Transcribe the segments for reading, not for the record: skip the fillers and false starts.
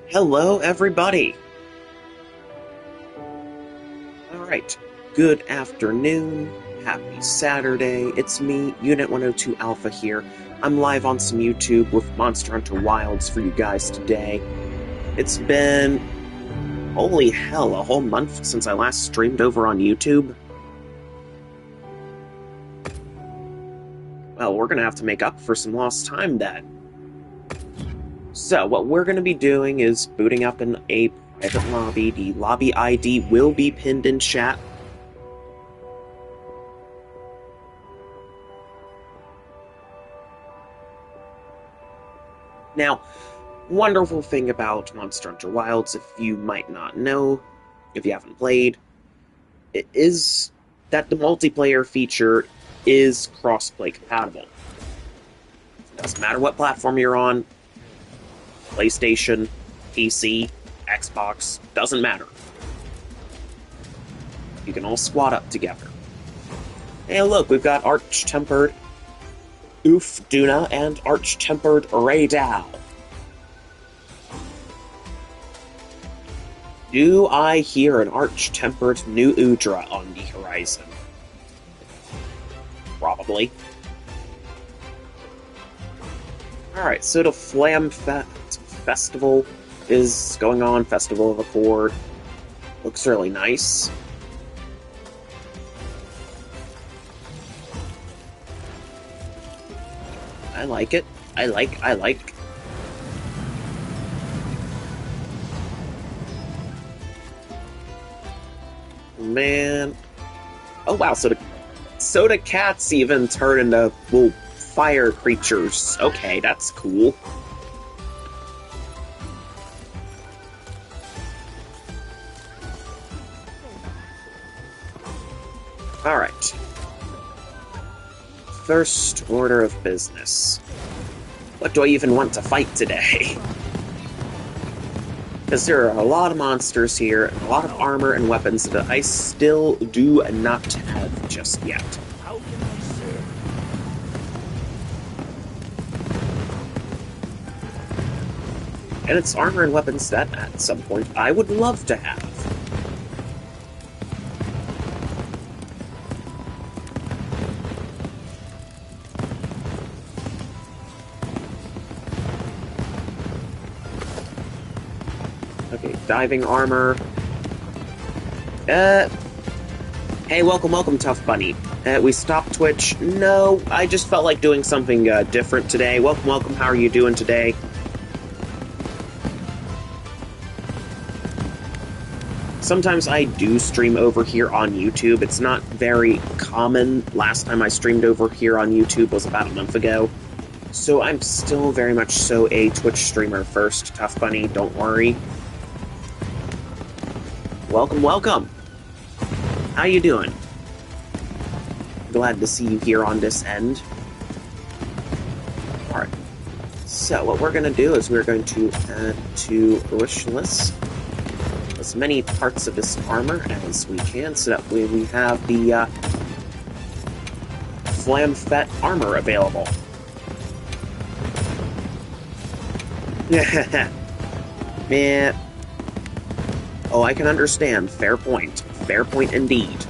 Hello, everybody! Alright, good afternoon, happy Saturday, it's me, Unit 102 Alpha here. I'm live on some YouTube with Monster Hunter Wilds for you guys today. It's been, holy hell, a whole month since I last streamed over on YouTube. Well, we're gonna have to make up for some lost time then. So, what we're gonna be doing is booting up in a private lobby. The lobby ID will be pinned in chat. Now, wonderful thing about Monster Hunter Wilds, if you might not know, if you haven't played, it is that the multiplayer feature is cross-play compatible. It doesn't matter what platform you're on, PlayStation, PC, Xbox, doesn't matter. You can all squad up together. Hey, look, we've got Arch-Tempered Duna and Arch-Tempered Raydal. Do I hear an Arch-Tempered New Udra on the horizon? Probably. Alright, so the Flam Festival is going on, Festival of Accord. Looks really nice. I like it. I like. Man. Oh wow, so the cats even turn into little fire creatures. Okay, that's cool. Alright. First order of business. What do I even want to fight today? Because there are a lot of monsters here, and a lot of armor and weapons that I still do not have just yet. How can I serve? And it's armor and weapons that, at some point, I would love to have. Okay, diving armor. Hey, welcome, Tough Bunny. We stopped Twitch. No, I just felt like doing something different today. Welcome, how are you doing today? Sometimes I do stream over here on YouTube. It's not very common. Last time I streamed over here on YouTube was about a month ago. So I'm still very much so a Twitch streamer first, Tough Bunny, don't worry. Welcome. How you doing? Glad to see you here on this end. Alright. So, what we're going to do is we're going to add to wish list as many parts of this armor as we can, so that way we have the Flamfet armor available. Man. Oh, I can understand. Fair point. Fair point indeed.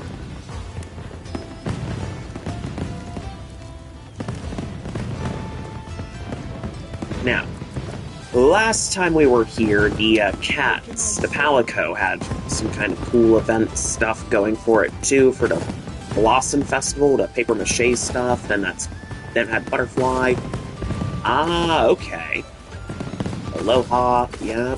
Now, last time we were here, the cats, the Palico, had some kind of cool event stuff going for it too, for the Blossom Festival, the papier-mâché stuff, then had Butterfly. Ah, okay. Aloha, yeah.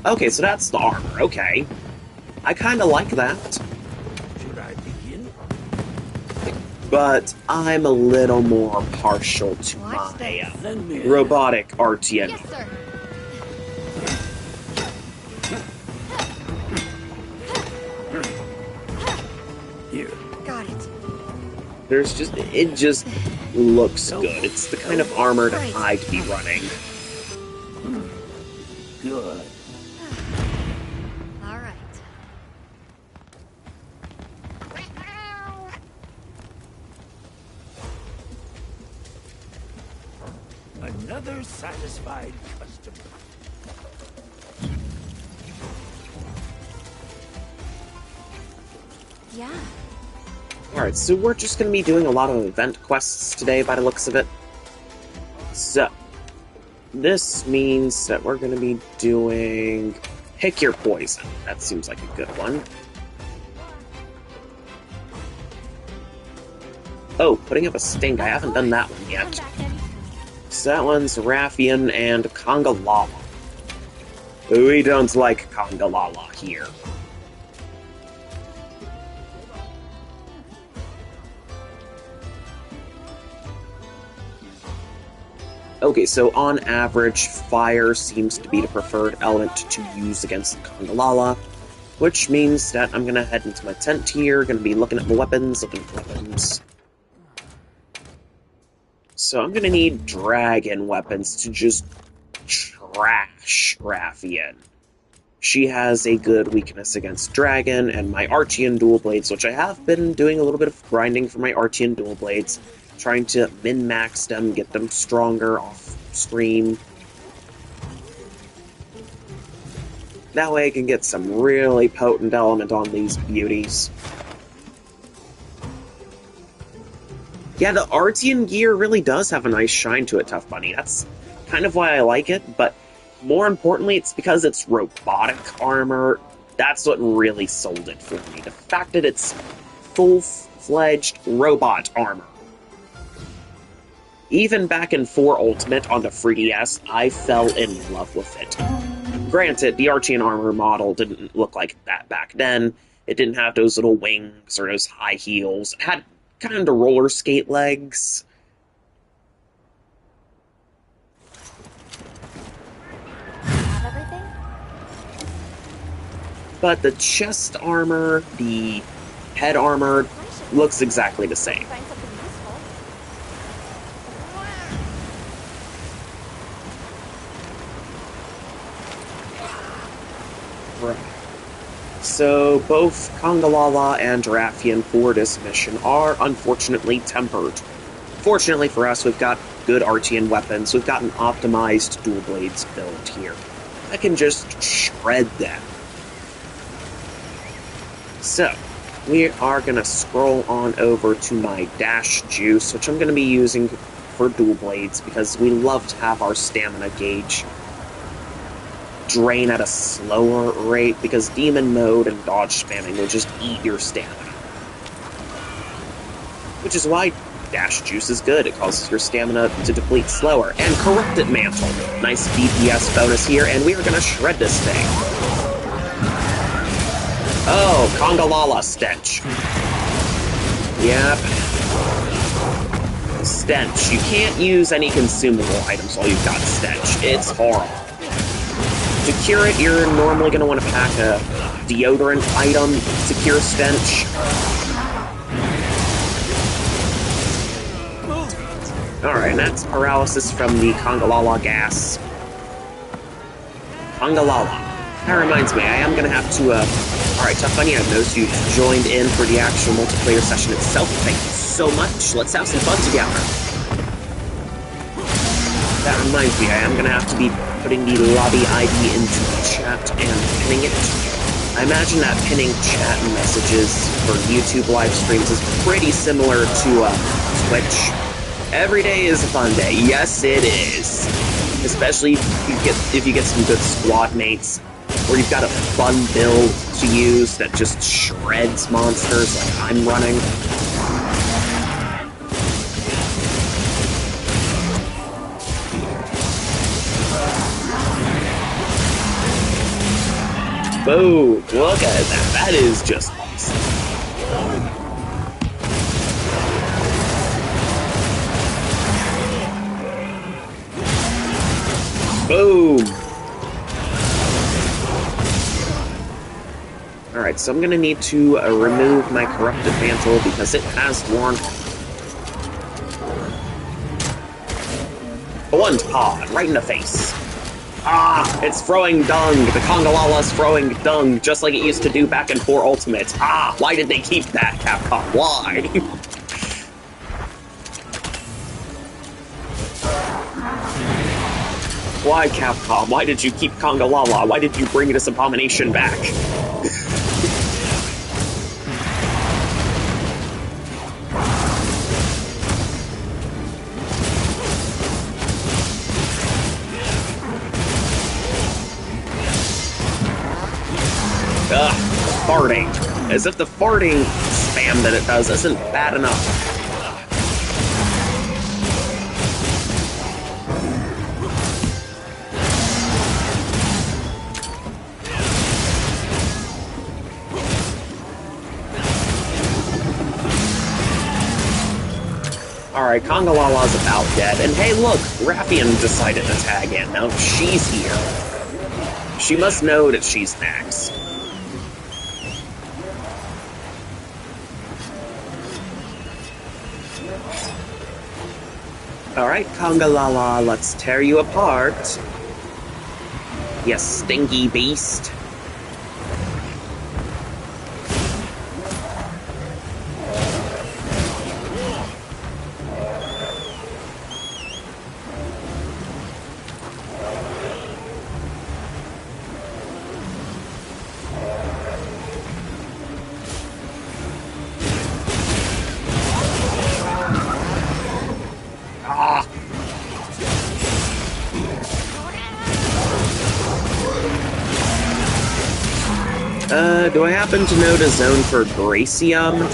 Okay, so that's the armor, okay. I kinda like that. Should I begin? But I'm a little more partial to Watch my Lend me a robotic RTN. Yes, sir. Here. Got it. It just looks good. It's the kind of armor that I'd be running. Good. All right. Another satisfied customer. Yeah. Alright, so we're just going to be doing a lot of event quests today by the looks of it. So, this means that we're going to be doing Pick Your Poison. That seems like a good one. Oh, putting up a stink. I haven't done that one yet. So that one's Raffian and Congalala. We don't like Congalala here. Okay, so on average, fire seems to be the preferred element to use against Congalala, which means that I'm gonna head into my tent here, gonna be looking at the weapons, So I'm gonna need dragon weapons to just trash Raffian. She has a good weakness against dragon, and my Archean dual blades, which I have been doing a little bit of grinding for my Archean dual blades, trying to min-max them, get them stronger off-screen. That way I can get some really potent element on these beauties. Yeah, the Archean gear really does have a nice shine to it, Tough Bunny. That's kind of why I like it, but more importantly, it's because it's robotic armor. That's what really sold it for me. The fact that it's full-fledged robot armor. Even back in 4 Ultimate on the 3DS, I fell in love with it. Granted, the Archean armor model didn't look like that back then. It didn't have those little wings or those high heels. It had kind of the roller skate legs. Have everything? But the chest armor, the head armor, looks exactly the same. Find something useful. Right. So both Congalala and Raffian for this mission are unfortunately tempered. Fortunately for us, we've got good Archean weapons. We've got an optimized dual blades build here. I can just shred them. So, we are going to scroll on over to my Dash Juice, which I'm going to be using for dual blades because we love to have our stamina gauge drain at a slower rate because demon mode and dodge spamming will just eat your stamina. Which is why Dash Juice is good. It causes your stamina to deplete slower. And Corrupted Mantle. Nice DPS bonus here, and we are going to shred this thing. Oh, Congalala Stench. Yep. Stench. You can't use any consumable items while you've got Stench. It's horrible. To cure it, you're normally going to want to pack a deodorant item to cure Stench. Alright, and that's paralysis from the Congalala gas. Congalala. That reminds me, I am going to have to, Alright, Tough Bunny, I've noticed you've joined in for the actual multiplayer session itself. Thank you so much. Let's have some fun together. That reminds me, I am going to have to be putting the lobby ID into the chat and pinning it. I imagine that pinning chat messages for YouTube live streams is pretty similar to Twitch. Every day is a fun day. Yes, it is. Especially if you get some good squad mates, or you've got a fun build to use that just shreds monsters like I'm running. Boom! Look at that. That is just awesome. Boom! Alright, so I'm gonna need to remove my Corrupted Mantle because it has worn Blunt Pod right in the face. Ah, it's throwing dung. The Congalala's throwing dung, just like it used to do back in 4 Ultimate. Ah, why did they keep that, Capcom? Why? Why, Capcom? Why did you keep Kongalala? Why did you bring this abomination back? Ugh, farting. As if the farting spam that it does isn't bad enough. Alright, Kongalala's about dead. And hey, look, Rathian decided to tag in. Now she's here. She must know that she's next. Alright, Kongalala, let's tear you apart. You stinky beast. Do I happen to know the zone for Gracium?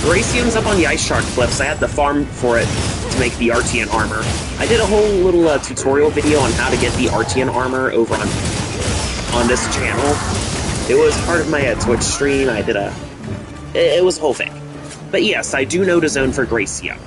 Gracium's up on the Ice Shark Cliffs. I had to farm for it to make the Artian armor. I did a whole little tutorial video on how to get the Artian armor over on this channel. It was part of my Twitch stream. I did it was a whole thing. But yes, I do know the zone for Gracium.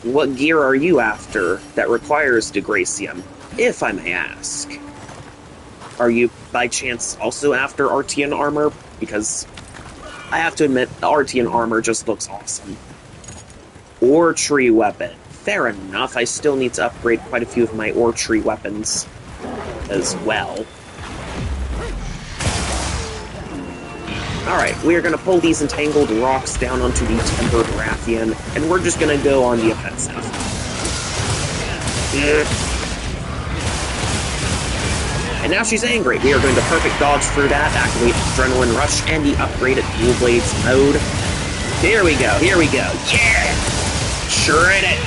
What gear are you after that requires Degracium, if I may ask? Are you, by chance, also after Artian armor? Because I have to admit, the Artian armor just looks awesome. Ore tree weapon. Fair enough, I still need to upgrade quite a few of my ore tree weapons as well. Alright, we are going to pull these entangled rocks down onto the Tempered Rathian, and we're just going to go on the offensive. And now she's angry. We are going to perfect dodge through that, activate Adrenaline Rush, and the upgraded Dual Blades mode. Here we go, here we go. Yeah! Shred it!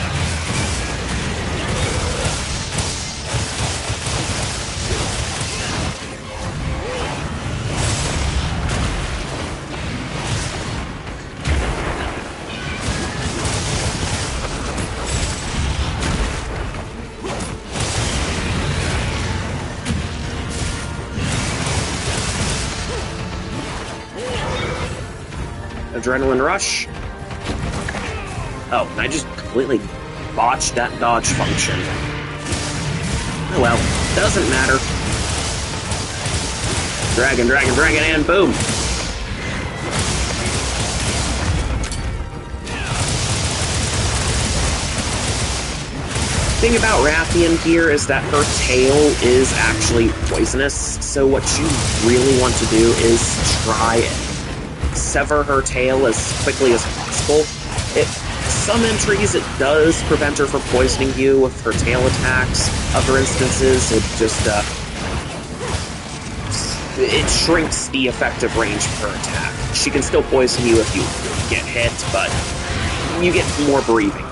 Adrenaline Rush. Oh, I just completely botched that dodge function. Oh well, doesn't matter. Dragon, dragon, dragon, and boom! The thing about Rathian here is that her tail is actually poisonous, so what you really want to do is try and sever her tail as quickly as possible. Some entries, it does prevent her from poisoning you with her tail attacks. Other instances, it just, it shrinks the effective range of her attack. She can still poison you if you get hit, but you get more breathing.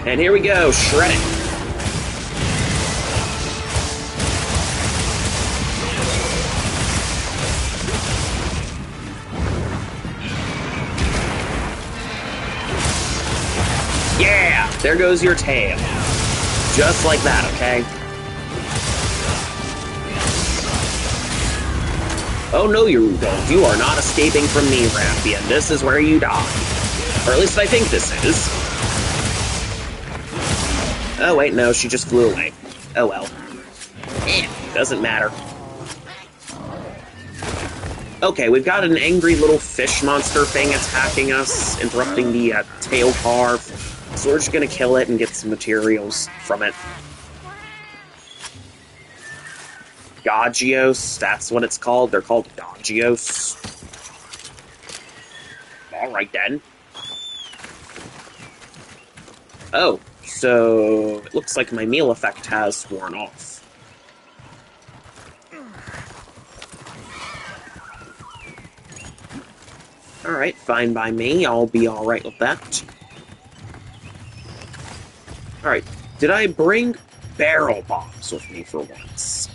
And here we go, shred it. Yeah, there goes your tail. Just like that, okay? Oh no, you don't. You are not escaping from me, Rathian. This is where you die. Or at least I think this is. Oh wait, no, she just flew away. Oh well. Doesn't matter. Okay, we've got an angry little fish monster thing attacking us, interrupting the tail carve. So we're just gonna kill it and get some materials from it. Gagios, that's what it's called. They're called Gagios. Alright then. Oh, so it looks like my meal effect has worn off. Alright, fine by me. I'll be alright with that. Alright, did I bring barrel bombs with me for once?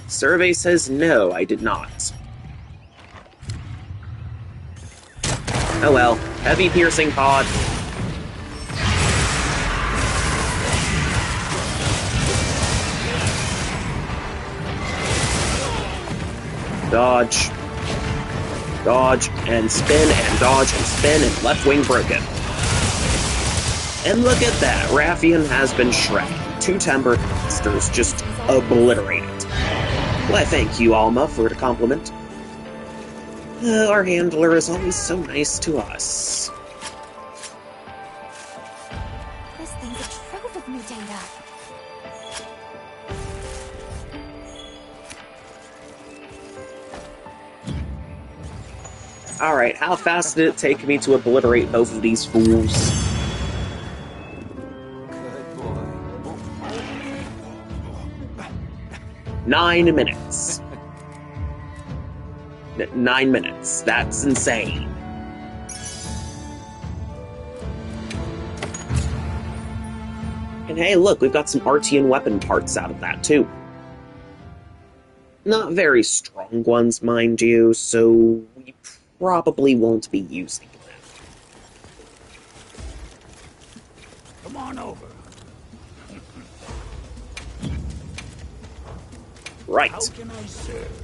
Survey says no, I did not. Oh well, heavy piercing pod. Dodge. Dodge and spin and dodge and spin and left wing broken. And look at that, Rathian has been shredded. 2 timber monsters just obliterated. Why, thank you, Alma, for the compliment. Our handler is always so nice to us. This thing's a trove of new data. Alright, how fast did it take me to obliterate both of these fools? Good boy. 9 minutes. 9 minutes. That's insane. And hey, look, we've got some Artian weapon parts out of that, too. Not very strong ones, mind you, so we probably won't be using them. Come on over. Right. How can I serve?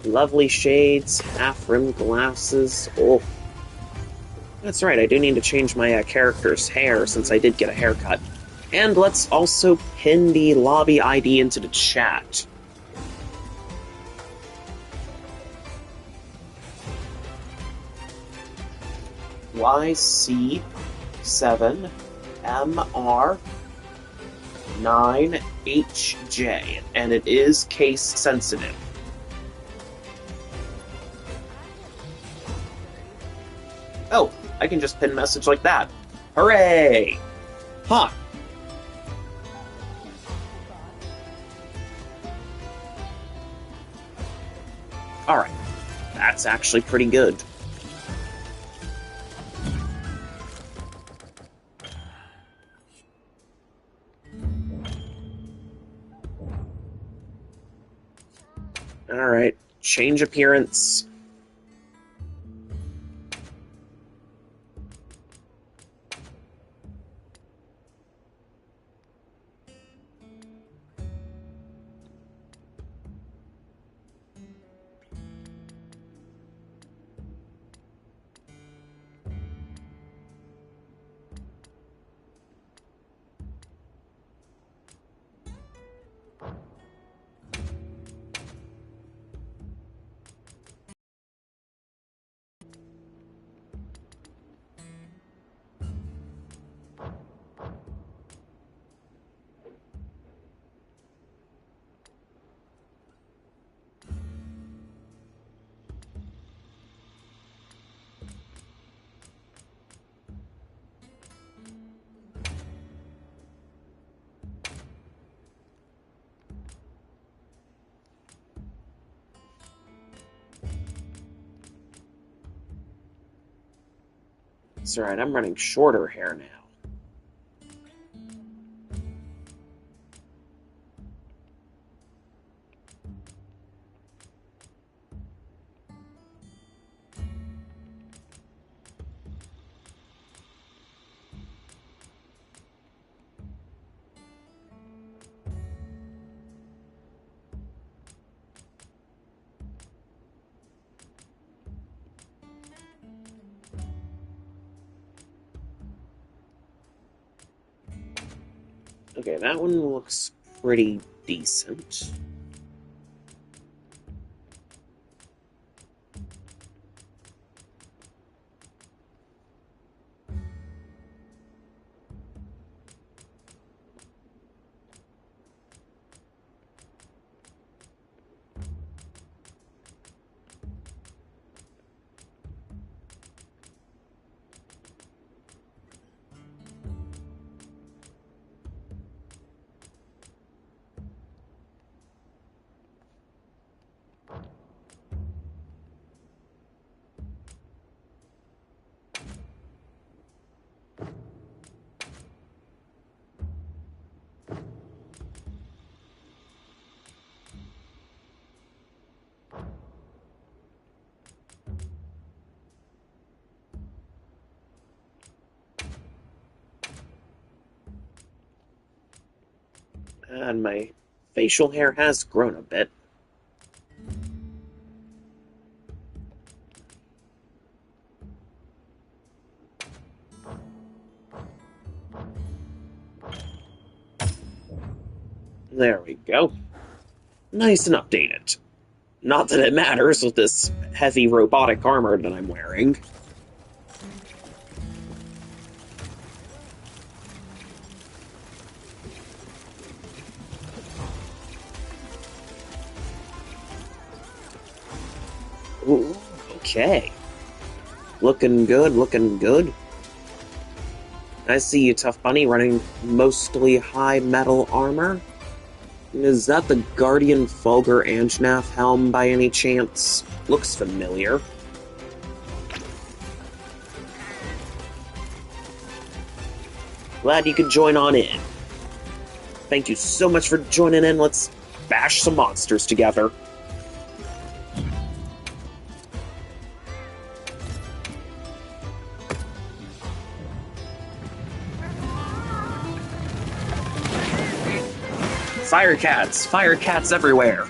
Lovely shades, half-rimmed glasses. Oh. That's right, I do need to change my character's hair since I did get a haircut. And let's also pin the lobby ID into the chat. YC7MR9HJ, and it is case sensitive. Oh, I can just pin message like that. Hooray! Huh. Alright. That's actually pretty good. Alright. Change appearance. That's right, I'm running shorter hair now. Okay, that one looks pretty decent. And my facial hair has grown a bit. There we go. Nice and updated. Not that it matters with this heavy robotic armor that I'm wearing. Ooh, okay. Looking good, looking good. I see you, Tough Bunny, running mostly high metal armor. Is that the Guardian Fulgur Anjanath helm by any chance? Looks familiar. Glad you could join on in. Thank you so much for joining in. Let's bash some monsters together. Fire cats everywhere.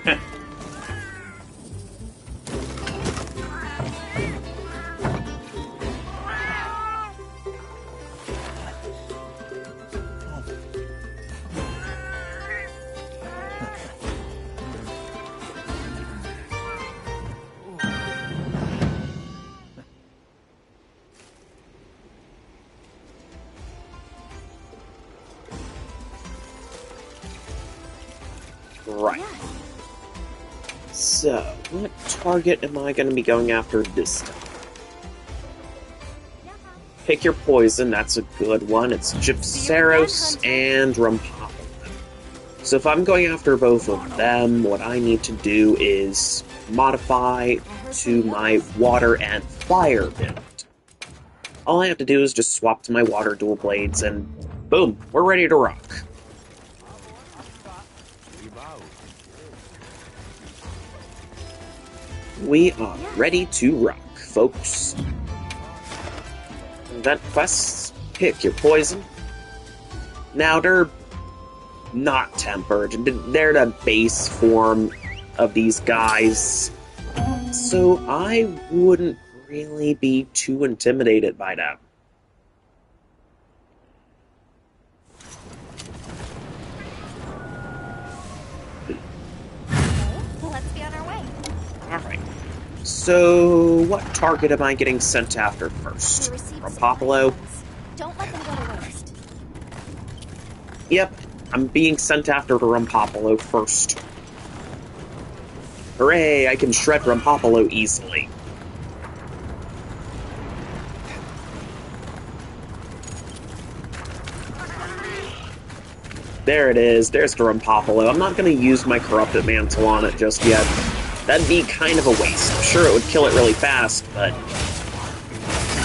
Right. So, what target am I going to be going after this time? Pick your poison, that's a good one. It's Gypceros and Rumpopolo. So if I'm going after both of them, what I need to do is modify to my water and fire build. All I have to do is just swap to my water dual blades and boom, we're ready to rock. We are ready to rock, folks. Event quests, pick your poison. Now, they're not tempered. They're the base form of these guys. So I wouldn't really be too intimidated by them. Well, let's be on our way. Alright. So, what target am I getting sent after first? Rumpopolo? Don't let them go to waste. Yep, I'm being sent after the Rumpopolo first. Hooray, I can shred Rumpopolo easily. There it is, there's the Rumpopolo. I'm not going to use my Corrupted Mantle on it just yet. That'd be kind of a waste. I'm sure it would kill it really fast, but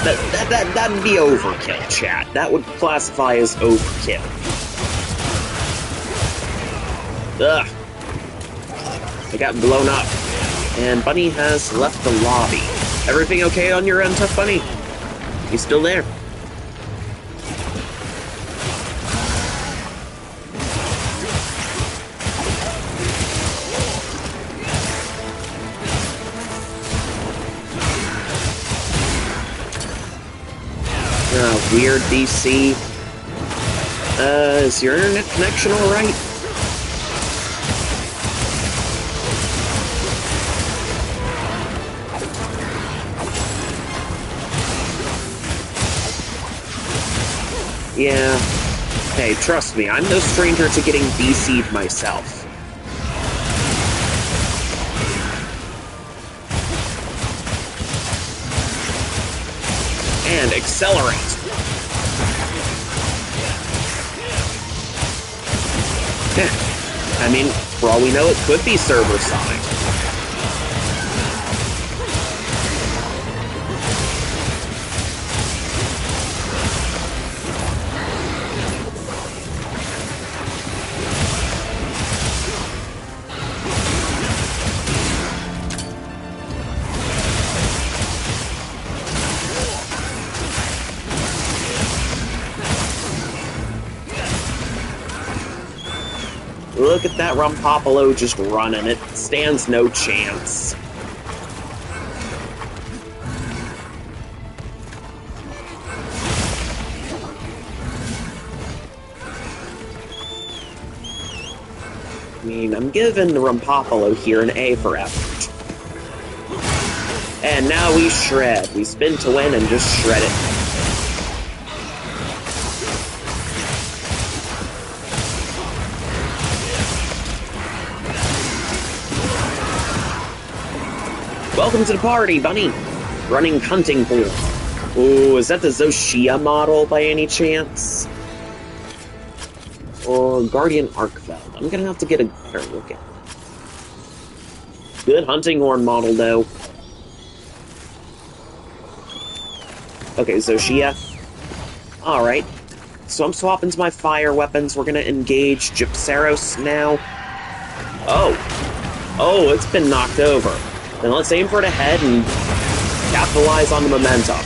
that'd be overkill, chat. That would classify as overkill. Ugh. I got blown up. And Bunny has left the lobby. Everything okay on your end, Tough Bunny? You still there? Weird DC. Is your internet connection alright? Yeah. Hey, trust me, I'm no stranger to getting DC'd myself. And accelerate. I mean, for all we know, it could be server side. Look at that Rumpopolo just running. It stands no chance. I mean, I'm giving the Rumpopolo here an A for effort. And now we shred. We spin to win and just shred it. Welcome to the party, Bunny! Running hunting pool. Ooh, is that the Zoshia model by any chance? Or Guardian Arkfeld? I'm gonna have to get a better look at it. Good hunting horn model, though. Okay, Zoshia. Alright. So I'm swapping to my fire weapons. We're gonna engage Gypceros now. Oh. Oh, it's been knocked over. Then let's aim for the head and capitalize on the momentum.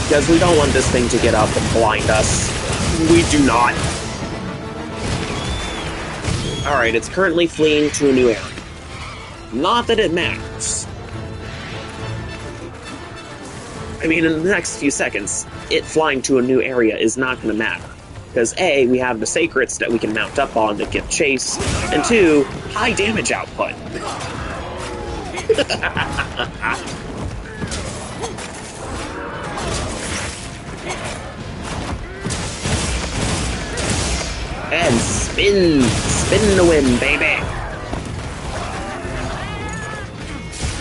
Because we don't want this thing to get up and blind us. We do not. Alright, it's currently fleeing to a new area. Not that it matters. I mean, in the next few seconds, it flying to a new area is not going to matter. Because A, we have the Sacrets that we can mount up on to give chase, and 2, high damage output. And spin! Spin to win, baby!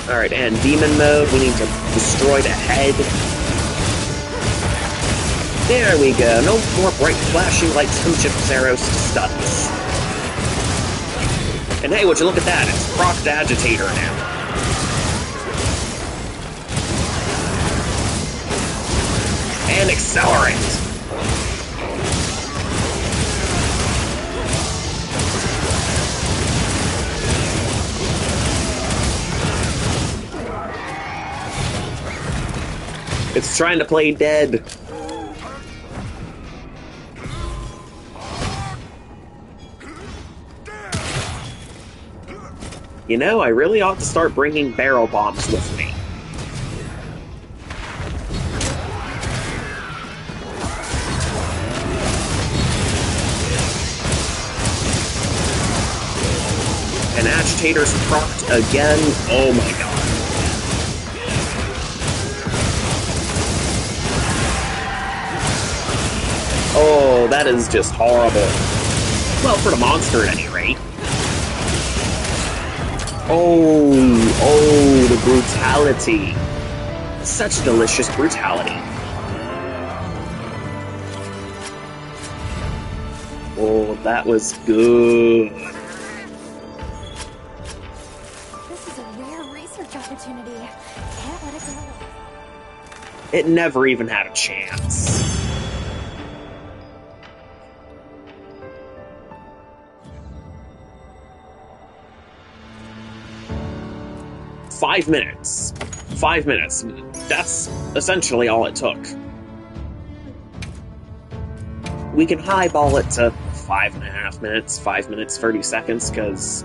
Alright, and demon mode, we need to destroy the head. There we go, no more bright flashing lights from Gypceros to stun us. And hey, would you look at that, it's procced Agitator now. And accelerate! It's trying to play dead. You know, I really ought to start bringing barrel bombs with me. And Agitator's procced again. Oh my god. Oh, that is just horrible. Well, for the monster at any rate. Oh, the brutality. Such delicious brutality. Oh, that was good. This is a rare research opportunity. Can't let it go. It never even had a chance. Five minutes. 5 minutes. That's essentially all it took. We can highball it to 5.5 minutes, 5 minutes, 30 seconds, because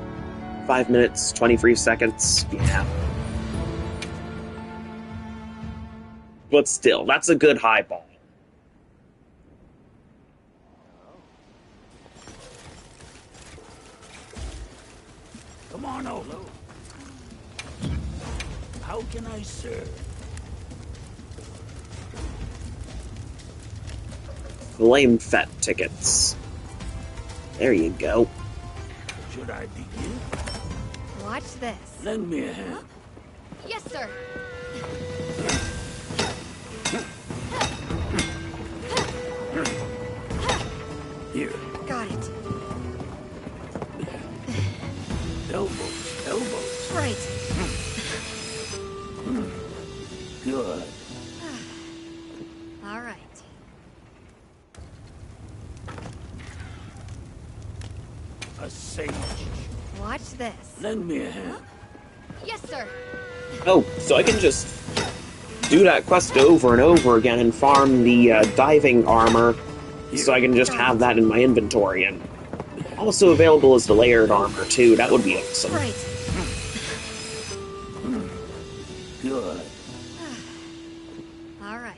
5 minutes, 23 seconds, yeah. But still, that's a good highball. Come on over. How can I serve? Flame Fett tickets. There you go. Should I begin? Watch this. Lend me a hand. Yes, sir. Here. Got it. Elbows. Elbows. Right. Good. All right. A sage. Watch this. Lend me a hand. Yes, sir. Oh, so I can just do that quest over and over again and farm the diving armor, so I can just have that in my inventory, and Also available is the layered armor, too. That would be awesome. Right. Good. All right.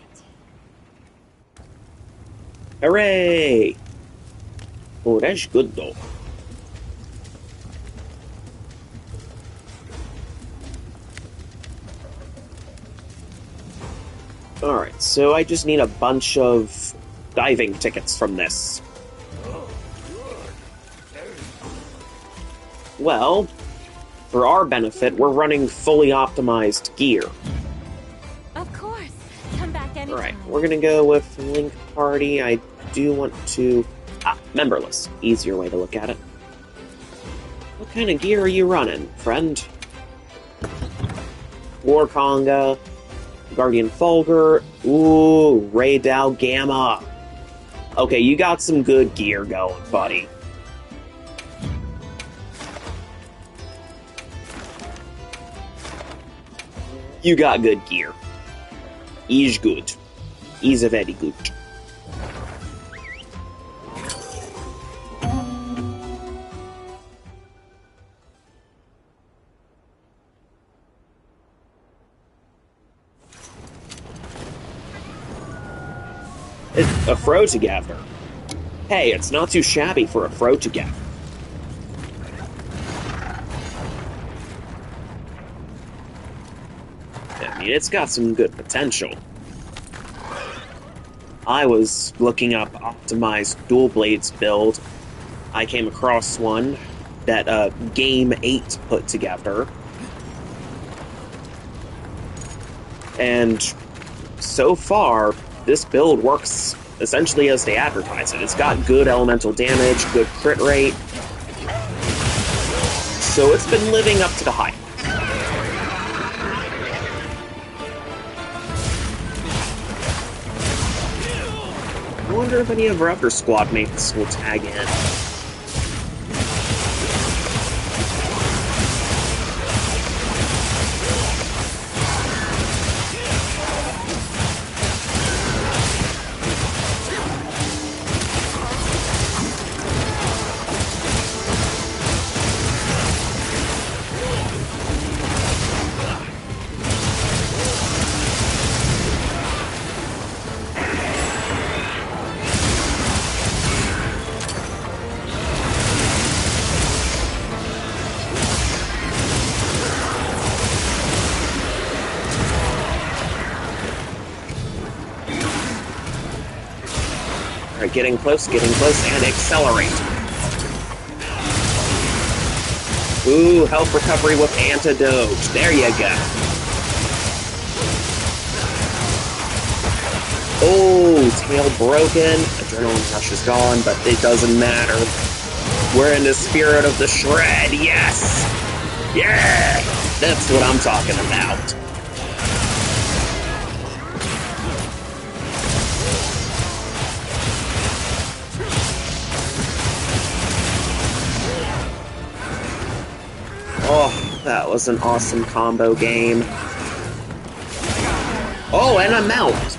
Hooray! Oh, that's good, though. Alright, so I just need a bunch of diving tickets from this. Well, for our benefit, we're running fully optimized gear. Of course. Come back anytime. Alright, we're gonna go with Link Party. I do want to... memberless. Easier way to look at it. What kind of gear are you running, friend? War Conga, Guardian Fulgur, ooh, Ray Dow Gamma. Okay, you got some good gear going, buddy. You got good gear. He's good. He's a very good. It's a Frotogather. Hey, it's not too shabby for a Frotogather. I mean, it's got some good potential. I was looking up optimized dual blades build. I came across one that Game 8 put together. And so far, this build works essentially as they advertise it. It's got good elemental damage, good crit rate. So it's been living up to the hype. I wonder if any of our other squad mates will tag in. Alright, getting close, and accelerate. Ooh, health recovery with antidote. There you go. Oh, tail broken. Adrenaline rush is gone, but it doesn't matter. We're in the spirit of the shred, yes! Yeah! That's what I'm talking about. Oh, that was an awesome combo game. Oh, and a mount.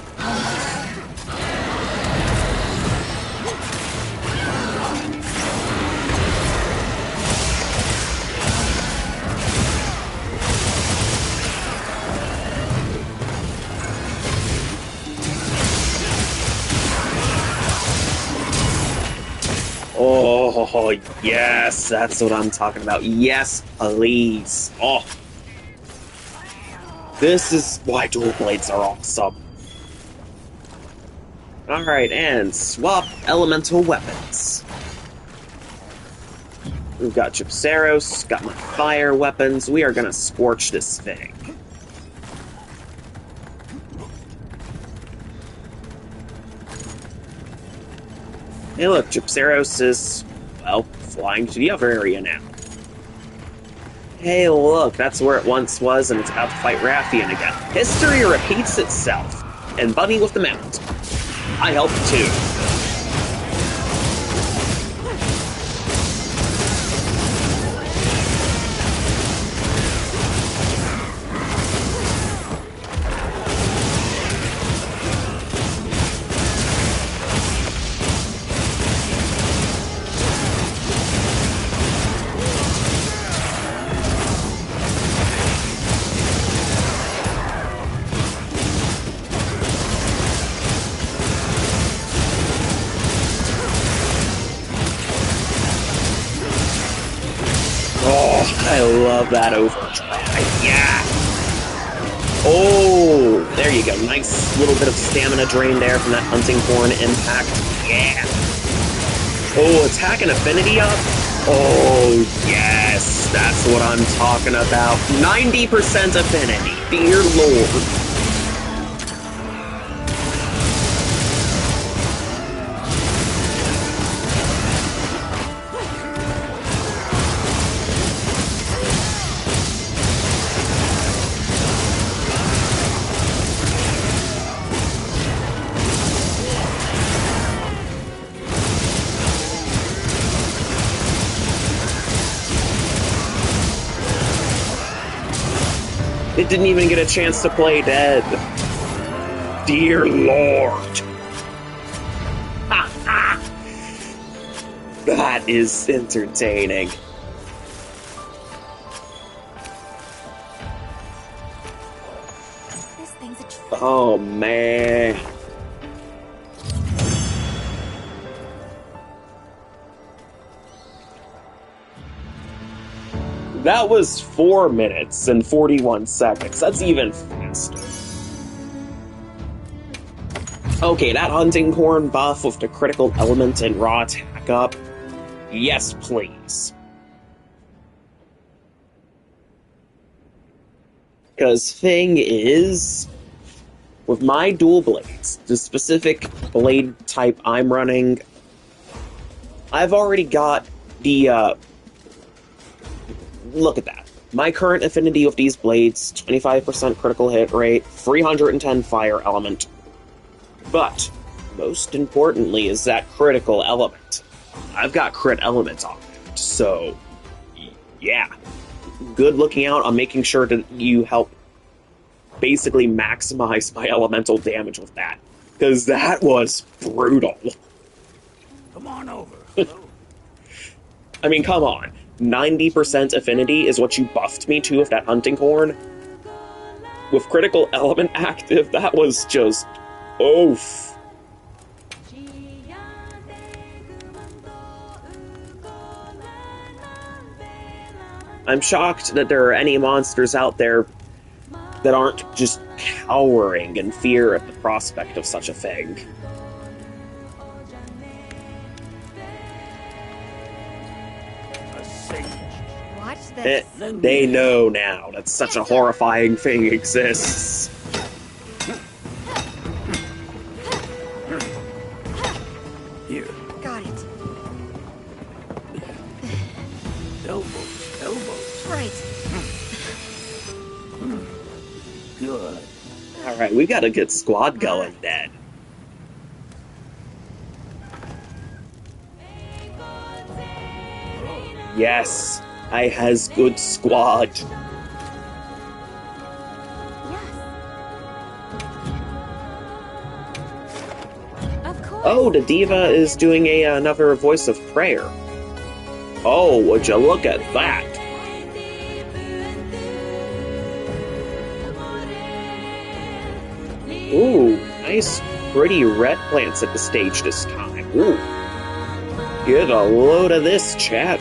Oh, yes, that's what I'm talking about. Yes, please. Oh. This is why dual blades are awesome. Alright, and swap elemental weapons. We've got Gypceros, got my fire weapons. We are gonna scorch this thing. Hey look, Gypceros is, well, flying to the other area now. Hey look, that's where it once was, and it's about to fight Rathian again. History repeats itself. And Bunny with the mount. I helped too. I love that overdrive. Yeah. Oh, there you go. Nice little bit of stamina drain there from that Hunting Horn impact. Yeah. Oh, attack and affinity up. Oh, yes. That's what I'm talking about. 90% affinity. Dear Lord. It didn't even get a chance to play dead. Dear Lord. That is entertaining. This thing's a Oh, man. That was 4 minutes and 41 seconds. That's even faster. Okay, that Hunting Horn buff with the critical element and raw attack up. Yes, please. Because thing is, with my dual blades, the specific blade type I'm running, I've already got the, look at that. My current affinity with these blades, 25% critical hit rate, 310 fire element. But, most importantly is that critical element. I've got crit element on it, so, yeah. Good looking out on making sure that you help basically maximize my elemental damage with that. Because that was brutal. Come on over. I mean, come on. 90% affinity is what you buffed me to with that Hunting Horn. With critical element active, that was just... oof. I'm shocked that there are any monsters out there that aren't just cowering in fear at the prospect of such a thing. Watch this. They know now that such a horrifying thing exists. Here. Got it. Elbows. Elbows. Right. Good. Alright, we got a good squad going then. Yes, I has good squad. Yes. Of course. Oh, the diva is doing another voice of prayer. Oh, would you look at that? Ooh, nice, pretty red plants at the stage this time. Ooh. Get a load of this, chat.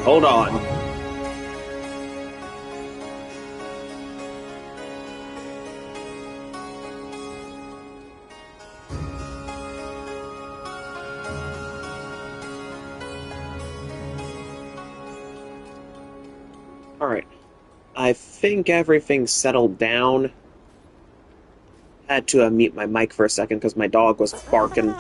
Hold on. Alright. I think everything's settled down. Had to mute my mic for a second because my dog was barking.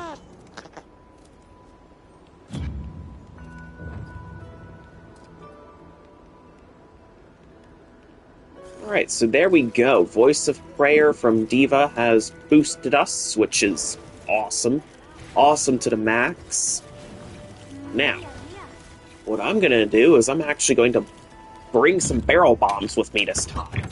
Alright, so there we go. Voice of Prayer from Diva has boosted us, which is awesome. Awesome to the max. Now, what I'm gonna do is I'm actually going to bring some barrel bombs with me this time.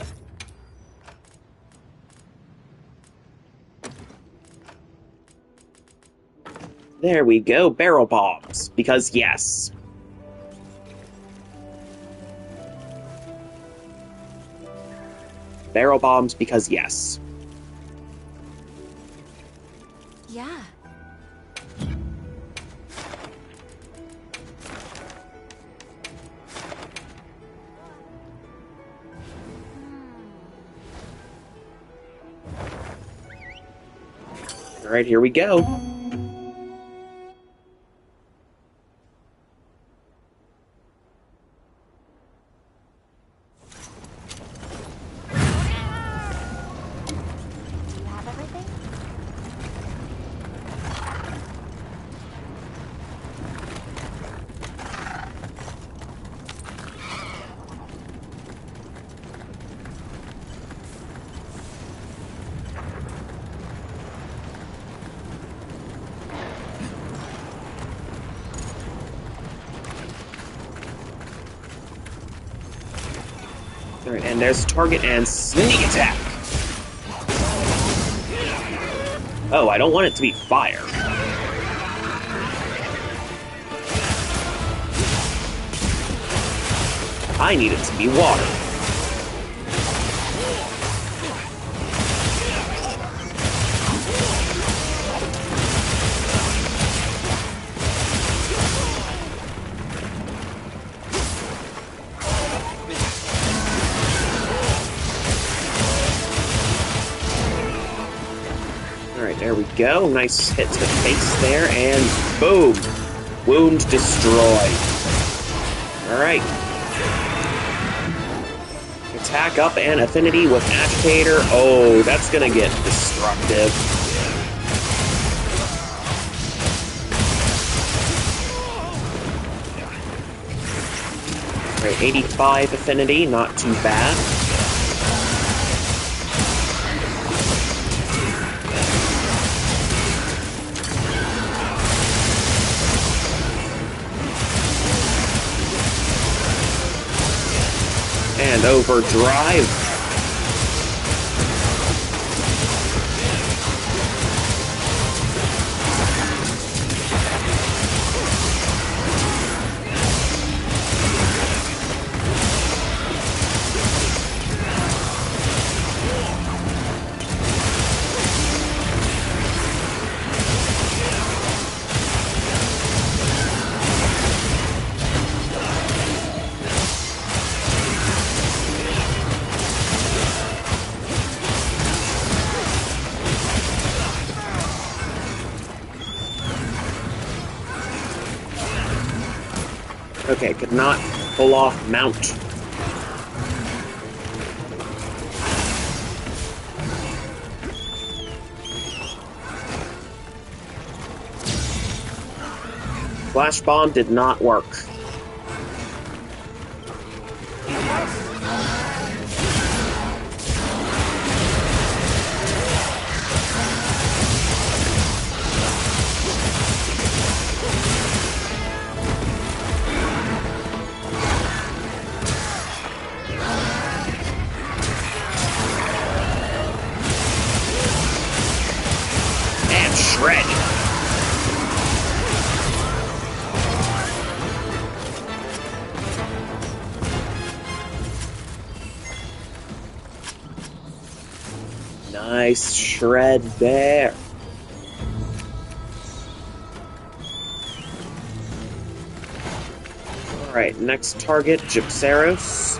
There we go, barrel bombs. Because yes. Barrel bombs because yes. Yeah. Alright, here we go. Do you have everything? Alright, and there's target and sneak attack. Oh, I don't want it to be fire. I need it to be water. Alright, there we go. Nice hit to the face there, and boom! Wound destroyed. Alright. Attack up and affinity with Agitator. Oh, that's gonna get destructive. Alright, 85 affinity, not too bad. And overdrive. Okay, could not pull off mount. Flash bomb did not work. And shred. Nice shred there. Alright, next target, Gypceros.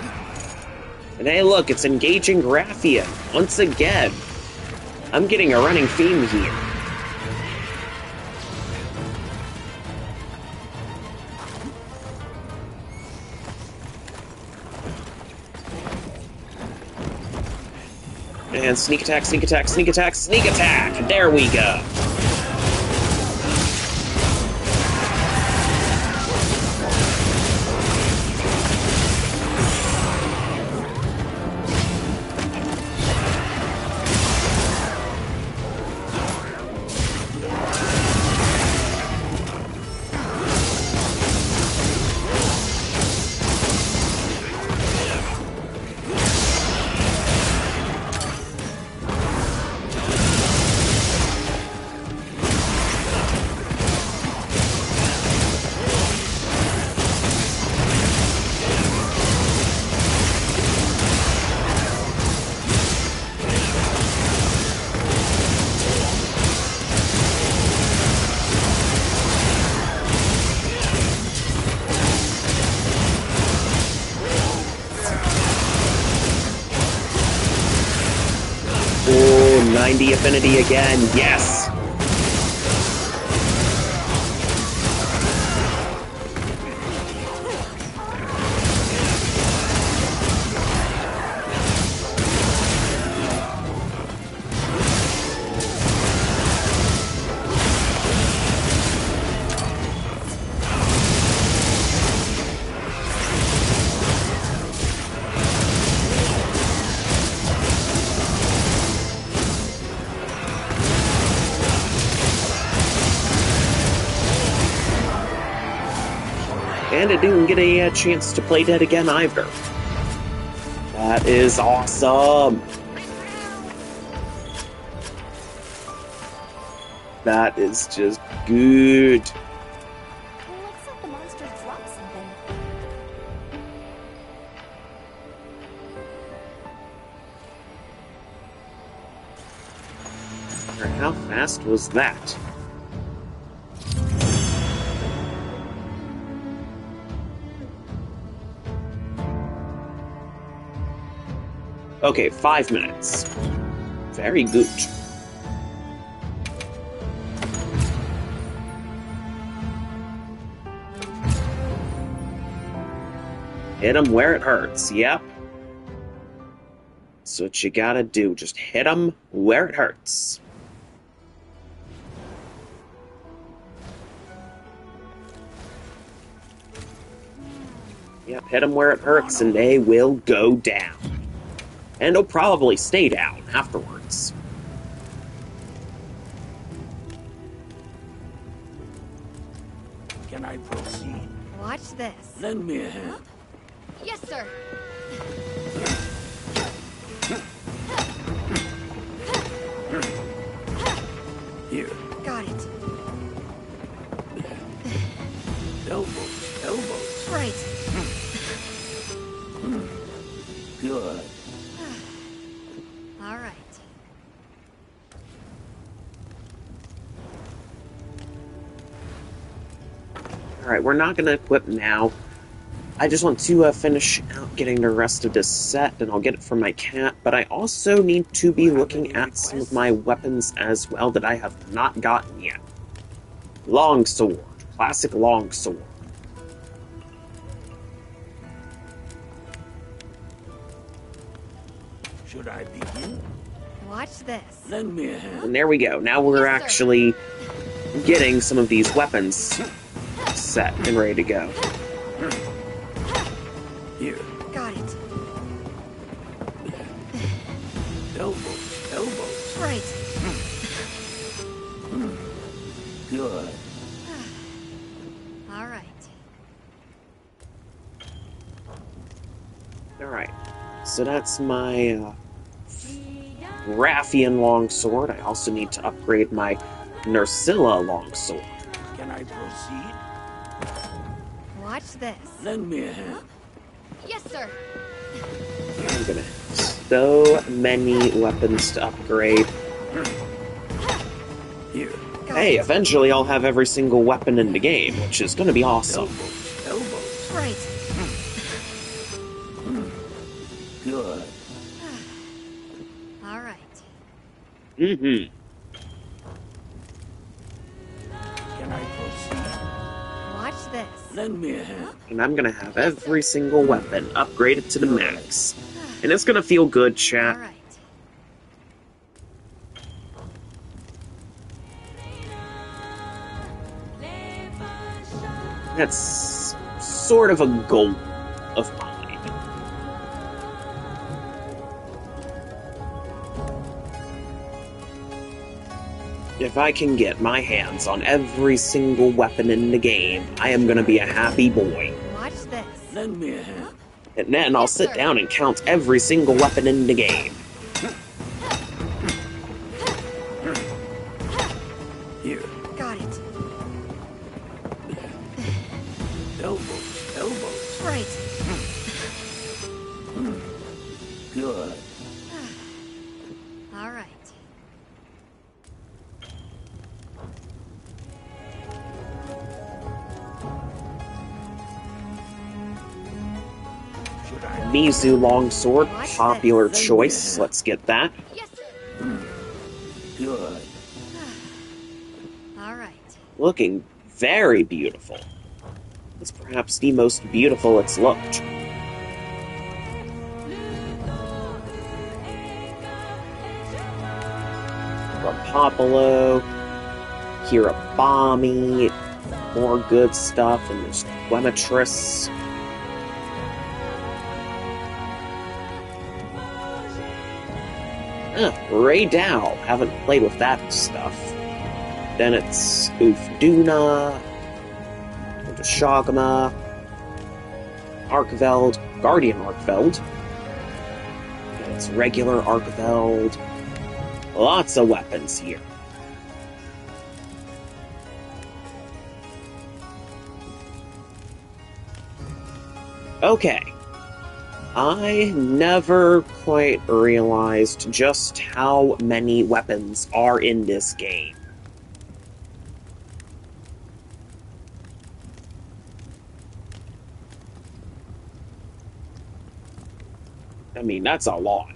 And hey look, it's engaging Graffian. Once again. I'm getting a running theme here. And sneak attack, sneak attack, sneak attack, sneak attack! There we go! Oh, 90 affinity again, yes! And I didn't get a chance to play dead again either. That is awesome! That is just good. Looks like the monster dropped something. How fast was that? Okay, 5 minutes. Very good. Hit him where it hurts, yep. That's what you gotta do, just hit him where it hurts. Yep, hit them where it hurts and they will go down. And they'll probably stay down afterwards. Can I proceed? Watch this. Lend me a hand. Yes, sir. Here. Got it. Elbows, elbows. Right. Good. All right. Alright, we're not gonna equip now. I just want to finish out getting the rest of this set, and I'll get it from my cat, but I also need to be looking at some of my weapons as well that I have not gotten yet. Longsword. Classic longsword. Should I begin? Watch this. Lend me a hand. And there we go. Now we're Yes, sir. actually getting some of these weapons set and ready to go. Here. Got it. Elbows, elbows. Right. Good. All right. Alright. So that's my Rathian longsword. I also need to upgrade my Nursilla longsword. Can I proceed? Watch this. Lend me a hand. Yes, sir. I'm gonna have so many weapons to upgrade. Here. Got Hey, it. eventually I'll have every single weapon in the game, which is gonna be awesome. Elbows, elbows. Right. Good. All right. Mm-hmm. Can I proceed? Watch this. Lend me a hand. And I'm gonna have every single weapon upgraded to the max. And it's gonna feel good, All chat. right. That's sort of a goal of mine. If I can get my hands on every single weapon in the game, I am gonna be a happy boy. Watch this. Lend me a hand. And then I'll sit down and count every single weapon in the game. Here. Got it. Elbows. Elbows. Right. Good. All right. Should I? Mizu Longsword, Watch popular this. choice. Let's get that. Yes, sir. Good. All right. Looking very beautiful. It's perhaps the most beautiful it's looked. From Popolo, Kiribami, more good stuff, and there's Clematrus. Ray Dow. Haven't played with that stuff. Then it's Ufduna, Shogma, Arkveld, Guardian Arkveld. And it's regular Arkveld. Lots of weapons here. Okay. I never quite realized just how many weapons are in this game. I mean, that's a lot.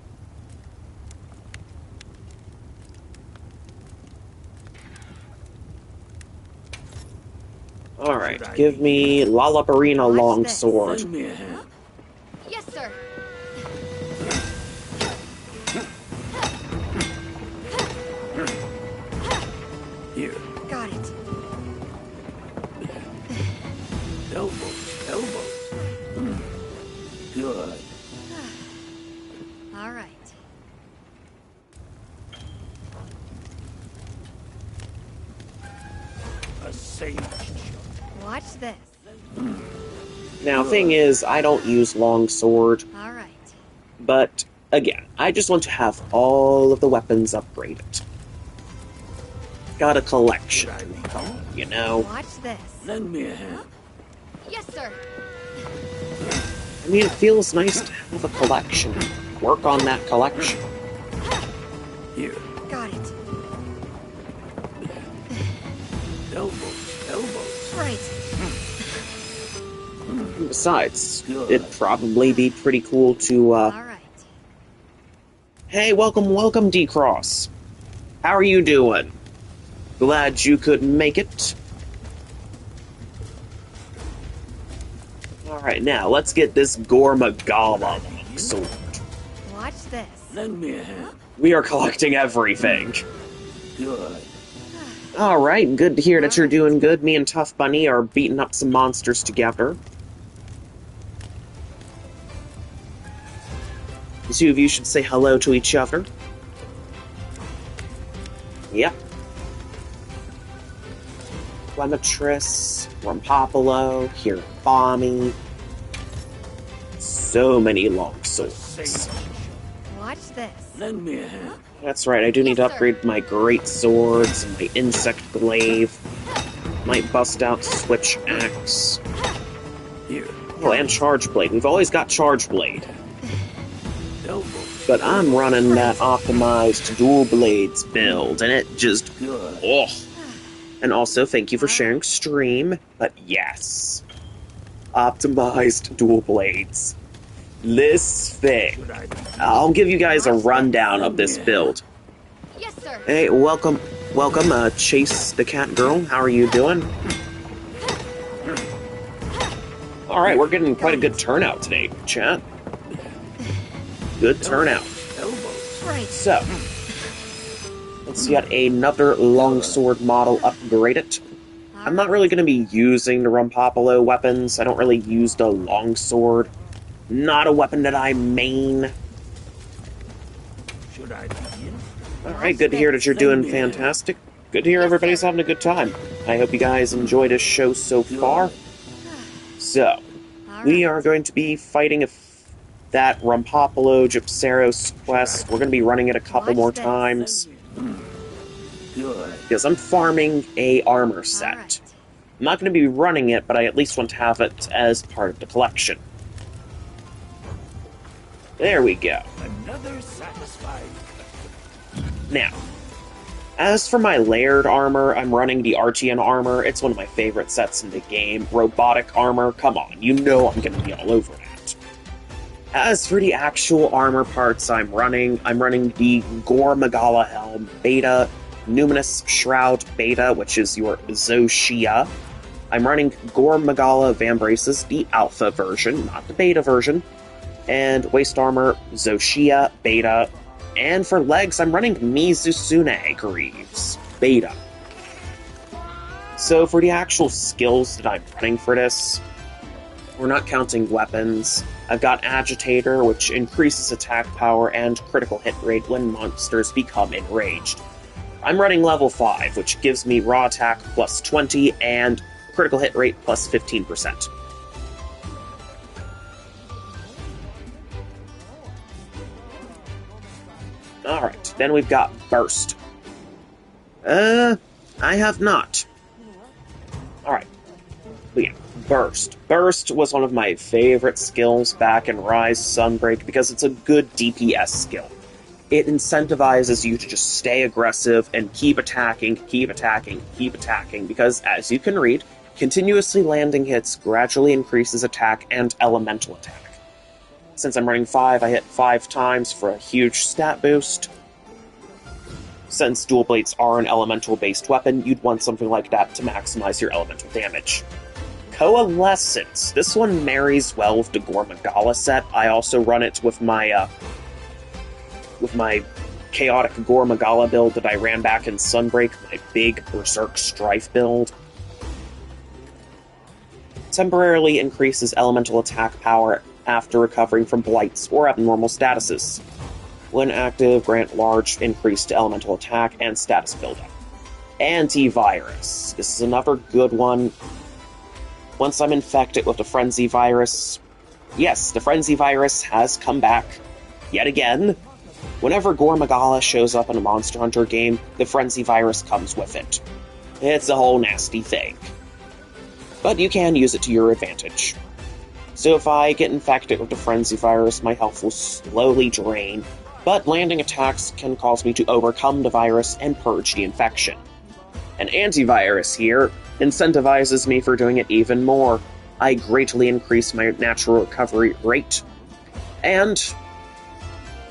Alright, give me Lollaparina Watch Longsword. Lend me a hand. Yes, sir. Here. Got it. Elbows. Elbows. Good. All right. A sage. Watch this. Now, thing is, I don't use Longsword, All right. but again, I just want to have all of the weapons upgraded. Got a collection, Should I be gone? you know? Watch this. Lend me a hand. Yes, sir. I mean, it feels nice to have a collection. Work on that collection. Here. Got it. Elbows. Elbows. Right. Besides, Good. it'd probably be pretty cool to, All right. Hey, welcome, D-Cross. How are you doing? Glad you could make it. Alright, now, let's get this Gormagala Longsword. Watch this. Lend me a hand. We are collecting everything. Good. Alright, good to hear that you're doing good. Me and Tough Bunny are beating up some monsters together. The two of you should say hello to each other. Yep. Clematrus, Rompopolo, Kiribami. So many longswords. Sage. Watch this. Lend me a hand. That's right, I do need to Yes, sir. upgrade my great swords and my insect glaive. Might bust out Switch Axe. Here. Oh, and Charge Blade. We've always got Charge Blade. Elbows. But I'm running that optimized dual blades build, and it just, Good. oh. And also, thank you for sharing stream, but yes. Optimized dual blades. This thing. Should I be? I'll give you guys a rundown of this build. Yes, sir. Hey, welcome, Chase the Cat Girl. How are you doing? Alright, we're getting quite a good turnout today, chat. Good turnout. Elbows. Right. So, let's get another longsword model upgraded. All I'm not really going to be using the Rumpopolo weapons. I don't really use the longsword. Not a weapon that I main. Should I begin? Alright, good to hear that you're doing fantastic. Good to hear everybody's having a good time. I hope you guys enjoyed this show so far. So, we are going to be fighting that Rumpopolo Gypceros quest. We're going to be running it a couple more times. Good. Because I'm farming a armor set. I'm not going to be running it, but I at least want to have it as part of the collection. There we go. Another satisfying. Now, as for my layered armor, I'm running the Artian armor. It's one of my favorite sets in the game. Robotic armor, come on, you know I'm going to be all over that. As for the actual armor parts I'm running the Gore Magala Helm Beta, Numinous Shroud Beta, which is your Zoshia. I'm running Gore Magala Vambraces, the Alpha version, not the Beta version. And Waist Armor, Zoshia Beta. And for legs, I'm running Mizusune Greaves Beta. So for the actual skills that I'm running for this, we're not counting weapons. I've got Agitator, which increases attack power and critical hit rate when monsters become enraged. I'm running level 5, which gives me raw attack plus 20 and critical hit rate plus 15%. Alright, then we've got Burst. I have not. Alright. But yeah, Burst. Burst was one of my favorite skills back in Rise Sunbreak because it's a good DPS skill. It incentivizes you to just stay aggressive and keep attacking, because, as you can read, continuously landing hits gradually increases attack and elemental attack. Since I'm running 5, I hit 5 times for a huge stat boost. Since dual blades are an elemental-based weapon, you'd want something like that to maximize your elemental damage. Coalescence. This one marries well with the Gore Magala set. I also run it with my chaotic Gore Magala build that I ran back in Sunbreak, my big Berserk Strife build. Temporarily increases elemental attack power after recovering from blights or abnormal statuses. When active, grant large increase to elemental attack and status buildup. Antivirus. This is another good one. Once I'm infected with the Frenzy Virus, yes, the Frenzy Virus has come back yet again. Whenever Gore Magala shows up in a Monster Hunter game, the Frenzy Virus comes with it. It's a whole nasty thing. But you can use it to your advantage. So if I get infected with the Frenzy Virus, my health will slowly drain, but landing attacks can cause me to overcome the virus and purge the infection. An antivirus here incentivizes me for doing it even more. I greatly increase my natural recovery rate, and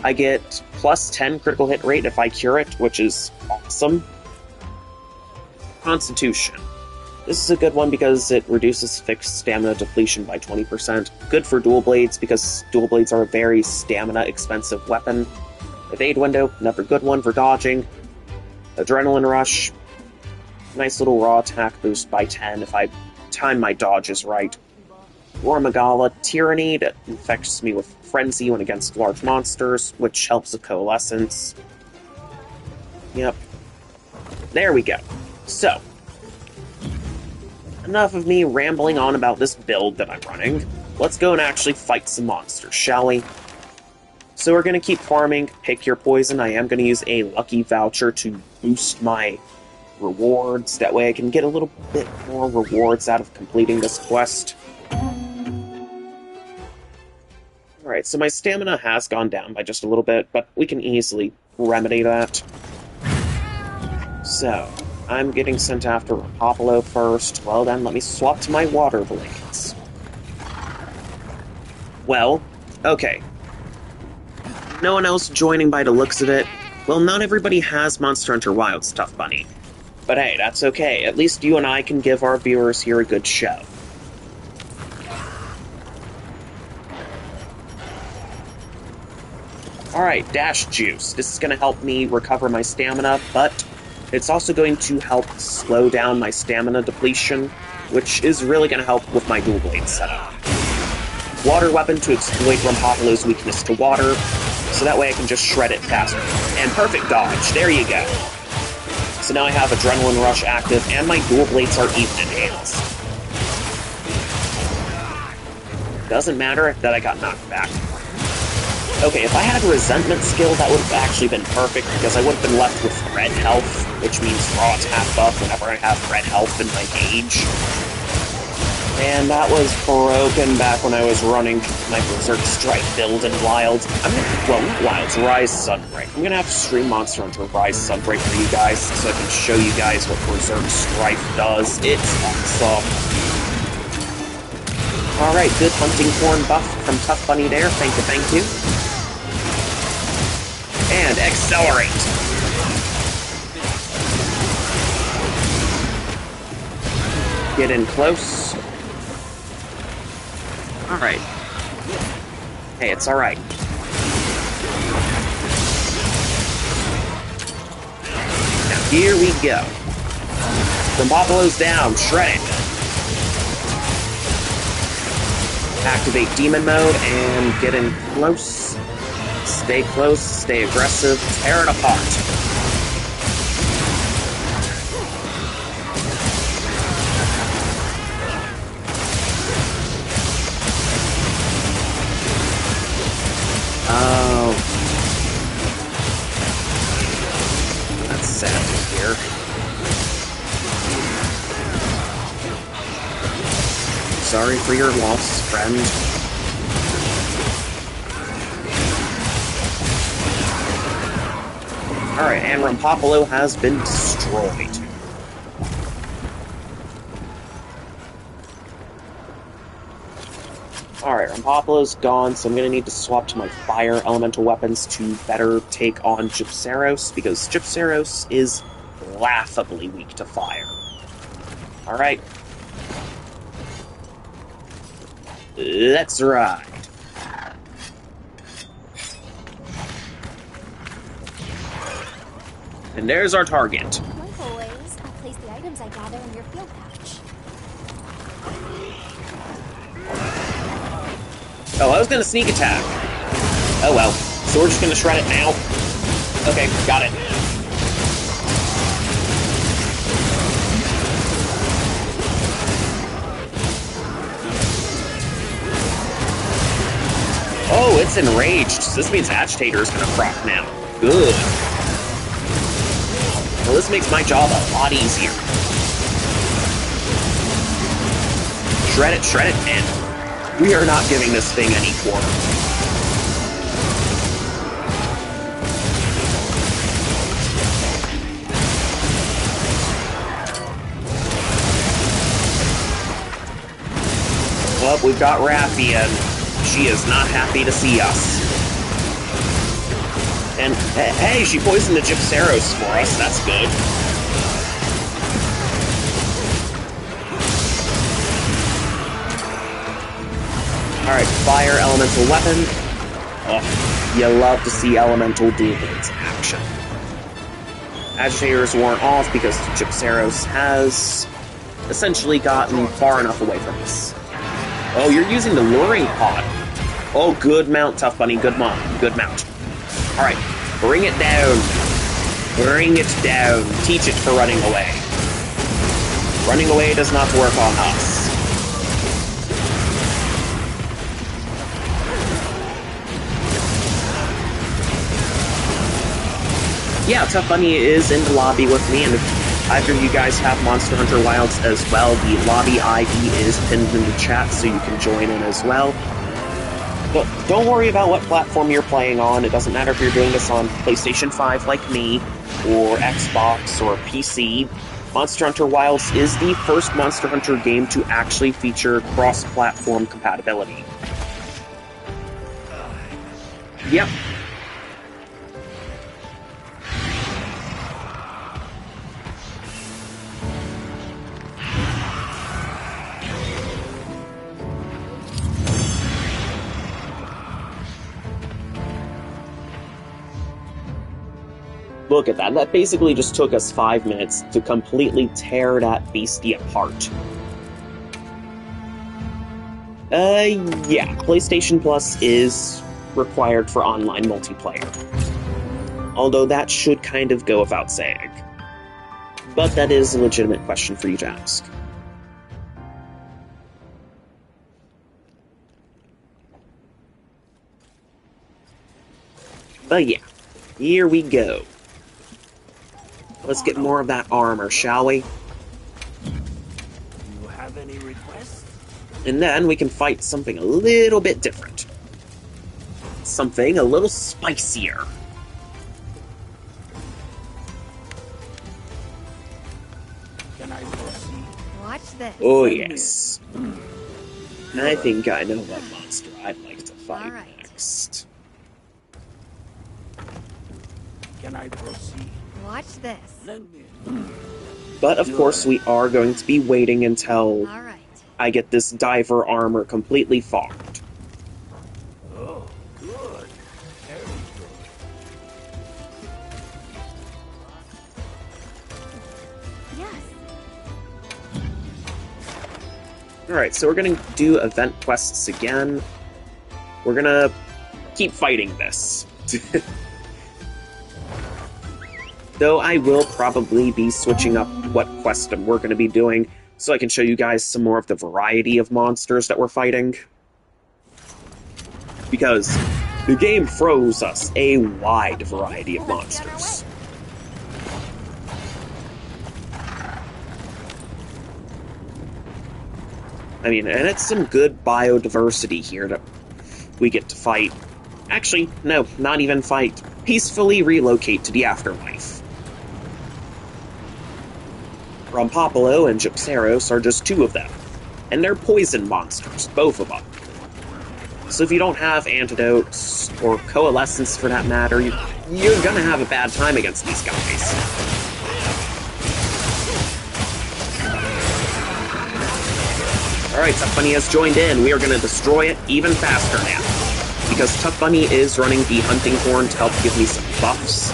I get plus 10 critical hit rate if I cure it, which is awesome. Constitution. This is a good one because it reduces fixed stamina depletion by 20%. Good for dual blades because dual blades are a very stamina-expensive weapon. Evade window, another good one for dodging. Adrenaline rush. Nice little raw attack boost by 10 if I time my dodges right. Gore Magala Tyranny that infects me with Frenzy when against large monsters, which helps with Coalescence. Yep. There we go. So, enough of me rambling on about this build that I'm running. Let's go and actually fight some monsters, shall we? So we're going to keep farming, pick your poison. I am going to use a lucky voucher to boost my rewards. That way I can get a little bit more rewards out of completing this quest. Alright, so my stamina has gone down by just a little bit, but we can easily remedy that. So, I'm getting sent after Rumpopolo first. Well then, let me swap to my water blades. Well, okay. No one else joining by the looks of it. Well, not everybody has Monster Hunter Wilds, Tough Bunny. But hey, that's okay. At least you and I can give our viewers here a good show. Alright, Dash Juice. This is going to help me recover my stamina, but It's also going to help slow down my stamina depletion, which is really going to help with my dual blade setup. Water weapon to exploit Rumpopolo's weakness to water, so that way I can just shred it faster. And perfect dodge, there you go. So now I have Adrenaline Rush active, and my dual blades are even enhanced. Doesn't matter that I got knocked back. Okay, if I had Resentment skill, that would have actually been perfect, because I would have been left with red health, which means raw attack buff whenever I have red health in my gauge. And that was broken back when I was running my Berserk Strike build in Wilds. Well, not Wilds, Rise Sunbreak. I'm gonna have to stream Monster Hunter Rise Sunbreak for you guys, so I can show you guys what Berserk Strike does. It's awesome. Alright, good Hunting Horn buff from Tough Bunny there. Thank you, thank you. And accelerate. Get in close. Alright. Hey, it's alright. Now here we go. Rumpopolo's down, shred it. Activate Demon Mode and get in close. Stay close, stay aggressive, tear it apart. Oh. That's sad to hear. Sorry for your loss, friend. Alright, and Rumpopolo has been destroyed. Alright, Rumpopolo's gone, so I'm gonna need to swap to my fire elemental weapons to better take on Gypceros, because Gypceros is laughably weak to fire. Alright. Let's ride. And there's our target. Like always, I'll place the items I gather in your field pouch. Oh, I was gonna sneak attack. Oh well. So we're just gonna shred it now. Okay, got it. Oh, it's enraged. So this means Agitator is gonna proc now. Good. Well, this makes my job a lot easier. Shred it, and we are not giving this thing any quarter. Well, we've got Raffi, and she is not happy to see us. And, hey, she poisoned the Gypceros for us, that's good. Alright, fire elemental weapon. Oh, you love to see elemental demons in action. Agitators weren't off because Gypceros has essentially gotten far enough away from us. Oh, you're using the luring pod. Oh, good mount, Tough Bunny, good mount. Alright, bring it down. Bring it down. Teach it for running away. Running away does not work on us. Yeah, Tough Bunny is in the lobby with me, and if either of you guys have Monster Hunter Wilds as well, the lobby ID is pinned in the chat, so you can join in as well. But don't worry about what platform you're playing on. It doesn't matter if you're doing this on PlayStation 5 like me, or Xbox, or PC. Monster Hunter Wilds is the first Monster Hunter game to actually feature cross-platform compatibility. Yep. Look at that. That basically just took us 5 minutes to completely tear that beastie apart. Yeah. PlayStation Plus is required for online multiplayer. Although that should kind of go without saying. But that is a legitimate question for you to ask. But yeah, here we go. Let's get more of that armor, shall we? You have any requests? And then we can fight something a little bit different. Something a little spicier. Can I proceed? Watch this. Oh yes. I think I know what monster I'd like to fight Alright. next. Can I proceed? Watch this. Lend me. But of course we are going to be waiting until All right. I get this diver armor completely farmed. Oh, good. Very good. Yes. Alright, so we're gonna do event quests again. We're gonna keep fighting this. Though I will probably be switching up what quest we're gonna be doing, so I can show you guys some more of the variety of monsters that we're fighting. Because the game throws us a wide variety of Let's get our monsters. I mean, and it's some good biodiversity here that we get to fight. Actually, no, not even fight. Peacefully relocate to the afterlife. Rompopolo and Gypceros are just two of them. And they're poison monsters, both of them. So if you don't have antidotes, or coalescence for that matter, you're gonna have a bad time against these guys. Alright, Tough Bunny has joined in. We are gonna destroy it even faster now. Because Tough Bunny is running the Hunting Horn to help give me some buffs.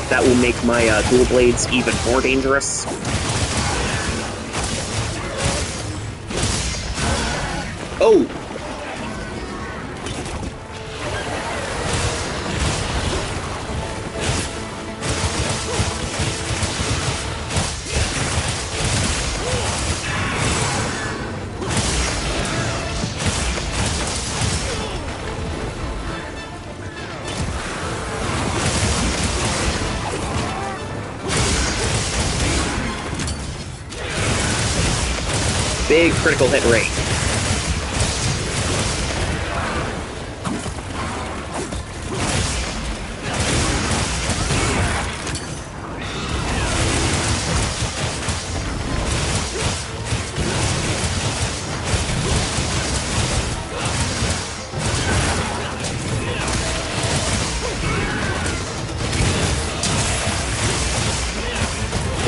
That will make my dual blades even more dangerous. Oh! Big critical hit rate.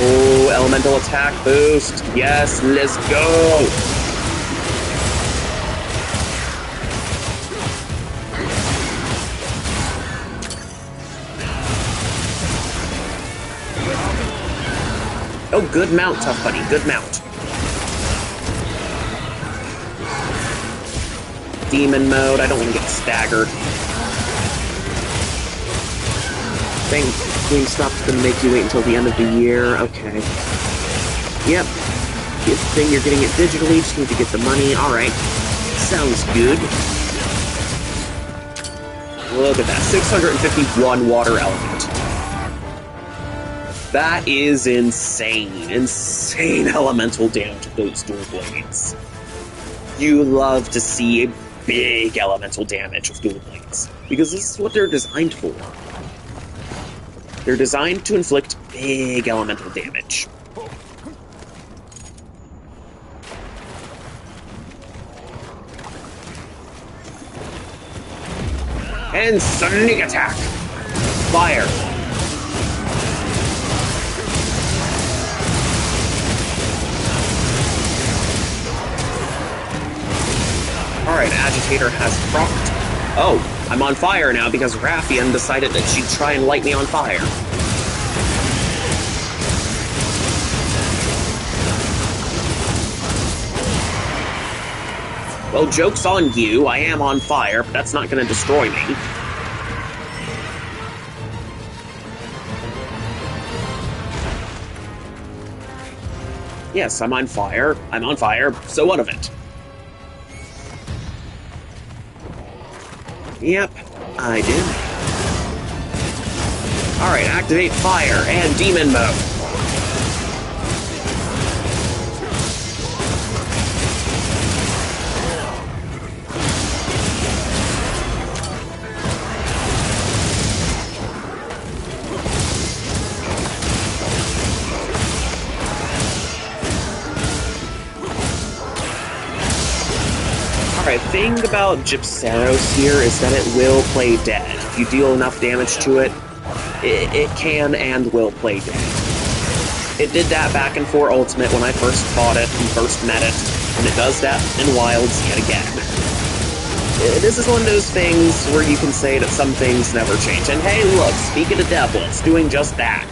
Oh, elemental attack boost. Yes, let's go. Oh, good mount, Tough Bunny. Good mount. Demon mode. I don't want to get staggered. Think GameStop's gonna make you wait until the end of the year. Okay. Yep. Good thing you're getting it digitally. Just need to get the money. Alright. Sounds good. Look at that. 651 water element. That is insane. Insane elemental damage of those dual blades. You love to see a big elemental damage of dual blades. Because this is what they're designed for. They're designed to inflict big elemental damage. And sneak attack! Fire! Alright, Agitator has procced. Oh, I'm on fire now because Raffian decided that she'd try and light me on fire. Well, joke's on you. I am on fire, but that's not gonna destroy me. Yes, I'm on fire. I'm on fire. So what of it? Yep, I do. Alright, activate fire and demon mode. Alright, thing about Gypceros here is that it will play dead. If you deal enough damage to it, it can and will play dead. It did that back in 4 Ultimate when I first fought it and first met it, and it does that in Wilds yet again. This is one of those things where you can say that some things never change. And hey, look, speak of the devil, it's doing just that.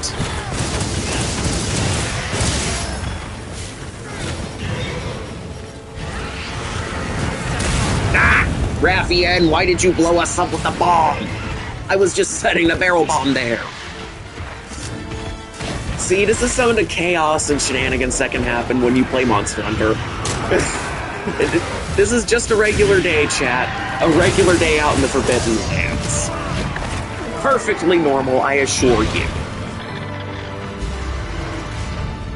Rathian, why did you blow us up with the bomb? I was just setting the barrel bomb there. See, this is some of the chaos and shenanigans that can happen when you play Monster Hunter. This is just a regular day, chat. A regular day out in the Forbidden Lands. Perfectly normal, I assure you.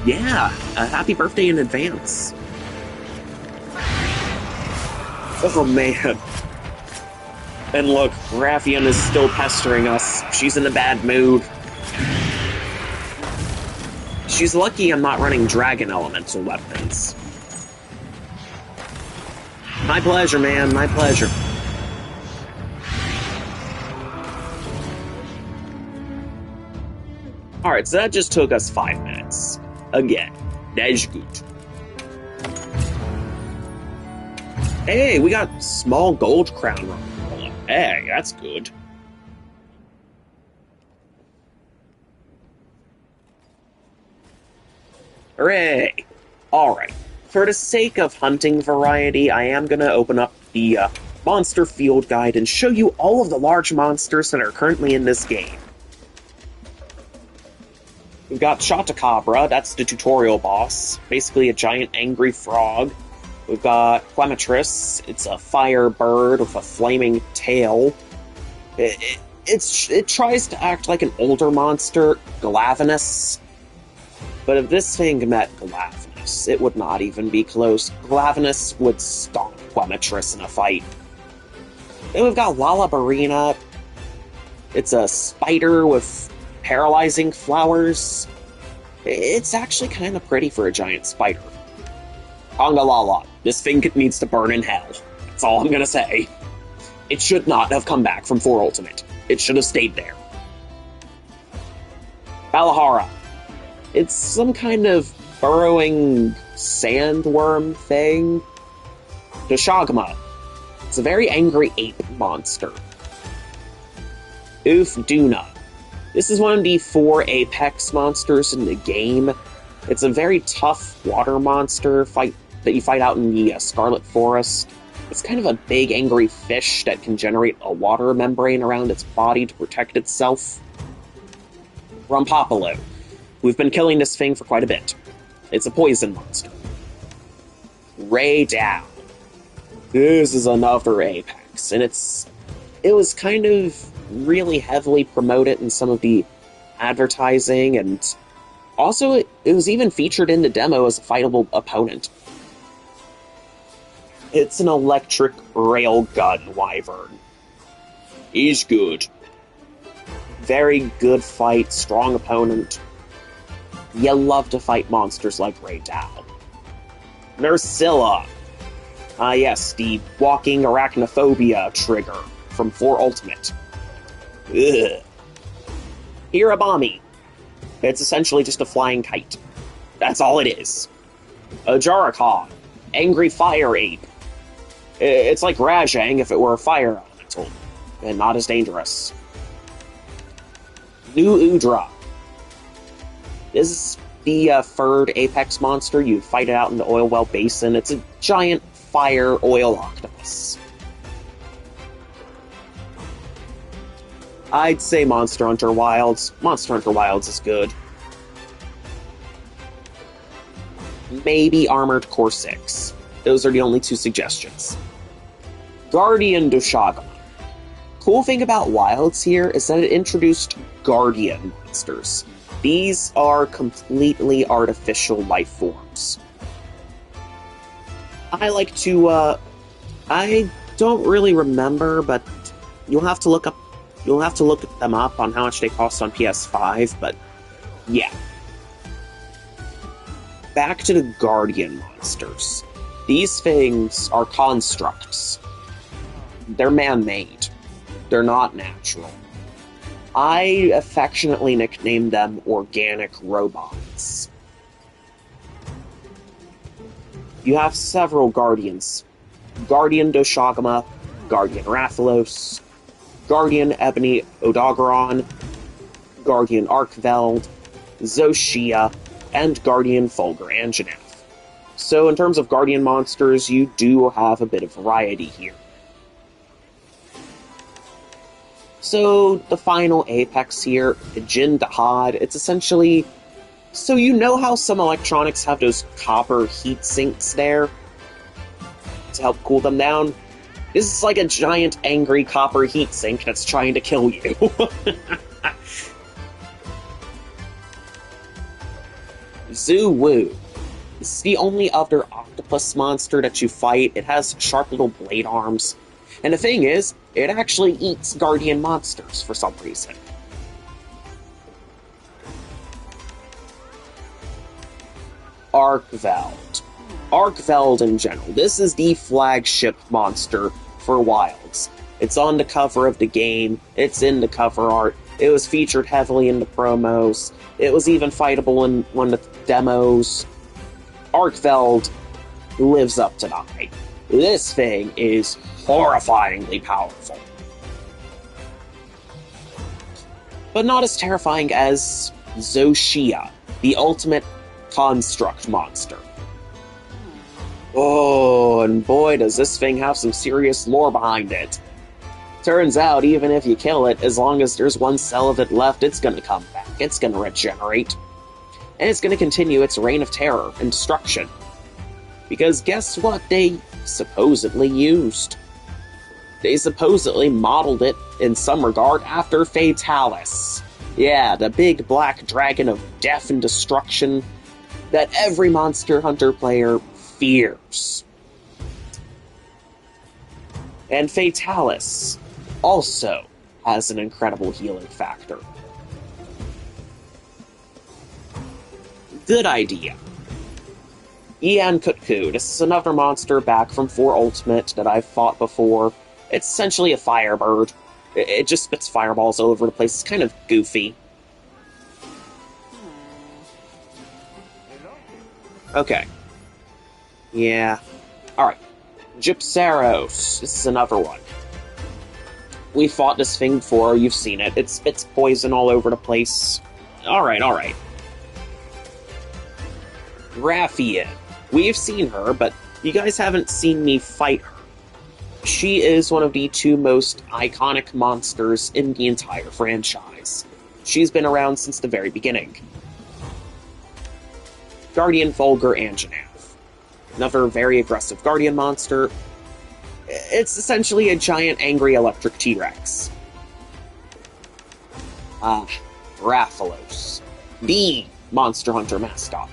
Yeah, happy birthday in advance. Oh man. And look, Rathian is still pestering us. She's in a bad mood. She's lucky I'm not running dragon elemental weapons. My pleasure, man, my pleasure. Alright, so that just took us 5 minutes. Again, that's good. Hey, we got small gold crown roll. Hey, that's good. Hooray! Alright, for the sake of hunting variety, I am going to open up the Monster Field Guide and show you all of the large monsters that are currently in this game. We've got Shatacabra, that's the tutorial boss, basically a giant angry frog. We've got Clematis, it's a fire bird with a flaming tail. It tries to act like an older monster, Glavenus. But if this thing met Glavenus, it would not even be close. Glavenus would stomp Clematis in a fight. Then we've got Lalabarina. It's a spider with paralyzing flowers. It's actually kind of pretty for a giant spider. Congalala. This thing needs to burn in hell. That's all I'm gonna say. It should not have come back from 4 Ultimate. It should have stayed there. Balahara. It's some kind of burrowing sandworm thing. Deshagma. It's a very angry ape monster. Ufduna. This is one of the 4 apex monsters in the game. It's a very tough water monster that you fight out in the Scarlet Forest. It's kind of a big angry fish that can generate a water membrane around its body to protect itself. Rumpapalo. We've been killing this thing for quite a bit. It's a poison monster. Raydal. This is another apex, and it was kind of really heavily promoted in some of the advertising, and also it was even featured in the demo as a fightable opponent. It's an electric railgun wyvern. He's good. Very good fight, strong opponent. You love to fight monsters like Raydal. Nursilla. Yes, the walking arachnophobia trigger from 4 Ultimate. Ugh. Hirabami. It's essentially just a flying kite. That's all it is. A Jarakon. Angry fire ape. It's like Rajang if it were a fire elemental, and not as dangerous. New Udra. This is the third apex monster. You fight it out in the oil well basin. It's a giant fire oil octopus. I'd say Monster Hunter Wilds. Monster Hunter Wilds is good. Maybe Armored Core 6. Those are the only two suggestions. Guardian Dushagama. Cool thing about Wilds here is that it introduced Guardian monsters. These are completely artificial life forms. I don't really remember, but you'll have to look them up on how much they cost on PS5, but yeah. Back to the Guardian monsters. These things are constructs. They're man-made. They're not natural. I affectionately nicknamed them organic robots. You have several Guardians. Guardian Doshagama, Guardian Rathalos, Guardian Ebony Odogaron, Guardian Arkveld, Zoshia, and Guardian Fulgur Anjanath. So in terms of Guardian monsters, you do have a bit of variety here. So the final apex here, Jin Dahad, it's essentially... So you know how some electronics have those copper heat sinks there to help cool them down? This is like a giant angry copper heat sink that's trying to kill you. Zoo-Woo. This is the only other octopus monster that you fight. It has sharp little blade arms. And the thing is, it actually eats Guardian monsters for some reason. Arkveld. Arkveld in general. This is the flagship monster for Wilds. It's on the cover of the game. It's in the cover art. It was featured heavily in the promos. It was even fightable in one of the demos. Arkveld lives up to the hype. This thing is horrifyingly powerful. But not as terrifying as Zoshia, the ultimate construct monster. Oh, and boy, does this thing have some serious lore behind it. Turns out, even if you kill it, as long as there's one cell of it left, it's gonna come back. It's gonna regenerate. And it's gonna continue its reign of terror and destruction. Because guess what they supposedly used? They supposedly modeled it, in some regard, after Fatalis. Yeah, the big black dragon of death and destruction that every Monster Hunter player fears. And Fatalis also has an incredible healing factor. Good idea. Ian Kutku. This is another monster back from 4 Ultimate that I've fought before. It's essentially a firebird. It just spits fireballs all over the place. It's kind of goofy. Okay. Yeah. Alright. Gypsaros. This is another one. We fought this thing before. You've seen it. It spits poison all over the place. Alright, alright. Rathian. We've seen her, but you guys haven't seen me fight her. She is one of the 2 most iconic monsters in the entire franchise. She's been around since the very beginning. Guardian Fulgur Anjanath. Another very aggressive Guardian monster. It's essentially a giant angry electric T-Rex. Rathalos. The Monster Hunter mascot.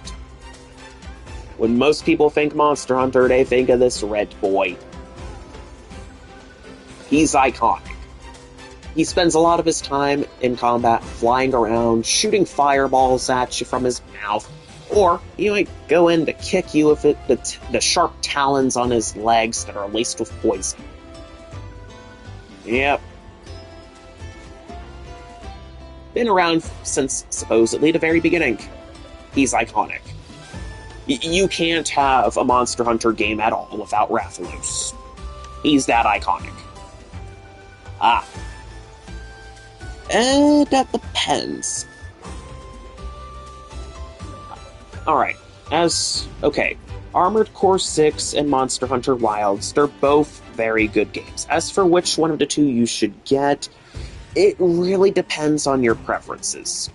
When most people think Monster Hunter, they think of this red boy. He's iconic. He spends a lot of his time in combat flying around, shooting fireballs at you from his mouth, or he might go in to kick you with the sharp talons on his legs that are laced with poison. Yep. Been around since, supposedly, the very beginning. He's iconic. You can't have a Monster Hunter game at all without Rathalos. He's that iconic. That depends. Alright, okay. Armored Core 6 and Monster Hunter Wilds, they're both very good games. As for which one of the two you should get, it really depends on your preferences.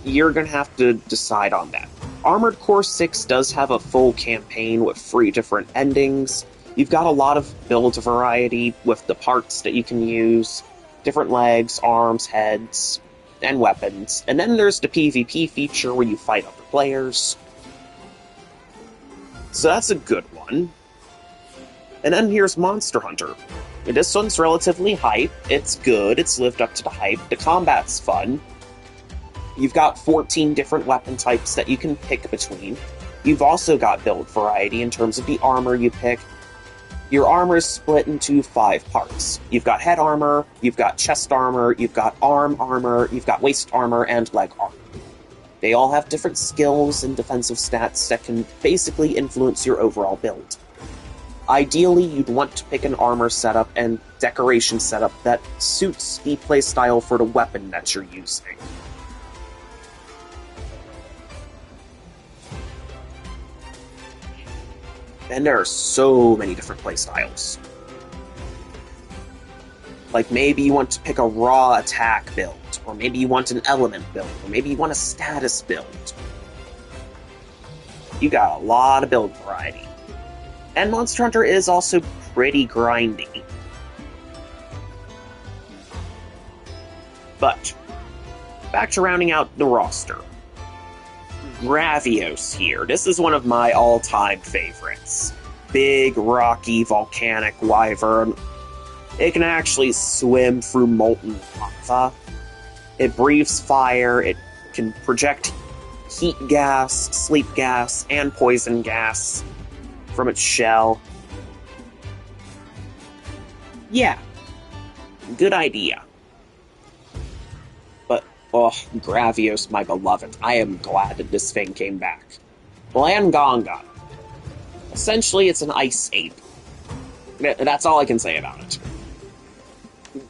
You're going to have to decide on that. Armored Core 6 does have a full campaign with 3 different endings. You've got a lot of build variety with the parts that you can use, different legs, arms, heads, and weapons. And then there's the PvP feature where you fight other players. So that's a good one. And then here's Monster Hunter. This one's relatively hype. It's good. It's lived up to the hype. The combat's fun. You've got 14 different weapon types that you can pick between. You've also got build variety in terms of the armor you pick. Your armor is split into 5 parts. You've got head armor, you've got chest armor, you've got arm armor, you've got waist armor, and leg armor. They all have different skills and defensive stats that can basically influence your overall build. Ideally, you'd want to pick an armor setup and decoration setup that suits the playstyle for the weapon that you're using. And there are so many different playstyles. Like maybe you want to pick a raw attack build, or maybe you want an element build, or maybe you want a status build. You got a lot of build variety. And Monster Hunter is also pretty grindy. But, back to rounding out the roster. Gravios here. This is one of my all-time favorites. Big, rocky, volcanic wyvern. It can actually swim through molten lava. It breathes fire. It can project heat gas, sleep gas, and poison gas from its shell. Yeah. Good idea. Oh, Gravios, my beloved. I am glad that this thing came back. Blangonga. Essentially, it's an ice ape. That's all I can say about it.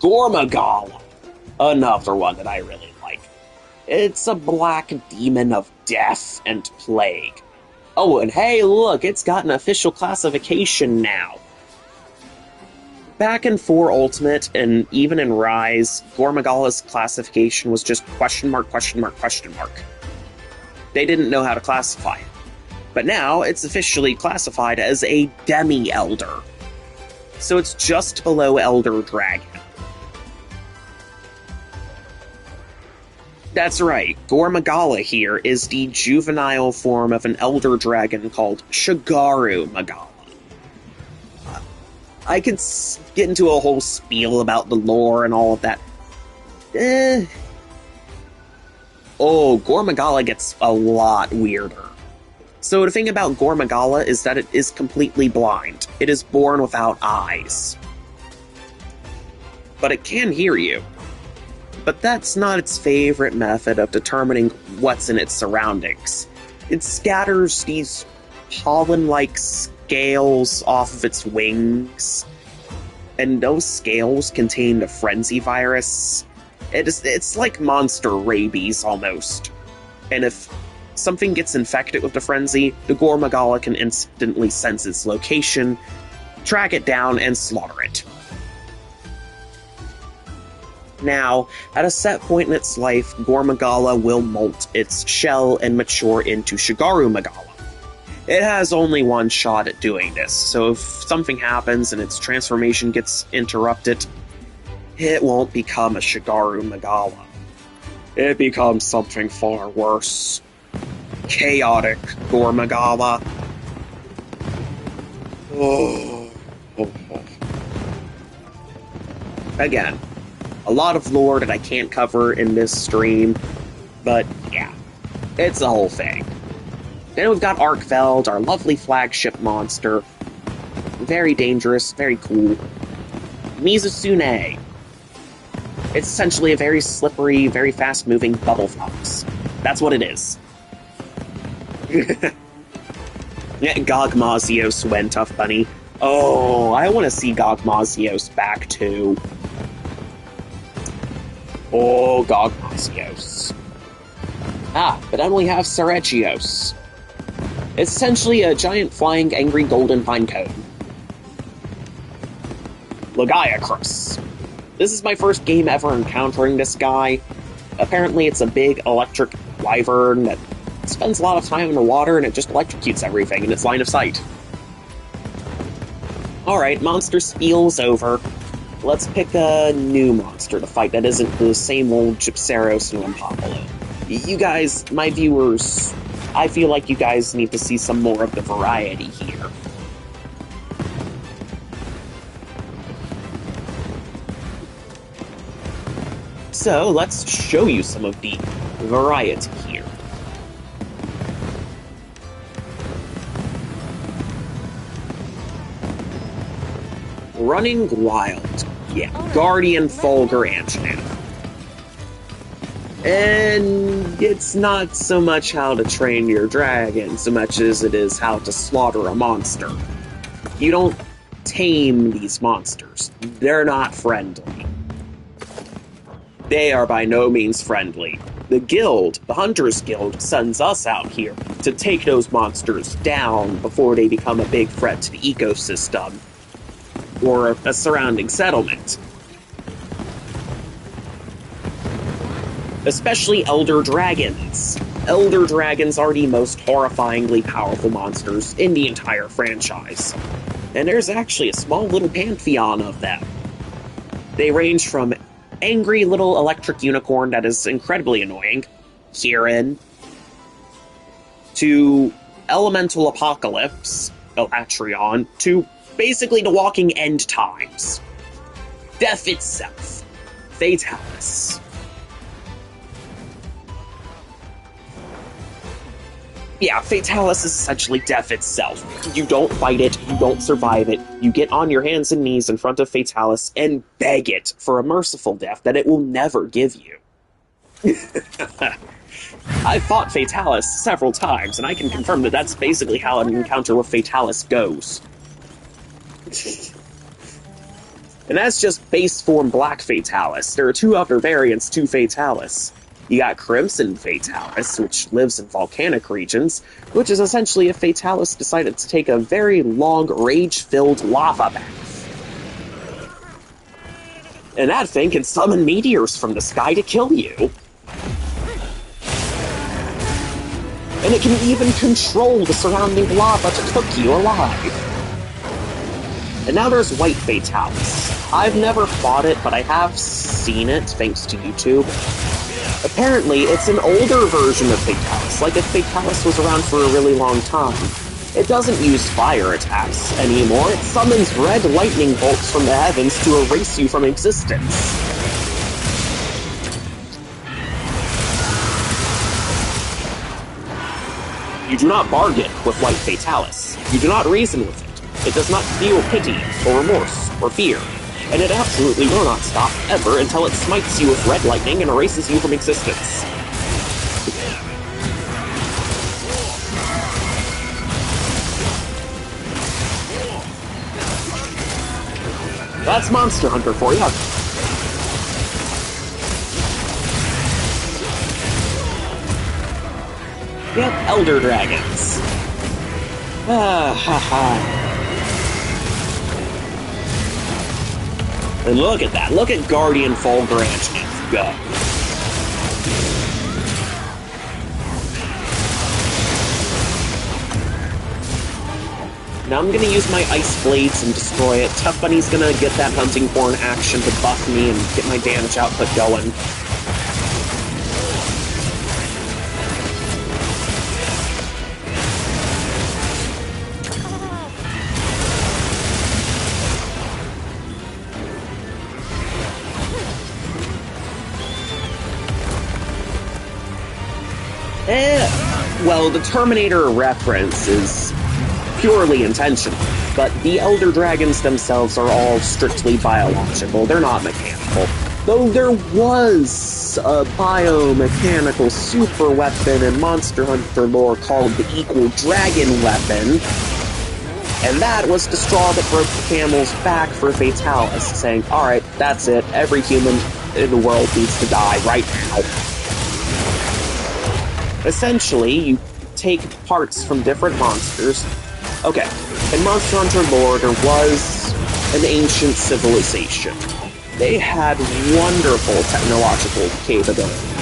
Gormagala. Another one that I really like. It's a black demon of death and plague. Oh, and hey, look, it's got an official classification now. Back in 4 Ultimate, and even in Rise, Gormagala's classification was just question mark, question mark, question mark. They didn't know how to classify it. But now, it's officially classified as a Demi-Elder. So it's just below Elder Dragon. That's right, Gormagala here is the juvenile form of an Elder Dragon called Shigaru Magala. I could get into a whole spiel about the lore and all of that. Oh, Gormagala gets a lot weirder. So the thing about Gormagala is that it is completely blind. It is born without eyes. But it can hear you. But that's not its favorite method of determining what's in its surroundings. It scatters these pollen-like scales off of its wings, and those scales contain the frenzy virus. It's like monster rabies, almost. And if something gets infected with the frenzy, the Gormagala can instantly sense its location, track it down, and slaughter it. Now, at a set point in its life, Gormagala will molt its shell and mature into Shigaru Magala. It has only one shot at doing this, so if something happens and its transformation gets interrupted, it won't become a Shigaru Magala. It becomes something far worse. Chaotic Gormagala. Oh. Again, a lot of lore that I can't cover in this stream, but yeah, it's the whole thing. Then we've got Arkfeld, our lovely flagship monster. Very dangerous, very cool. Mizusune. It's essentially a very slippery, very fast-moving bubble fox. That's what it is. Gogmazios went, Tough Bunny. Oh, I want to see Gogmazios back, too. Oh, Gogmazios. But I only have Serechios. It's essentially a giant flying angry golden pine cone. Lagiacrus. This is my first game ever encountering this guy. Apparently it's a big electric wyvern that spends a lot of time in the water and it just electrocutes everything in its line of sight. Alright, monster spiel's over. Let's pick a new monster to fight that isn't the same old Gypceros and Lampopolo. You guys, my viewers, I feel like you guys need to see some more of the variety here. So, let's show you some of the variety here. Running Wild. Yeah, Guardian Fulgur Anjanath. And it's not so much how to train your dragon, so much as it is how to slaughter a monster. You don't tame these monsters. They're not friendly. They are by no means friendly. The guild, the Hunters Guild, sends us out here to take those monsters down before they become a big threat to the ecosystem or a surrounding settlement. Especially Elder Dragons. Elder Dragons are the most horrifyingly powerful monsters in the entire franchise. And there's actually a small little pantheon of them. They range from angry little electric unicorn that is incredibly annoying, Kirin, to Elemental Apocalypse, Alatreon, to basically the walking end times. Death itself. Fatalis. Yeah, Fatalis is essentially death itself. You don't fight it, you don't survive it, you get on your hands and knees in front of Fatalis and beg it for a merciful death that it will never give you. I've fought Fatalis several times, and I can confirm that that's basically how an encounter with Fatalis goes. And that's just base form Black Fatalis. There are two other variants to Fatalis. You got Crimson Fatalis, which lives in volcanic regions, which is essentially if Fatalis decided to take a very long, rage-filled lava bath. And that thing can summon meteors from the sky to kill you. And it can even control the surrounding lava to cook you alive. And now there's White Fatalis. I've never fought it, but I have seen it, thanks to YouTube. Apparently, it's an older version of Fatalis, like if Fatalis was around for a really long time. It doesn't use fire attacks anymore, it summons red lightning bolts from the heavens to erase you from existence. You do not bargain with White Fatalis. You do not reason with it. It does not feel pity, or remorse, or fear. And it absolutely will not stop, ever, until it smites you with red lightning and erases you from existence. That's Monster Hunter for you. Yep, Elder Dragons. And look at that. Look at Guardian Fulgur Anjanath go. Now I'm gonna use my Ice Blades and destroy it. Tough Bunny's gonna get that Hunting Horn action to buff me and get my damage output going. Well, the Terminator reference is purely intentional, but the Elder Dragons themselves are all strictly biological. They're not mechanical. Though there was a biomechanical super weapon in Monster Hunter lore called the Equal Dragon Weapon, and that was the straw that broke the camel's back for Fatalis, saying, alright, that's it, every human in the world needs to die right now. Essentially, you take parts from different monsters. Okay, in Monster Hunter lore, there was an ancient civilization. They had wonderful technological capabilities.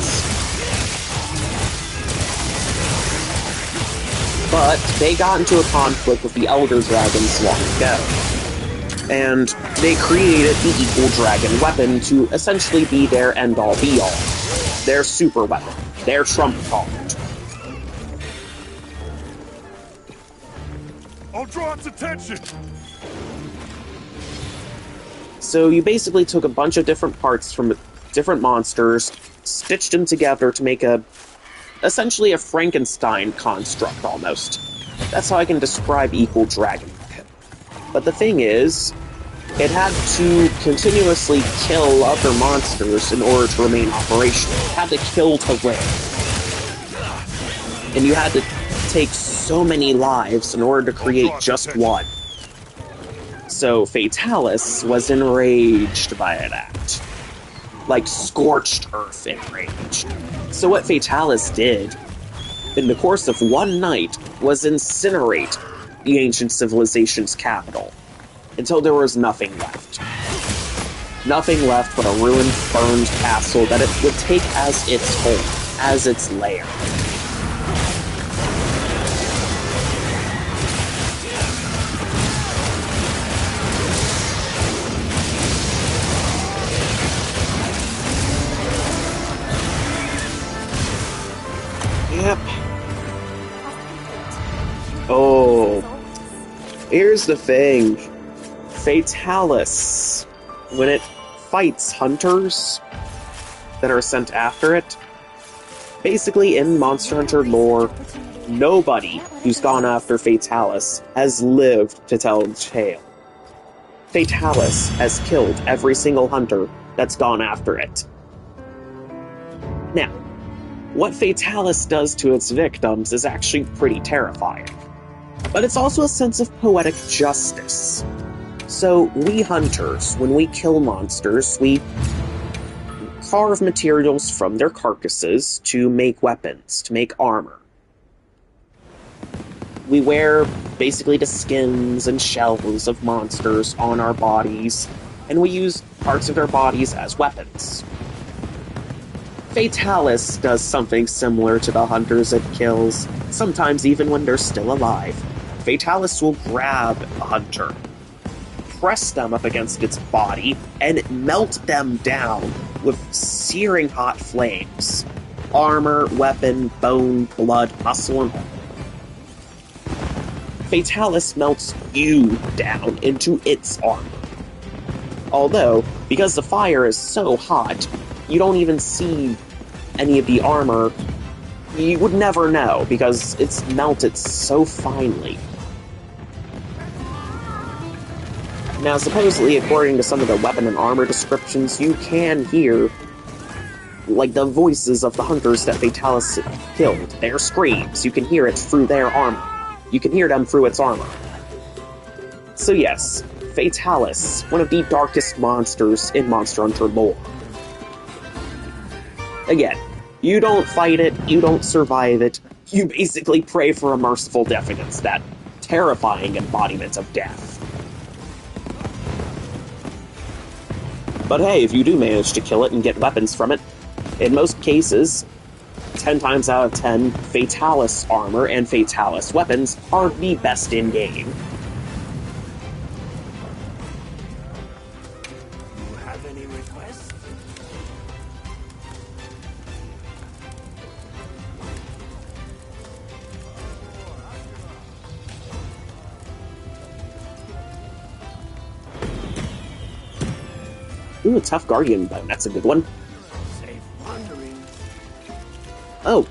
But they got into a conflict with the Elder Dragons long ago. And they created the Equal Dragon weapon to essentially be their end-all be-all. Their super weapon. Their trump card. I'll draw its attention! So you basically took a bunch of different parts from different monsters, stitched them together to make essentially a Frankenstein construct, almost. That's how I can describe Equal Dragon. But the thing is, it had to continuously kill other monsters in order to remain operational. It had to kill to live. And you had to take so many lives in order to create just one. So Fatalis was enraged by that. Like scorched earth enraged. So what Fatalis did, in the course of one night, was incinerate the ancient civilization's capital, until there was nothing left. Nothing left but a ruined, burned castle that it would take as its home, as its lair. Yep. Oh, here's the thing. Fatalis, when it fights hunters that are sent after it, basically in Monster Hunter lore, nobody who's gone after Fatalis has lived to tell the tale. Fatalis has killed every single hunter that's gone after it. Now, what Fatalis does to its victims is actually pretty terrifying. But it's also a sense of poetic justice. So, we hunters, when we kill monsters, we carve materials from their carcasses to make weapons, to make armor. We wear basically the skins and shells of monsters on our bodies, and we use parts of their bodies as weapons. Fatalis does something similar to the hunters it kills, sometimes even when they're still alive. Fatalis will grab a hunter, press them up against its body, and melt them down with searing hot flames. Armor, weapon, bone, blood, muscle, and all. Fatalis melts you down into its armor. Although, because the fire is so hot, you don't even see any of the armor. You would never know, because it's melted so finely. Now, supposedly, according to some of the weapon and armor descriptions, you can hear, like, the voices of the hunters that Fatalis killed. Their screams. You can hear it through their armor. You can hear them through its armor. So yes, Fatalis, one of the darkest monsters in Monster Hunter lore. Again, you don't fight it, you don't survive it, you basically pray for a merciful death against that terrifying embodiment of death. But hey, if you do manage to kill it and get weapons from it, in most cases, 10 times out of 10, Fatalis armor and Fatalis weapons are the best in-game. You have any requests? Ooh, a tough Guardian bone, that's a good one. Safe wandering. Oh.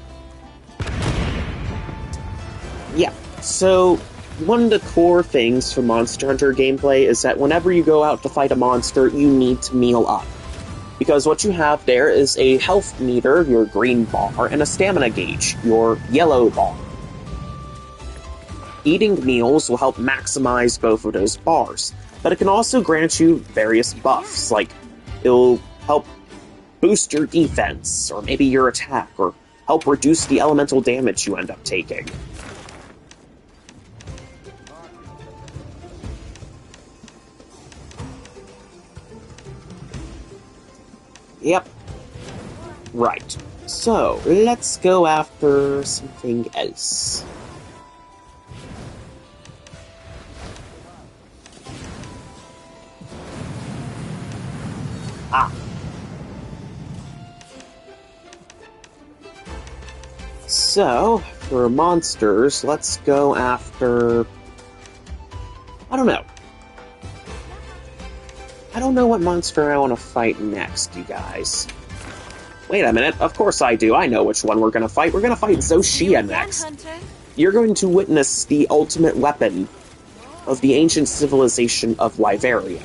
Yeah, so one of the core things for Monster Hunter gameplay is that whenever you go out to fight a monster, you need to meal up. Because what you have there is a health meter, your green bar, and a stamina gauge, your yellow bar. Eating meals will help maximize both of those bars, but it can also grant you various buffs, like it'll help boost your defense, or maybe your attack, or help reduce the elemental damage you end up taking. Yep. Right. So, let's go after something else. Ah. So, for monsters, let's go after... I don't know. I don't know what monster I want to fight next, you guys. Wait a minute, of course I do. I know which one we're going to fight. We're going to fight Zoshia next. You're going to witness the ultimate weapon of the ancient civilization of Wyveria.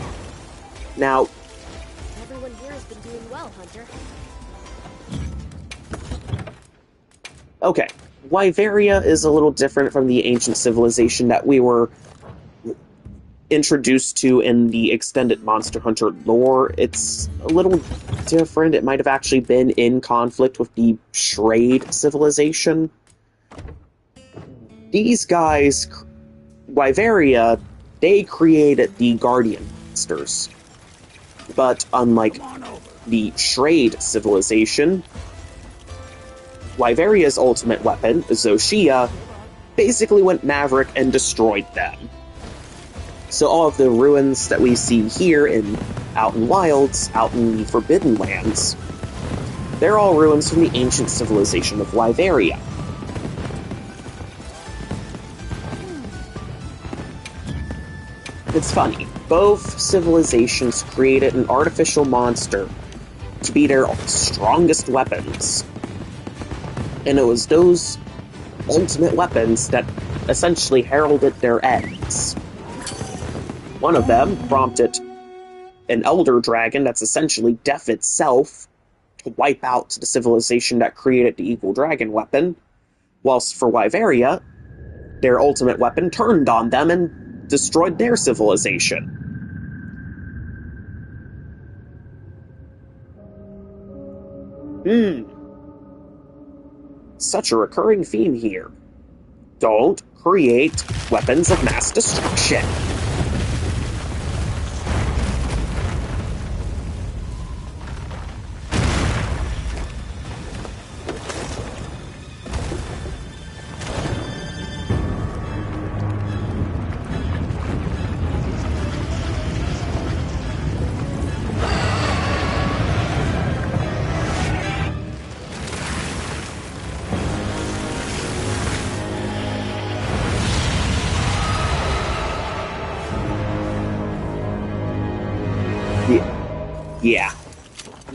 Now... Everyone here has been doing well, Hunter. Okay, Wyveria is a little different from the ancient civilization that we were introduced to in the extended Monster Hunter lore. It's a little different. It might have actually been in conflict with the Shrade civilization. These guys, Wyveria, they created the Guardian monsters. But unlike the Shrade civilization, Wyveria's ultimate weapon, Zoshia, basically went Maverick and destroyed them. So all of the ruins that we see here in Outer Wilds, out in the Forbidden Lands, they're all ruins from the ancient civilization of Wyveria. It's funny, both civilizations created an artificial monster to be their strongest weapons. And it was those ultimate weapons that essentially heralded their ends. One of them prompted an elder dragon that's essentially death itself to wipe out the civilization that created the evil dragon weapon, whilst for Wyveria, their ultimate weapon turned on them and destroyed their civilization. Such a recurring theme here. Don't create weapons of mass destruction. Yeah.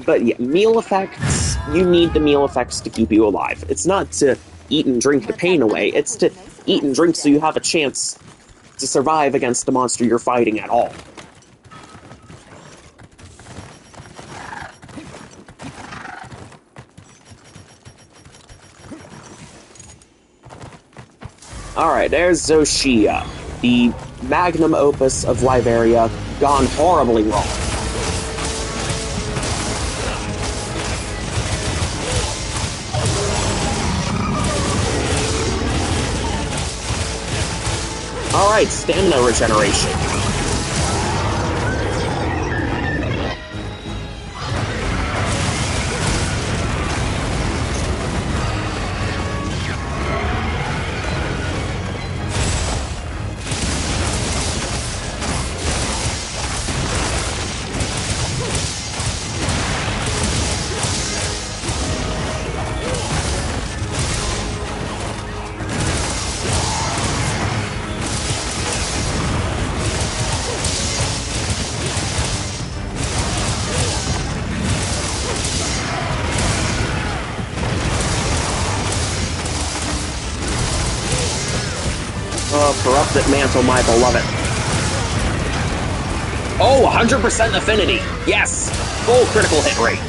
But yeah, meal effects, you need the meal effects to keep you alive. It's not to eat and drink the pain away, it's to eat and drink so you have a chance to survive against the monster you're fighting at all. Alright, there's Zoshia, the magnum opus of Wyveria, gone horribly wrong. Alright, stamina regeneration. Corrupted Mantle, my beloved. Oh, 100% affinity. Yes, full critical hit rate.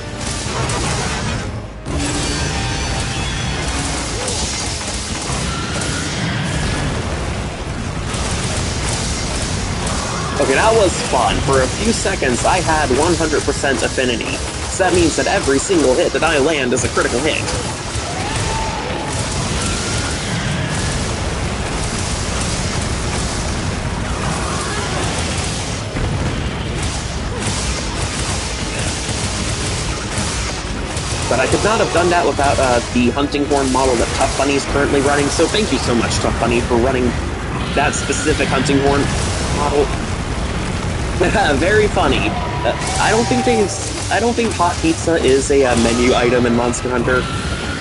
Okay, that was fun. For a few seconds, I had 100% affinity. So that means that every single hit that I land is a critical hit. But I could not have done that without the hunting horn model that Tough Bunny is currently running, so thank you so much, Tough Bunny, for running that specific hunting horn model. Very funny. I don't think hot pizza is a menu item in Monster Hunter,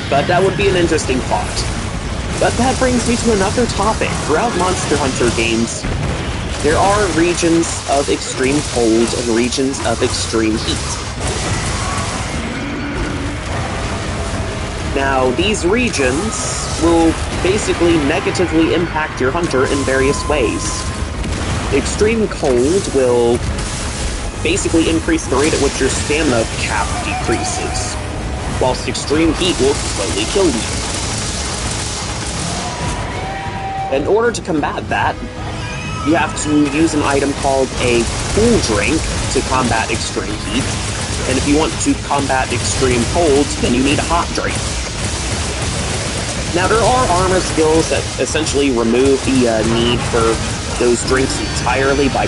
but that would be an interesting thought. But that brings me to another topic. Throughout Monster Hunter games, there are regions of extreme cold and regions of extreme heat. Now, these regions will basically negatively impact your hunter in various ways. Extreme cold will basically increase the rate at which your stamina cap decreases, whilst extreme heat will slowly kill you. In order to combat that, you have to use an item called a cool drink to combat extreme heat, and if you want to combat extreme cold, then you need a hot drink. Now, there are armor skills that essentially remove the need for those drinks entirely by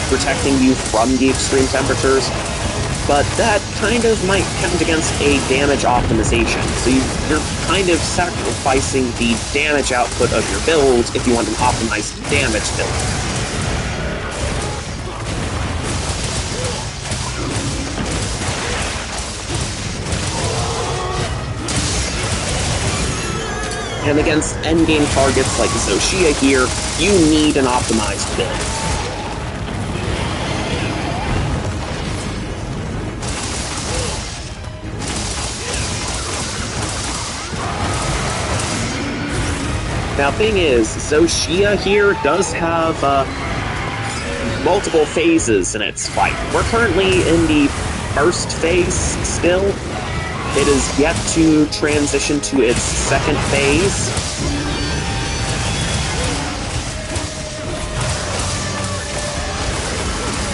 protecting you from the extreme temperatures, but that kind of might count against a damage optimization, so you're kind of sacrificing the damage output of your build if you want an optimized damage build. And against endgame targets like Zoshia here, you need an optimized build. Now, thing is, Zoshia here does have multiple phases in its fight. We're currently in the first phase still. It is yet to transition to its second phase.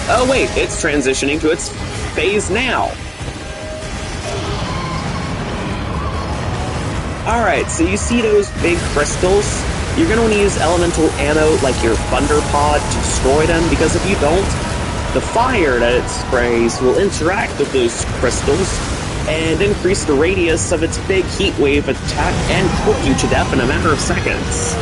Oh wait, it's transitioning to its phase now. Alright, so you see those big crystals? You're going to want to use elemental ammo like your Thunder Pod to destroy them, because if you don't, the fire that it sprays will interact with those crystals and increase the radius of its big heat wave attack and cook you to death in a matter of seconds.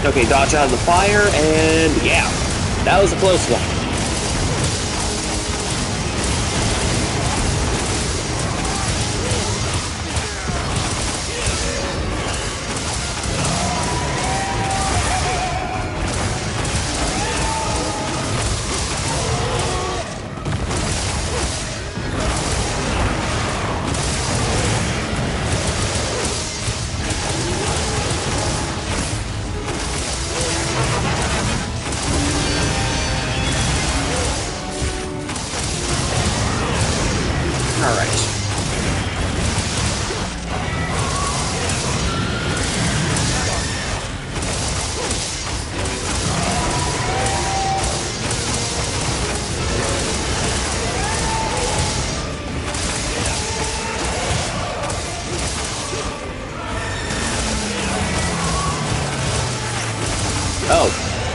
Okay, dodge out of the fire, and yeah, that was a close one.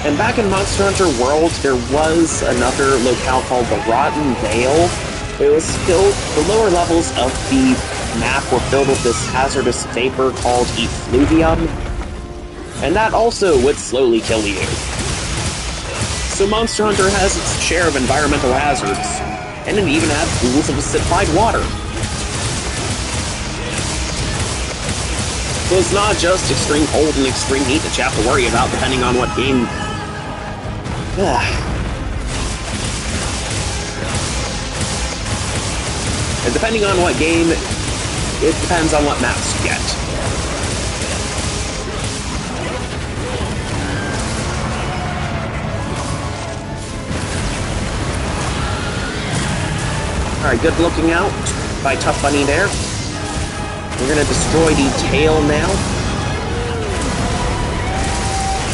And back in Monster Hunter World, there was another locale called the Rotten Vale. It was filled, the lower levels of the map were filled with this hazardous vapor called effluvium, and that also would slowly kill you. So Monster Hunter has its share of environmental hazards, and it even had pools of acidified water. So it's not just extreme cold and extreme heat that you have to worry about depending on what game. And depending on what game, it depends on what maps you get. Alright, good looking out by Tough Bunny there. We're gonna destroy the tail now.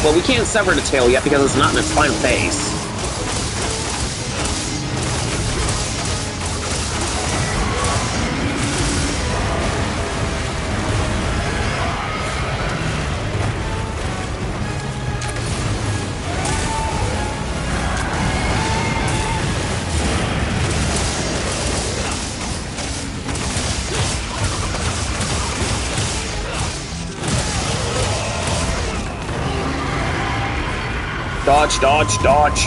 Well, we can't sever the tail yet because it's not in its final phase. Dodge, dodge, dodge.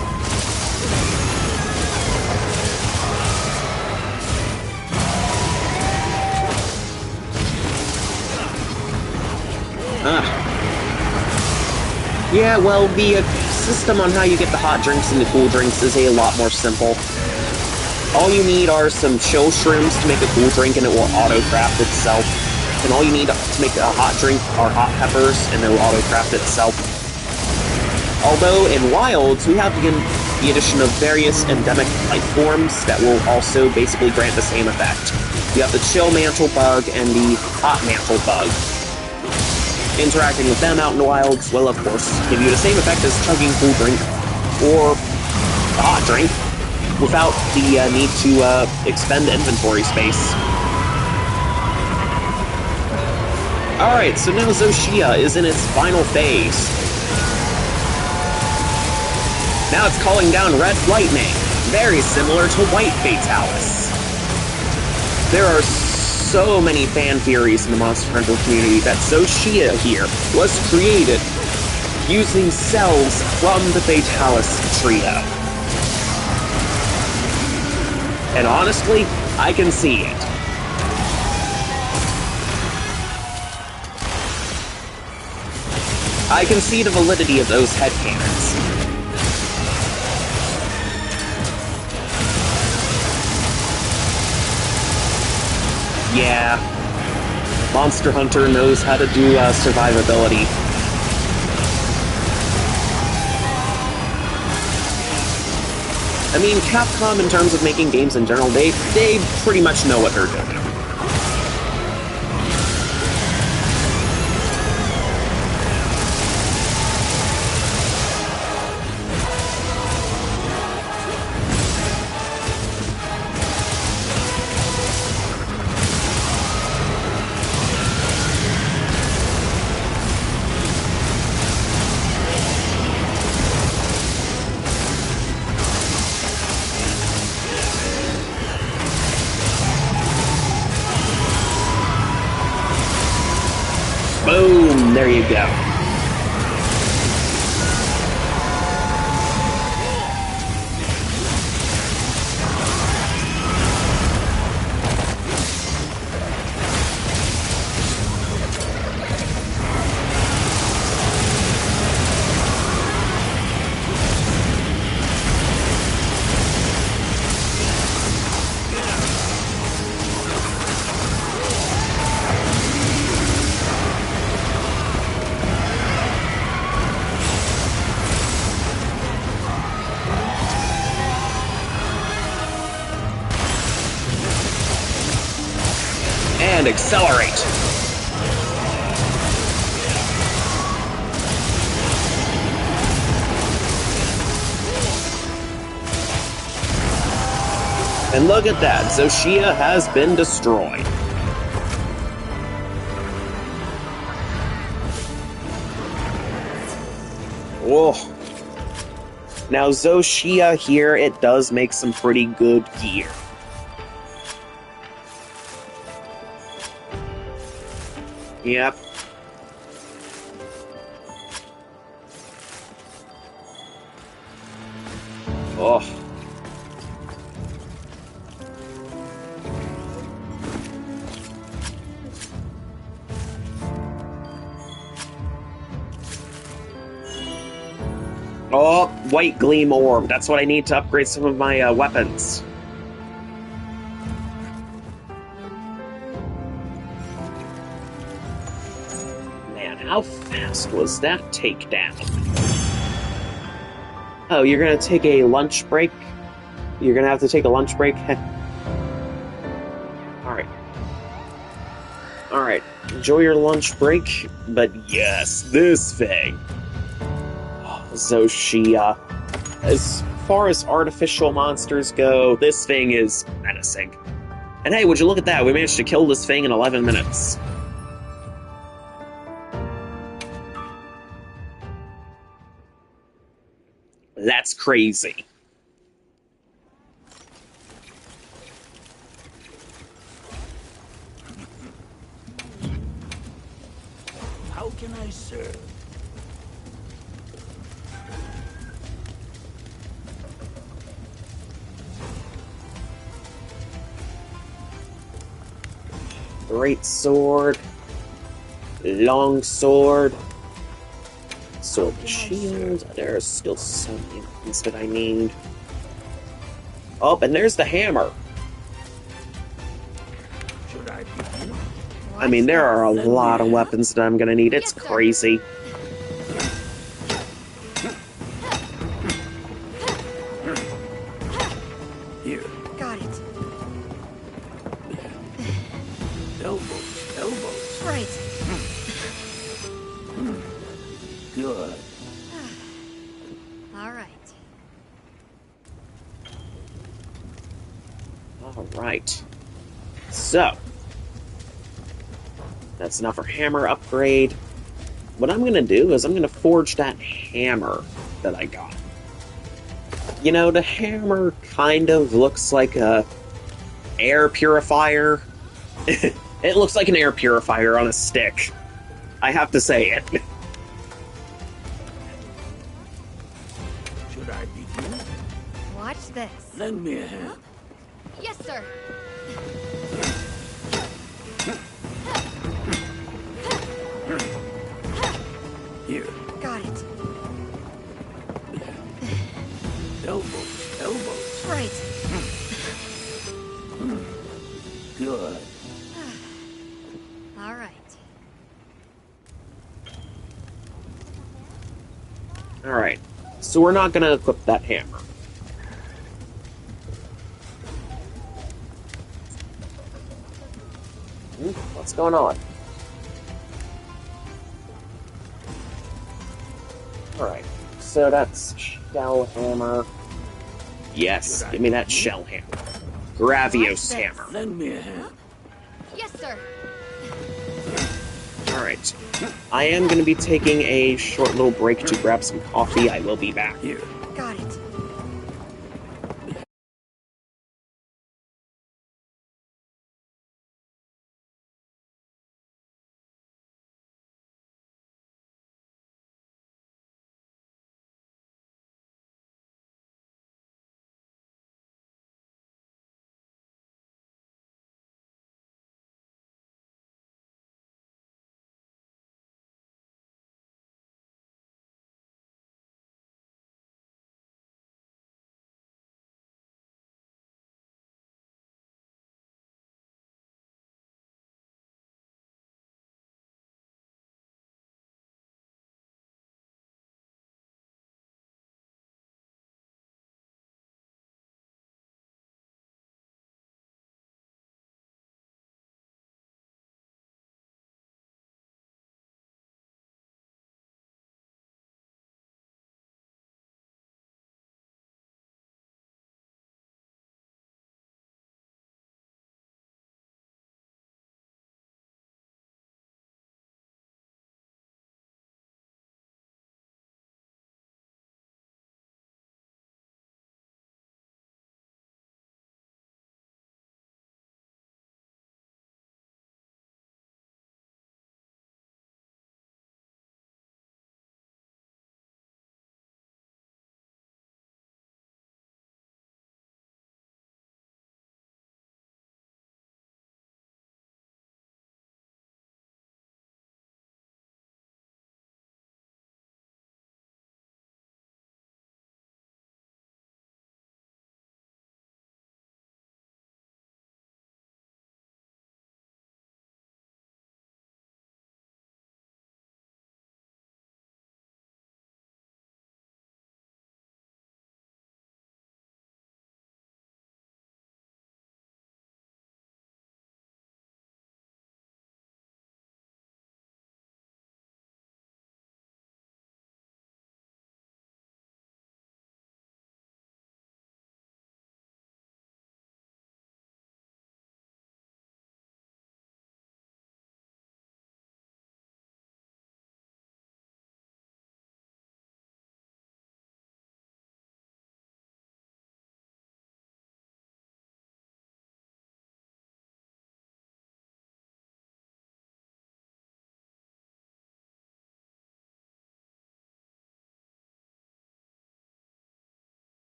Yeah, well, the system on how you get the hot drinks and the cool drinks is a lot more simple. All you need are some chill shrooms to make a cool drink and it will auto-craft itself. And all you need to make a hot drink are hot peppers and it will auto-craft itself. Although in Wilds, we have the addition of various endemic life forms that will also basically grant the same effect. You have the Chill Mantle Bug and the Hot Mantle Bug. Interacting with them out in the Wilds will, of course, give you the same effect as chugging cool drink or a hot drink without the need to expend inventory space. Alright, so now Zoshia is in its final phase. Now it's calling down Red Lightning, very similar to White Fatalis. There are so many fan theories in the Monster Hunter community that Zoshia here was created using cells from the Fatalis trio. And honestly, I can see it. I can see the validity of those headcanons. Yeah, Monster Hunter knows how to do survivability. I mean, Capcom, in terms of making games in general, they pretty much know what they're doing. Boom! There you go. And accelerate. And look at that, Zoshia has been destroyed. Whoa. Now Zoshia here, it does make some pretty good gear. Yep. Oh. Oh, White Gleam Orb. That's what I need to upgrade some of my weapons. How fast was that takedown? Oh, you're gonna take a lunch break? You're gonna have to take a lunch break? Alright, enjoy your lunch break, but yes, this thing. Zoshia. As far as artificial monsters go, this thing is menacing. And hey, would you look at that? We managed to kill this thing in 11 minutes. That's crazy. How can I serve? Great sword. Long sword. Sword and shield. There are still so many things that I need. Oh, and there's the hammer. Should I begin? I mean, there are a lot of weapons that I'm gonna need. It's Yes, sir. crazy. Here. Got it. Elbows. Elbows. Right. Good. All right. Alright. So. That's enough for hammer upgrade. What I'm gonna do is I'm gonna forge that hammer that I got. You know, the hammer kind of looks like a air purifier. It looks like an air purifier on a stick. I have to say it. Should I begin? Watch this. Lend me a hand. Yes, sir. Here. Got it. Elbows. Elbows. Right. Good. All right. Alright. So we're not gonna equip that hammer. What's going on? Alright. So that's shell hammer. Yes, give me that shell hammer. Gravios hammer. Lend me a hand. Yes, sir. Alright. I am going to be taking a short little break to grab some coffee. I will be back. Here. Got it.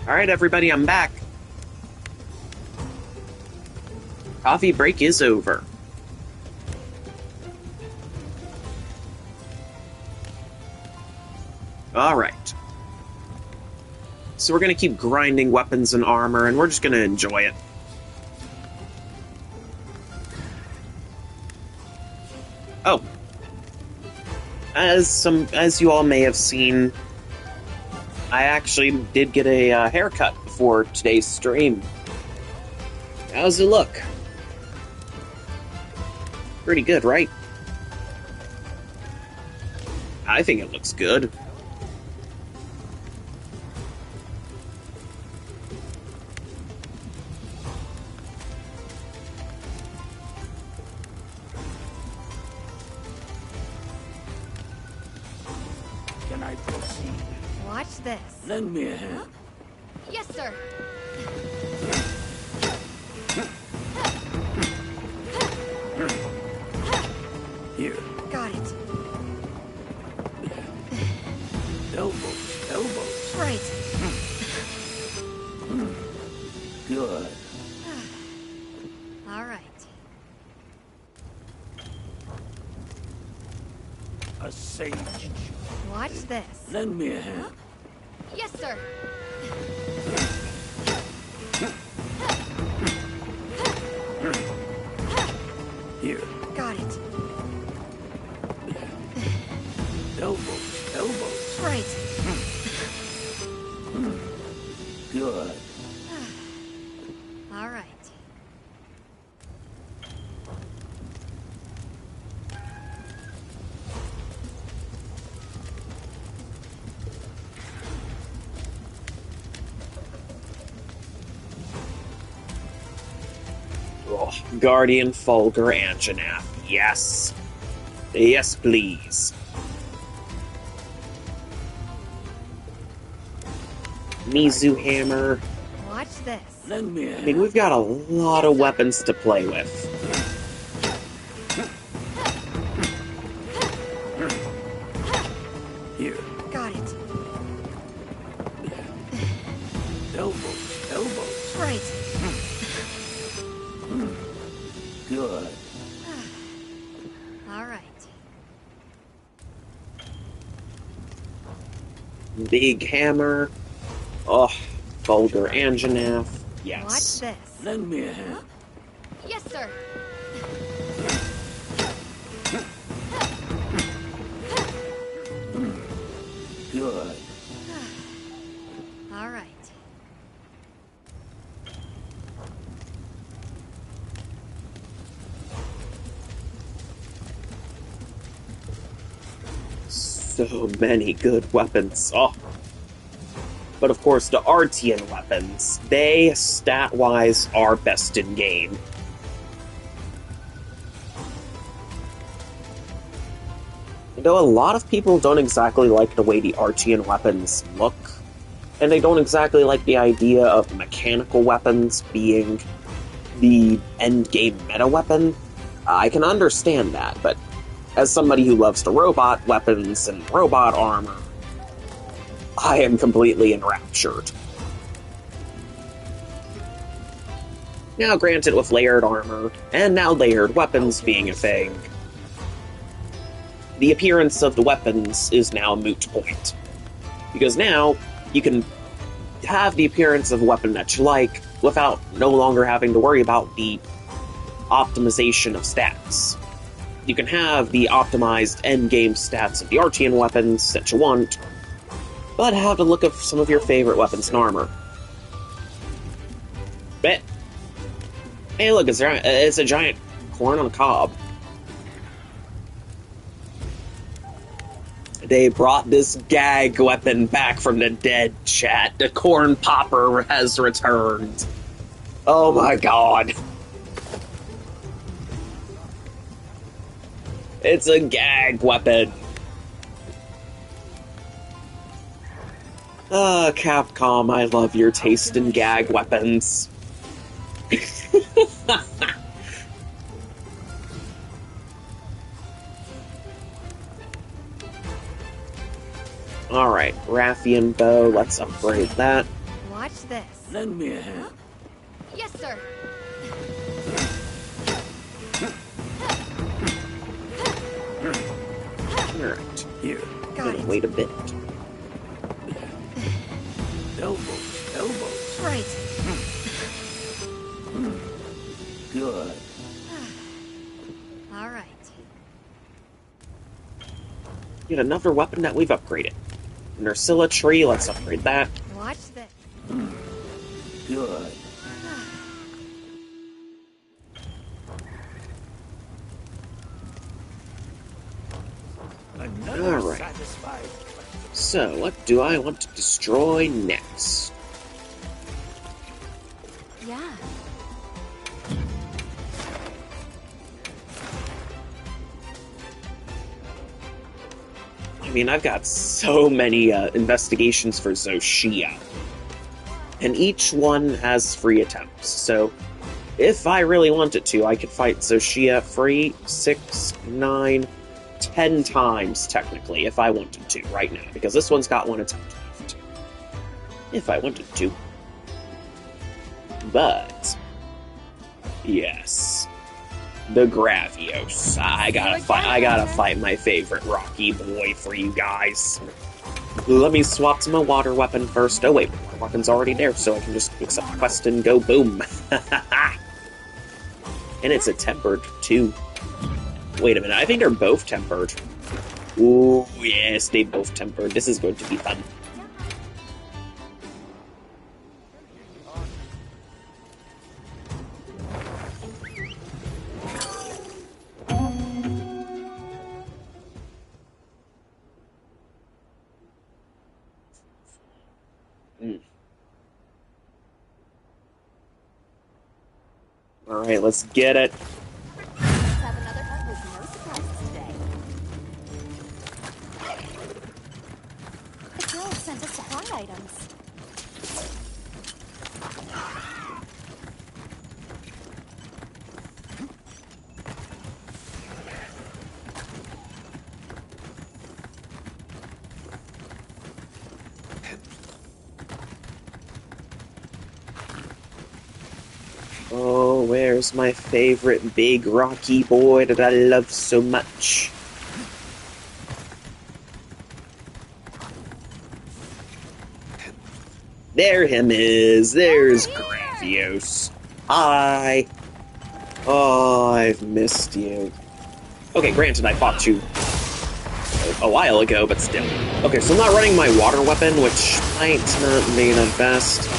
Alright, everybody, I'm back. Coffee break is over. Alright. So we're gonna keep grinding weapons and armor, and we're just gonna enjoy it. Oh. As you all may have seen, I actually did get a haircut before today's stream. How's it look? Pretty good, right? I think it looks good. Can I proceed? Watch this. Lend me a hand. Yes, sir. Here. Got it. Elbows. Elbows. Right. Good. All right. A sage. Watch this. Lend me a hand. Yes, sir. Here. Got it. Elbows. Elbows. Right. Good. All right. Oh, Guardian Fulgur Anjanath. Yes. Yes, please. Mizu Hammer. Watch this. Lend me a I hand. mean, we've got a lot of weapons to play with. Here. Got it. Elbows. Elbows. Right. Good. All right. Big Hammer. Oh, Fulgur Anjanath. Watch Yes. this. Lend me a hand. Yes, sir. Good. All right. So many good weapons. Oh. But of course, the Artian weapons, they, stat-wise, are best in game. Though a lot of people don't exactly like the way the Artian weapons look, and they don't exactly like the idea of mechanical weapons being the endgame meta weapon, I can understand that, but as somebody who loves the robot weapons and robot armor, I am completely enraptured. Now, granted, with layered armor, and now layered weapons being a thing, the appearance of the weapons is now a moot point. Because now, you can have the appearance of a weapon that you like without no longer having to worry about the optimization of stats. You can have the optimized endgame stats of the Artian weapons that you want, but have to look at some of your favorite weapons and armor. But, hey look, it's a giant corn on a cob. They brought this gag weapon back from the dead, chat. The corn popper has returned. Oh my god. It's a gag weapon. Capcom, I love your taste in gag weapons. Alright, Rathian bow, let's upgrade that. Watch Watch this. Lend me a hand. Yes, sir. Alright. Here. Got it. Wait a bit. Elbows. Elbows. Right. Good. All right. Yet another weapon that we've upgraded. Nursilla tree, let's upgrade that. Watch this. Good. Another Alright. satisfied. So, what do I want to destroy next? Yeah. I mean, I've got so many investigations for Zoshia. And each one has free attempts, so if I really wanted to, I could fight Zoshia free 6, 9, 10 times, technically, if I wanted to, right now, because this one's got one attempt left. If I wanted to. But, yes. The Gravios. I gotta fight my favorite Rocky boy for you guys. Let me swap to my water weapon first. Oh wait, my water weapon's already there, so I can just accept the quest and go boom. And it's a tempered, too. Wait a minute, I think they're both tempered. Ooh, yes, they both tempered. This is going to be fun. Alright, let's get it. Let's have another hunt with no surprises today. The girl sent us supply items. Oh, where's my favorite big rocky boy that I love so much? There him is. There's Gravios. Hi. Oh, I've missed you. Okay, granted, I fought you a while ago, but still. Okay, so I'm not running my water weapon, which might not be the best.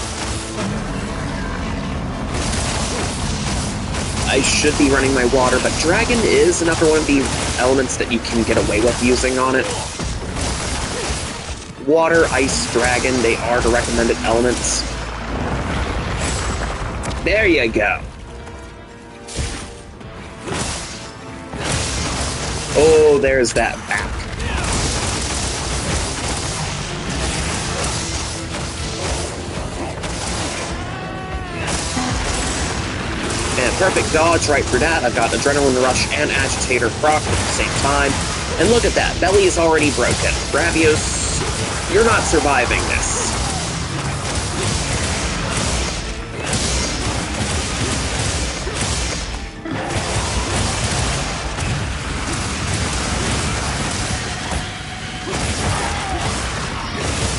I should be running my water, but Dragon is another one of the elements that you can get away with using on it. Water, Ice, Dragon, they are the recommended elements. There you go. Oh, there's that back. And perfect dodge right for that. I've got Adrenaline Rush and Agitator proc at the same time. And look at that, Belly is already broken. Gravios, you're not surviving this.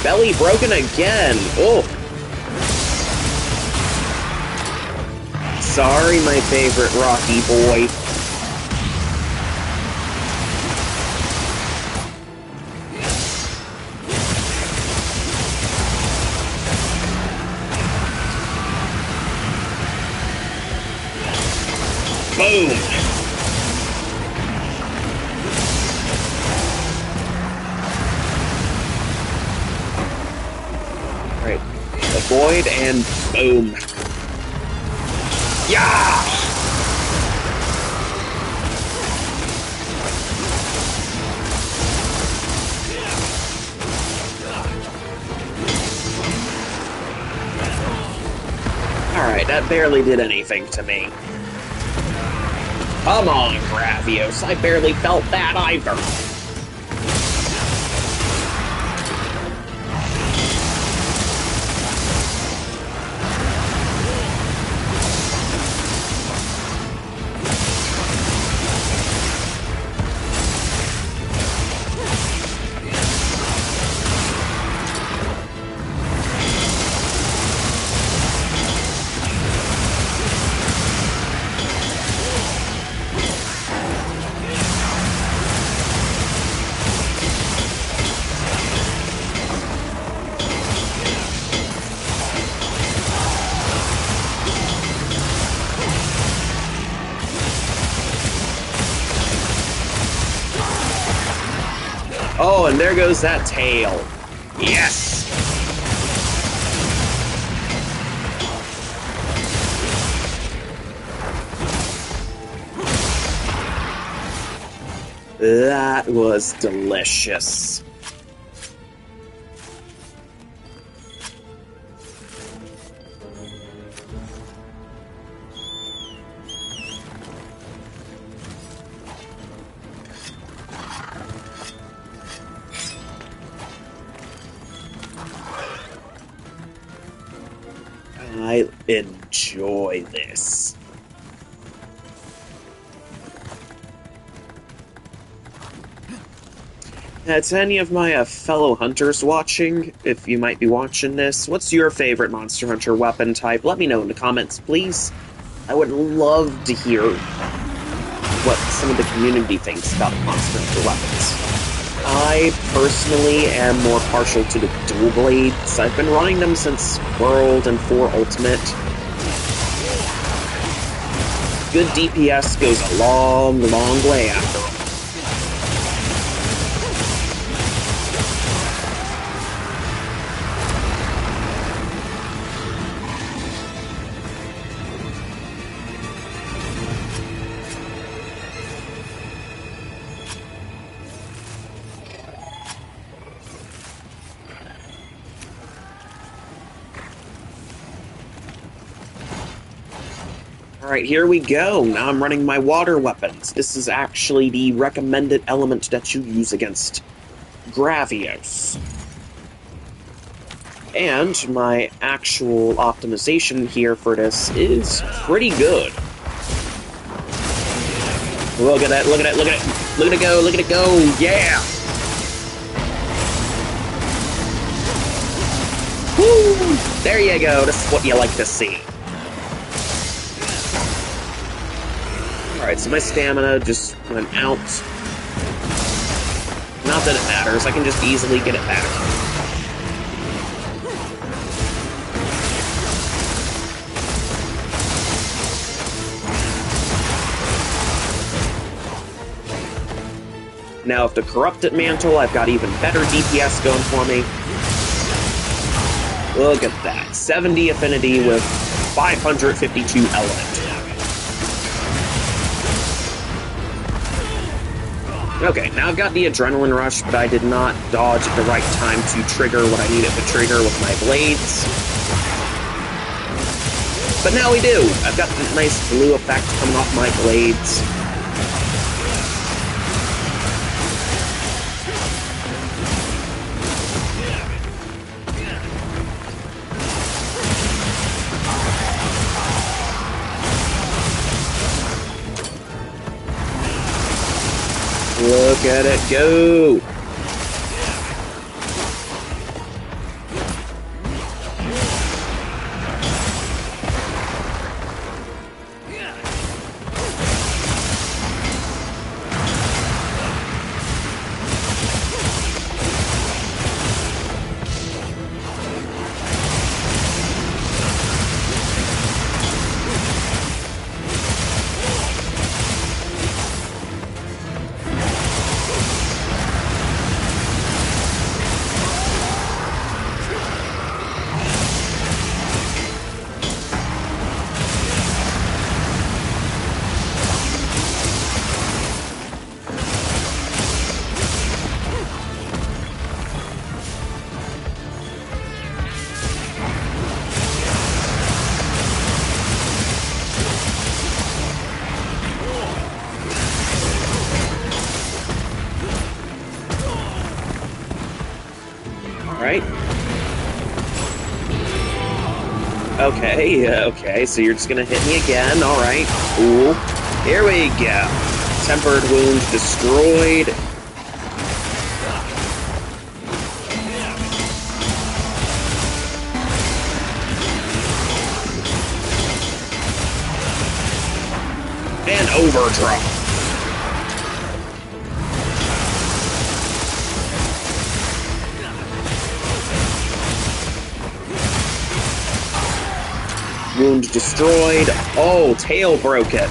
Belly broken again. Oh. Sorry, my favorite Rocky boy. Boom! Alright. Avoid and boom. Yeah! Alright, that barely did anything to me. Come on, Gravios, I barely felt that either. Oh, and there goes that tail. Yes! That was delicious. I enjoy this. To any of my fellow hunters watching, if you might be watching this, what's your favorite Monster Hunter weapon type? Let me know in the comments, please. I would love to hear what some of the community thinks about Monster Hunter weapons. I personally am more partial to the dual blades. I've been running them since World and 4 Ultimate. Good DPS goes a long, long way after all. Alright, here we go. Now I'm running my water weapons. This is actually the recommended element that you use against Gravios. And my actual optimization here for this is pretty good. Look at that, look at it, look at it. Look at it go, look at it go, yeah! Woo! There you go, this is what you like to see. Alright, so my stamina just went out. Not that it matters, I can just easily get it back. Now with the Corrupted Mantle, I've got even better DPS going for me. Look at that, 70 affinity with 552 element. Okay, now I've got the Adrenaline Rush, but I did not dodge at the right time to trigger what I needed to trigger with my blades. But now we do! I've got the nice blue effect coming off my blades. Look at it go! Alright. Okay, so you're just gonna hit me again, alright. Cool. Here we go. Tempered Wound destroyed. And Overdrive. Wound destroyed. Oh, tail broken.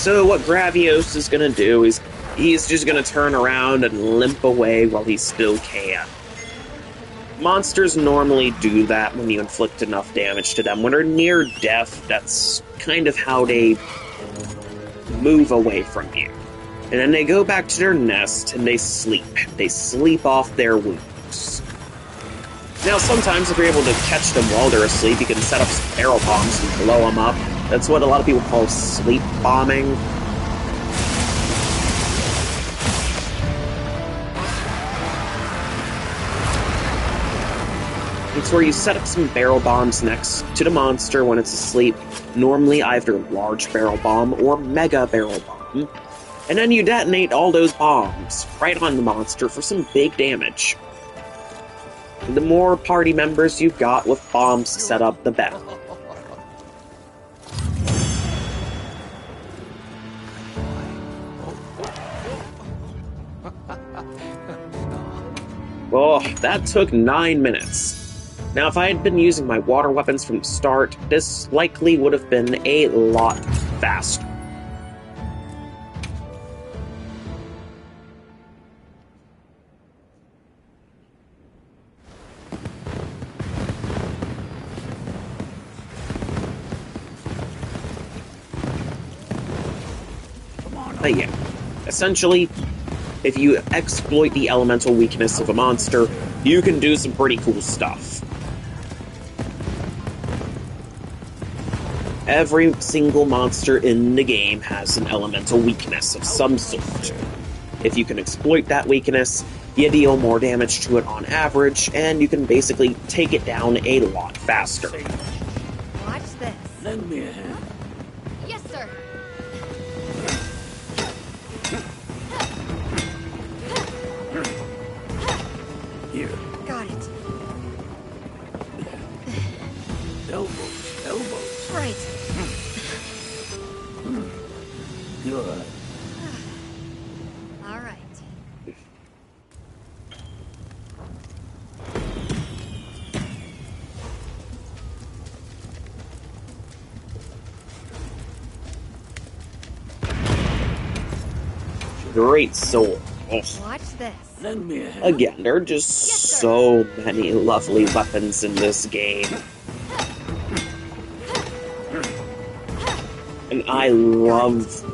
So what Gravios is gonna do is he's just gonna turn around and limp away while he still can. Monsters normally do that when you inflict enough damage to them. When they're near death, that's kind of how they move away from you. And then they go back to their nest and they sleep. They sleep off their wounds. Now, sometimes if you're able to catch them while they're asleep, you can set up some barrel bombs and blow them up. That's what a lot of people call sleep bombing. It's where you set up some barrel bombs next to the monster when it's asleep, normally either large barrel bomb or mega barrel bomb, and then you detonate all those bombs right on the monster for some big damage. The more party members you've got with bombs set up, the better. Oh, that took 9 minutes. Now, if I had been using my water weapons from the start, this likely would have been a lot faster. But yeah, essentially, if you exploit the elemental weakness of a monster, you can do some pretty cool stuff. Every single monster in the game has an elemental weakness of some sort. If you can exploit that weakness, you deal more damage to it on average, and you can basically take it down a lot faster. Watch this. Lend me a hand. Yes, sir. Here. Got it. Elbows. Elbows. Right. Good. All right. Great sword. Oh. Watch this. Lend me a hand. Again, there are just so many lovely weapons in this game. And I love...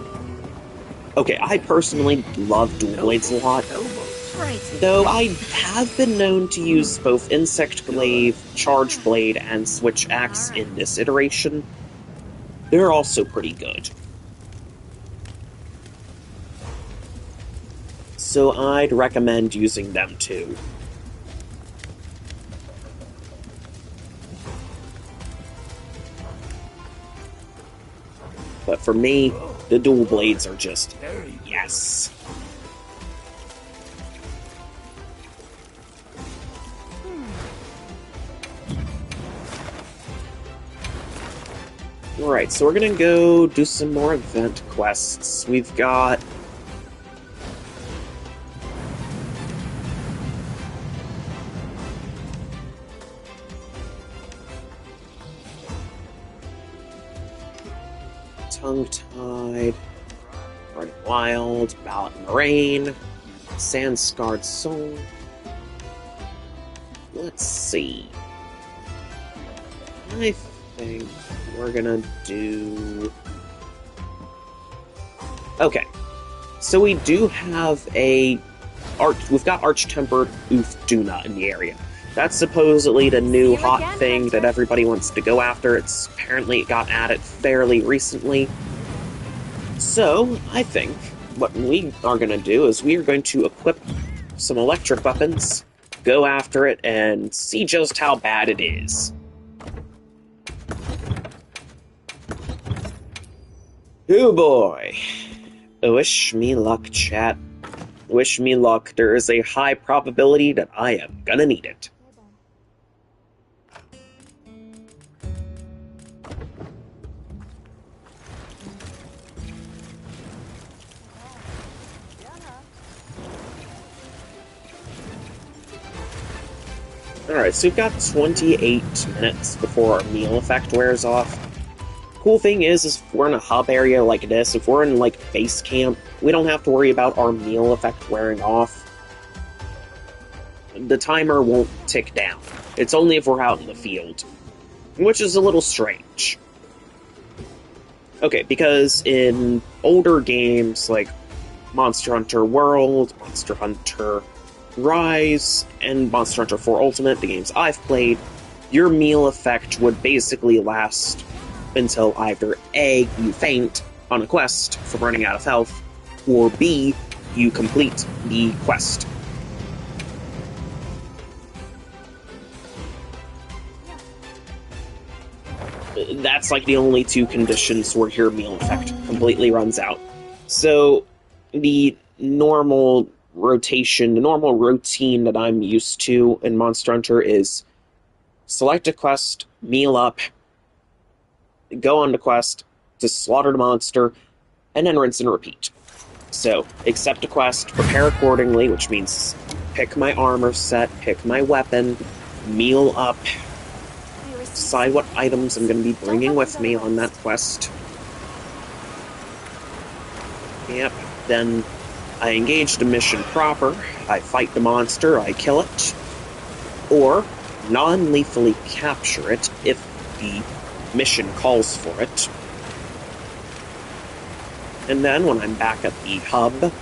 Okay, I personally love dual blades a lot. Elbows. Right. Though I have been known to use both Insect Glaive, Charge Blade, and Switch Axe in this iteration. They're also pretty good. So I'd recommend using them too. But for me, the dual blades are just Very good. yes. Alright, so we're gonna go do some more event quests. We've got... Tongue-Tied, Burning Wild, Ballot in the Rain, Sand-Scarred Soul. Let's see. I think we're gonna do... Okay. So we do have we've got Arch-Tempered Uth'duna in the area. That's supposedly the new See you hot again, thing that Hector. everybody wants to go after. It's apparently got added fairly recently. So, I think what we are going to do is we are going to equip some electric weapons, go after it, and see just how bad it is. Oh boy. Wish me luck, chat. Wish me luck. There is a high probability that I am gonna need it. Alright, so we've got 28 minutes before our meal effect wears off. Cool thing is if we're in a hub area like this, if we're in, like, base camp, we don't have to worry about our meal effect wearing off. The timer won't tick down. It's only if we're out in the field, which is a little strange. Okay, because in older games like Monster Hunter World, Monster Hunter Rise, and Monster Hunter 4 Ultimate, the games I've played, your meal effect would basically last until either A, you faint on a quest from running out of health, or B, you complete the quest. That's like the only two conditions where your meal effect completely runs out. So the normal rotation, the normal routine that I'm used to in Monster Hunter is select a quest, meal up, go on the quest to slaughter the monster, and then rinse and repeat. So, accept a quest, prepare accordingly, which means pick my armor set, pick my weapon, meal up, decide what items I'm going to be bringing with me on that quest. Yep, then I engage the mission proper, I fight the monster, I kill it, or non-lethally capture it if the mission calls for it. And then when I'm back at the hub,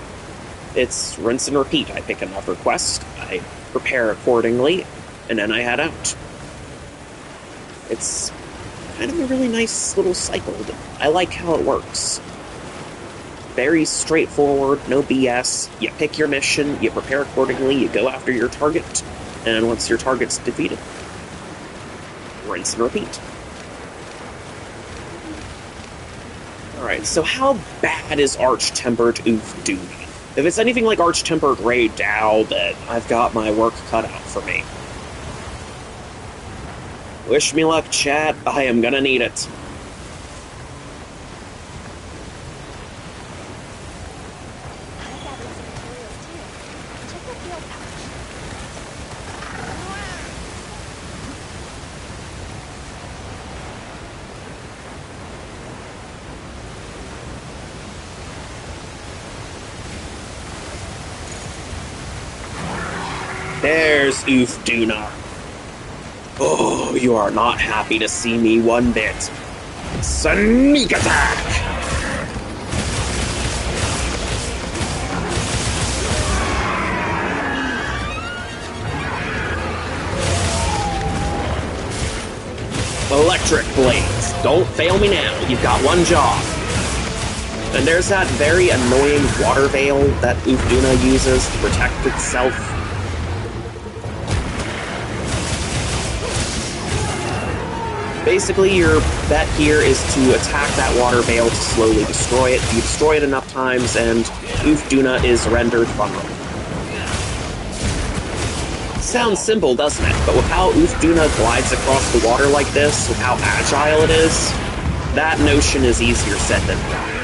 it's rinse and repeat. I pick another quest, I prepare accordingly, and then I head out. It's kind of a really nice little cycle. I like how it works. Very straightforward, no BS. You pick your mission, you prepare accordingly, you go after your target, and once your target's defeated, rinse and repeat. Alright, so how bad is Arch-Tempered Ufduna? If it's anything like Arch-Tempered Rei Dao, then I've got my work cut out for me. Wish me luck, chat. I am gonna need it. There's Ufduna. Oh, you are not happy to see me one bit. Sneak attack! Electric blades. Don't fail me now. You've got one job. And there's that very annoying water veil that Ufduna uses to protect itself. Basically, your bet here is to attack that water veil to slowly destroy it. You destroy it enough times, and Ufduna is rendered vulnerable. Sounds simple, doesn't it? But with how Ufduna glides across the water like this, with how agile it is, that notion is easier said than done.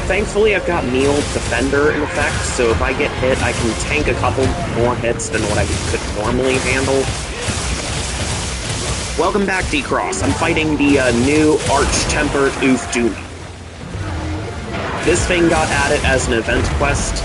Thankfully, I've got Meal Defender in effect, so if I get hit, I can tank a couple more hits than what I could normally handle. Welcome back, D-Cross. I'm fighting the new Arch-Tempered Ufduna. This thing got added as an event quest.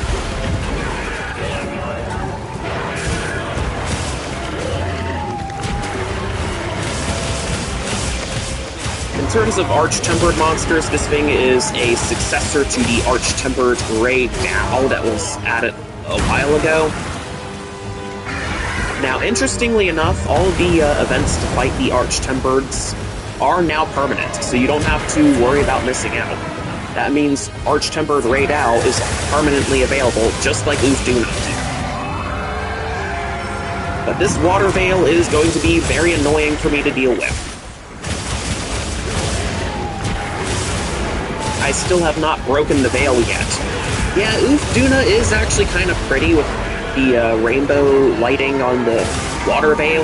In terms of Arch-Tempered monsters, this thing is a successor to the Arch-Tempered Rei Dao that was added a while ago. Now, interestingly enough, all of the events to fight the Arch-Tempereds are now permanent, so you don't have to worry about missing out. That means Arch-Tempered Rei Dao is permanently available, just like Ufduna. But this water veil is going to be very annoying for me to deal with. I still have not broken the veil yet. Yeah, Ufduna is actually kind of pretty with the rainbow lighting on the water veil.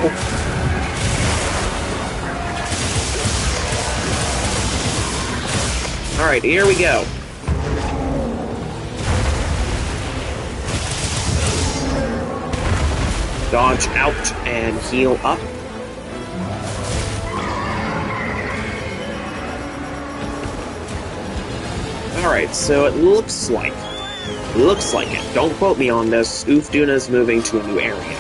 Alright, here we go. Dodge out and heal up. Alright, so it looks like it. Don't quote me on this. Ufduna's moving to a new area.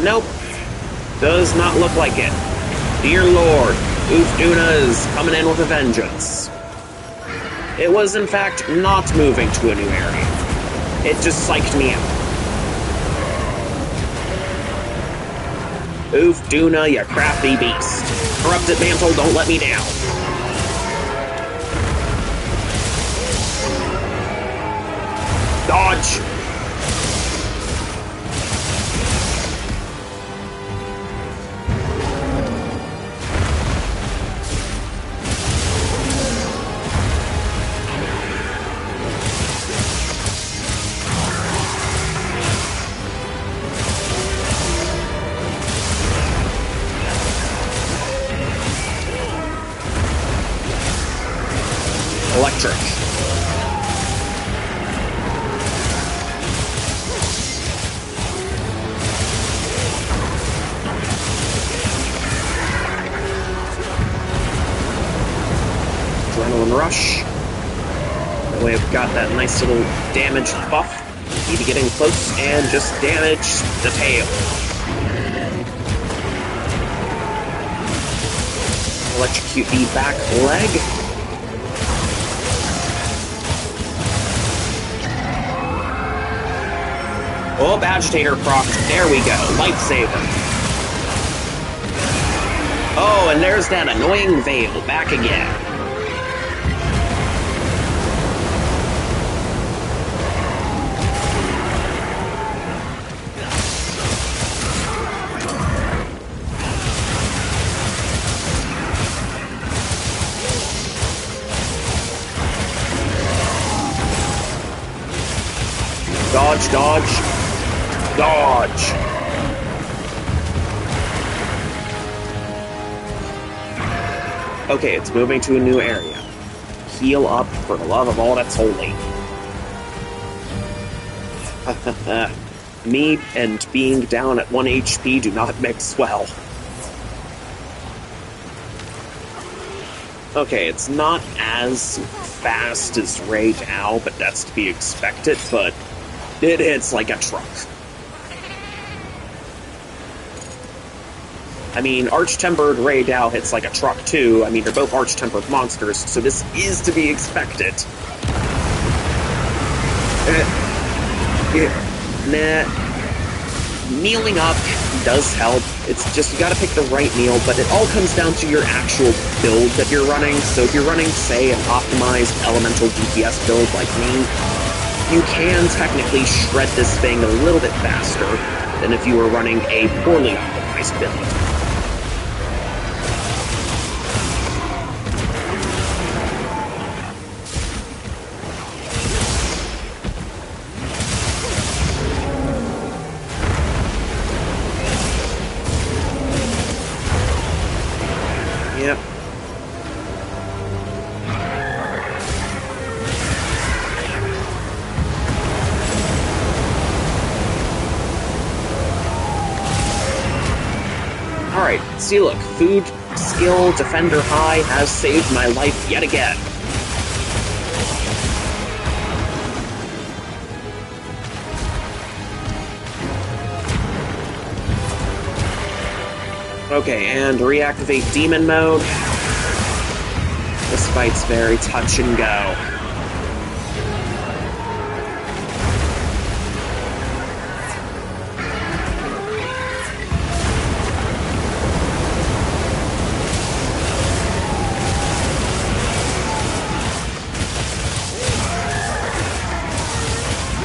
Nope. Does not look like it. Dear Lord, Ufduna is coming in with a vengeance. It was, in fact, not moving to a new area. It just psyched me out. Ufduna, you crafty beast. Corrupted Mantle, don't let me down. Dodge! Electric. Adrenaline Rush. That way I've got that nice little damage buff. Need to get in close and just damage the tail. Electrocute the back leg. Oh, Agitator proc. There we go. Lifesaver. Oh, and there's that annoying Veil back again. Dodge, dodge. Dodge! Okay, it's moving to a new area. Heal up for the love of all that's holy. Me and being down at 1 HP do not mix well. Okay, it's not as fast as Ray Dow, but that's to be expected, but it hits like a truck. I mean, Arch-Tempered Ray Dow hits like a truck, too. I mean, they're both Arch-Tempered monsters, so this is to be expected. Kneeling up does help. It's just, you gotta pick the right kneel, but it all comes down to your actual build that you're running. So if you're running, say, an optimized elemental DPS build like me, you can technically shred this thing a little bit faster than if you were running a poorly optimized build. Yep. Alright, see look, food, skill, defender high has saved my life yet again. Okay, and reactivate demon mode. This fight's very touch and go.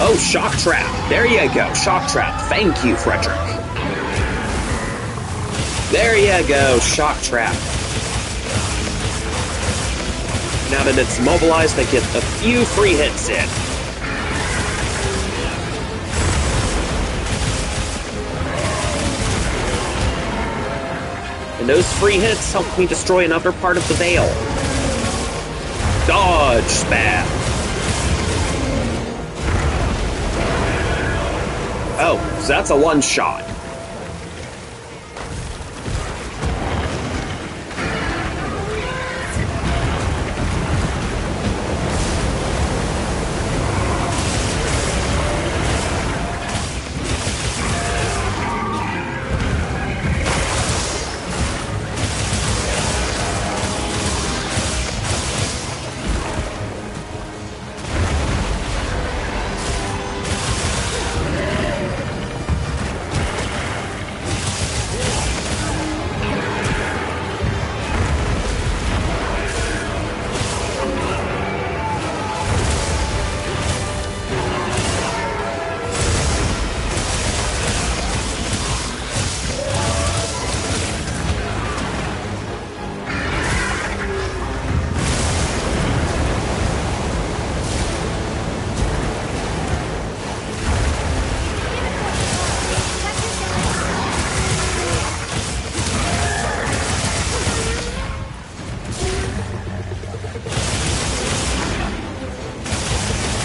Oh, Shock Trap. There you go, Shock Trap. Thank you, Frederick. There you go, Shock Trap. Now that it's mobilized, I get a few free hits in. And those free hits helped me destroy another part of the veil. Dodge spam. Oh, so that's a one-shot.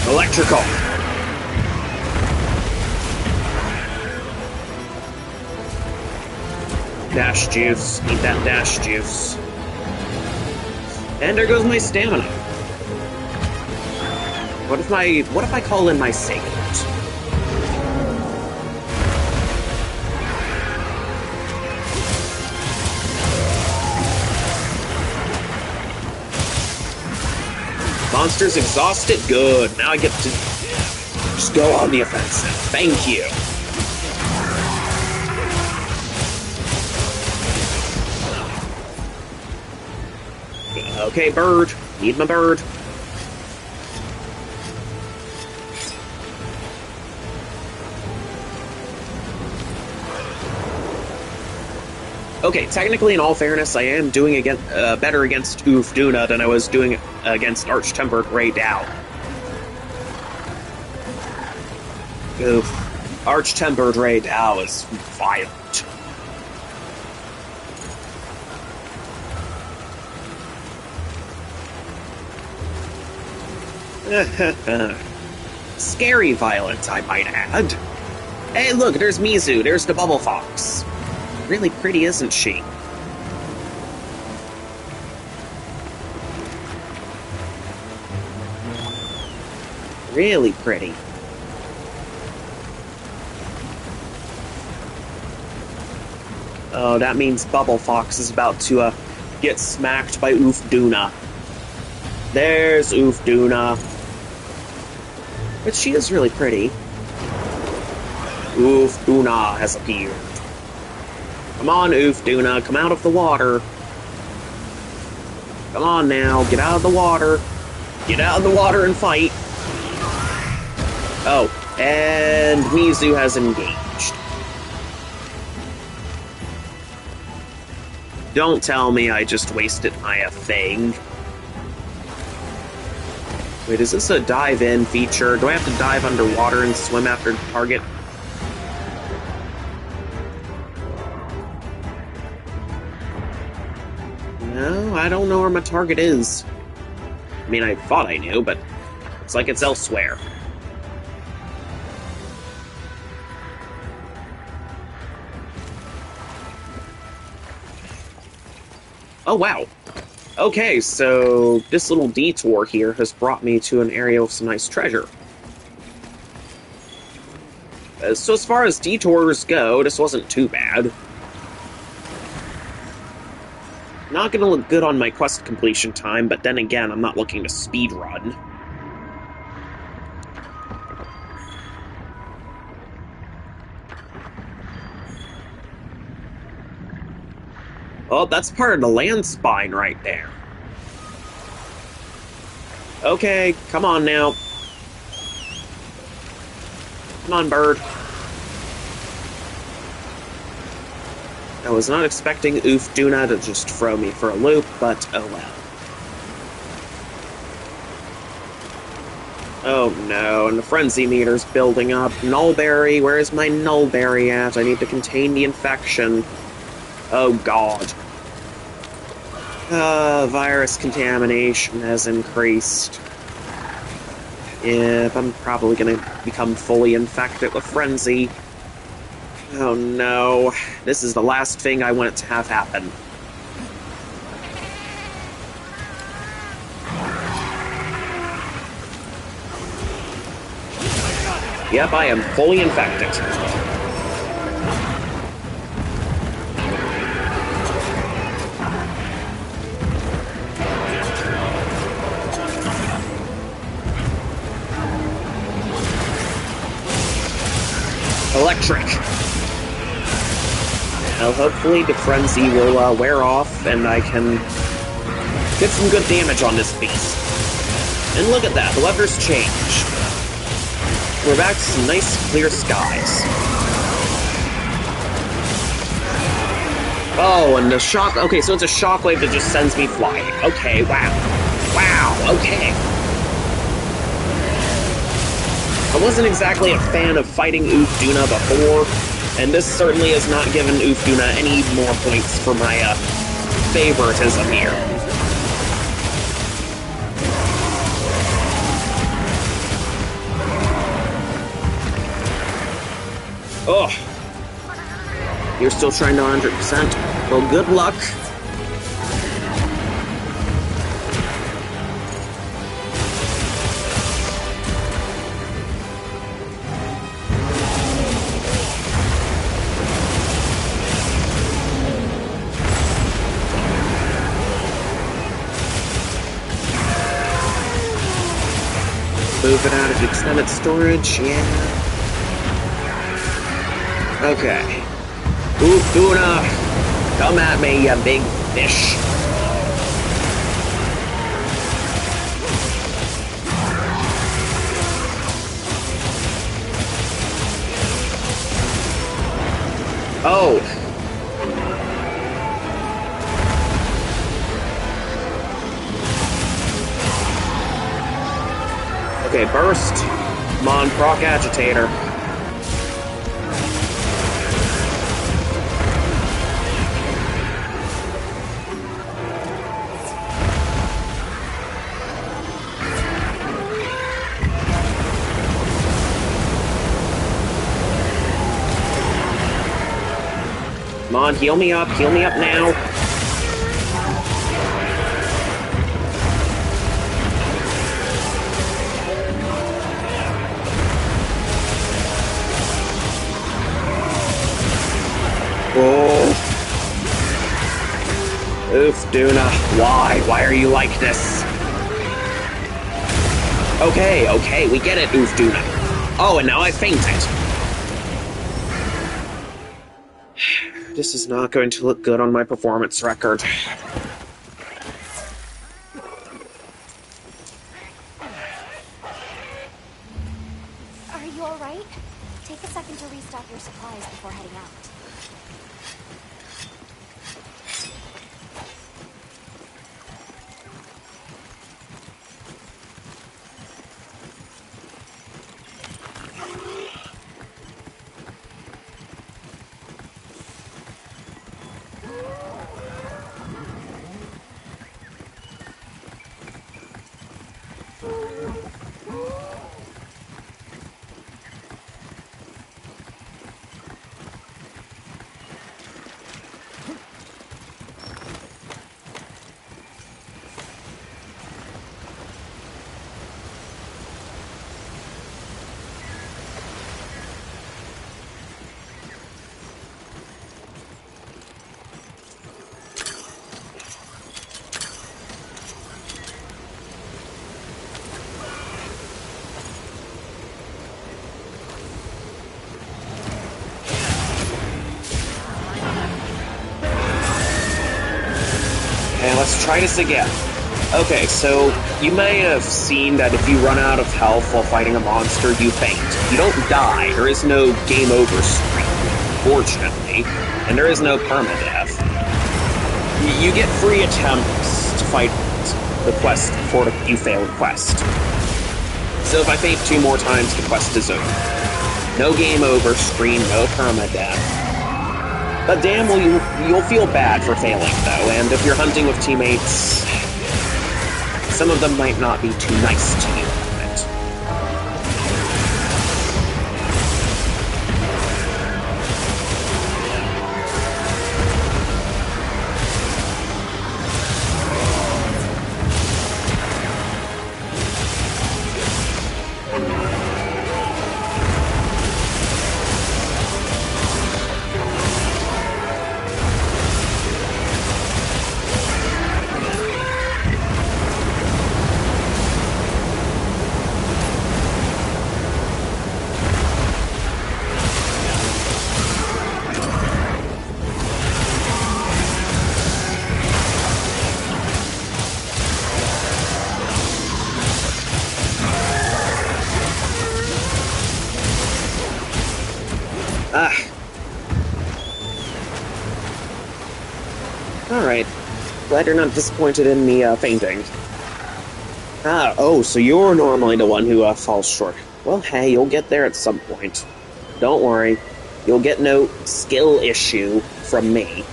Electrical. Dash juice. Eat that dash juice. And there goes my stamina. What if I call in my Saint? Monster's exhausted? Good. Now I get to just go on the offensive. Thank you. Okay, bird. Need my bird. Okay, technically, in all fairness, I am doing better against Oof Duna than I was doing against Arch-Tempered Ray Dow. Oof. Arch-Tempered Ray Dow is violent. Scary violence, I might add. Hey, look, there's Mizu. There's the Bubble Fox. Really pretty, isn't she? Really pretty. Oh, that means Bubble Fox is about to get smacked by Oof Duna. There's Oof Duna. But she is really pretty. Oof Duna has appeared. Come on, Oof Duna, come out of the water. Come on now, get out of the water. Get out of the water and fight. Oh, and Mizu has engaged. Don't tell me I just wasted my thing. Wait, is this a dive-in feature? Do I have to dive underwater and swim after the target? No, I don't know where my target is. I mean, I thought I knew, but it's like it's elsewhere. Oh, wow. Okay, so this little detour here has brought me to an area with some nice treasure. So as far as detours go, this wasn't too bad. Not gonna look good on my quest completion time, but then again, I'm not looking to speedrun. Oh, that's part of the land spine right there. Okay, come on now. Come on, bird. I was not expecting Oof Duna to just throw me for a loop, but oh well. Oh no, and the frenzy meter's building up. Nullberry, where is my Nullberry at? I need to contain the infection. Oh god. Virus contamination has increased. Yep, I'm probably gonna become fully infected with Frenzy. Oh no, this is the last thing I want it to have happen. Yep, I am fully infected. Electric. Well, hopefully the frenzy will wear off and I can get some good damage on this beast. And look at that, the weather's changed. We're back to some nice clear skies. Oh, and the shock... Okay, so it's a shockwave that just sends me flying. Okay, wow. Wow, okay. I wasn't exactly a fan of fighting Ufduna before, and this certainly has not given Ufduna any more points for my favoritism here. Oh, you're still trying to 100%? Well, good luck. Move it out of extended storage, yeah. Okay. Ufduna, come at me, you big fish. Oh. Okay, burst. Come on, proc agitator. Come on, heal me up now. Oh. Ufduna, why? Why are you like this? Okay, we get it, Ufduna. Oh, and now I fainted. This is not going to look good on my performance record. Are you alright? Take a second to restock your supplies before heading out. And let's try this again. Okay, so you may have seen that if you run out of health while fighting a monster, you faint. You don't die. There is no game over screen, fortunately, and there is no permadeath. You get free attempts to fight the quest before you fail the quest. So if I faint 2 more times, the quest is over. No game over screen, no permadeath. But damn, you'll feel bad for failing, though, and if you're hunting with teammates, some of them might not be too nice to you about it. Alright. Glad you're not disappointed in me fainting. Oh, so you're normally the one who falls short. Well, hey, you'll get there at some point. Don't worry. You'll get no skill issue from me.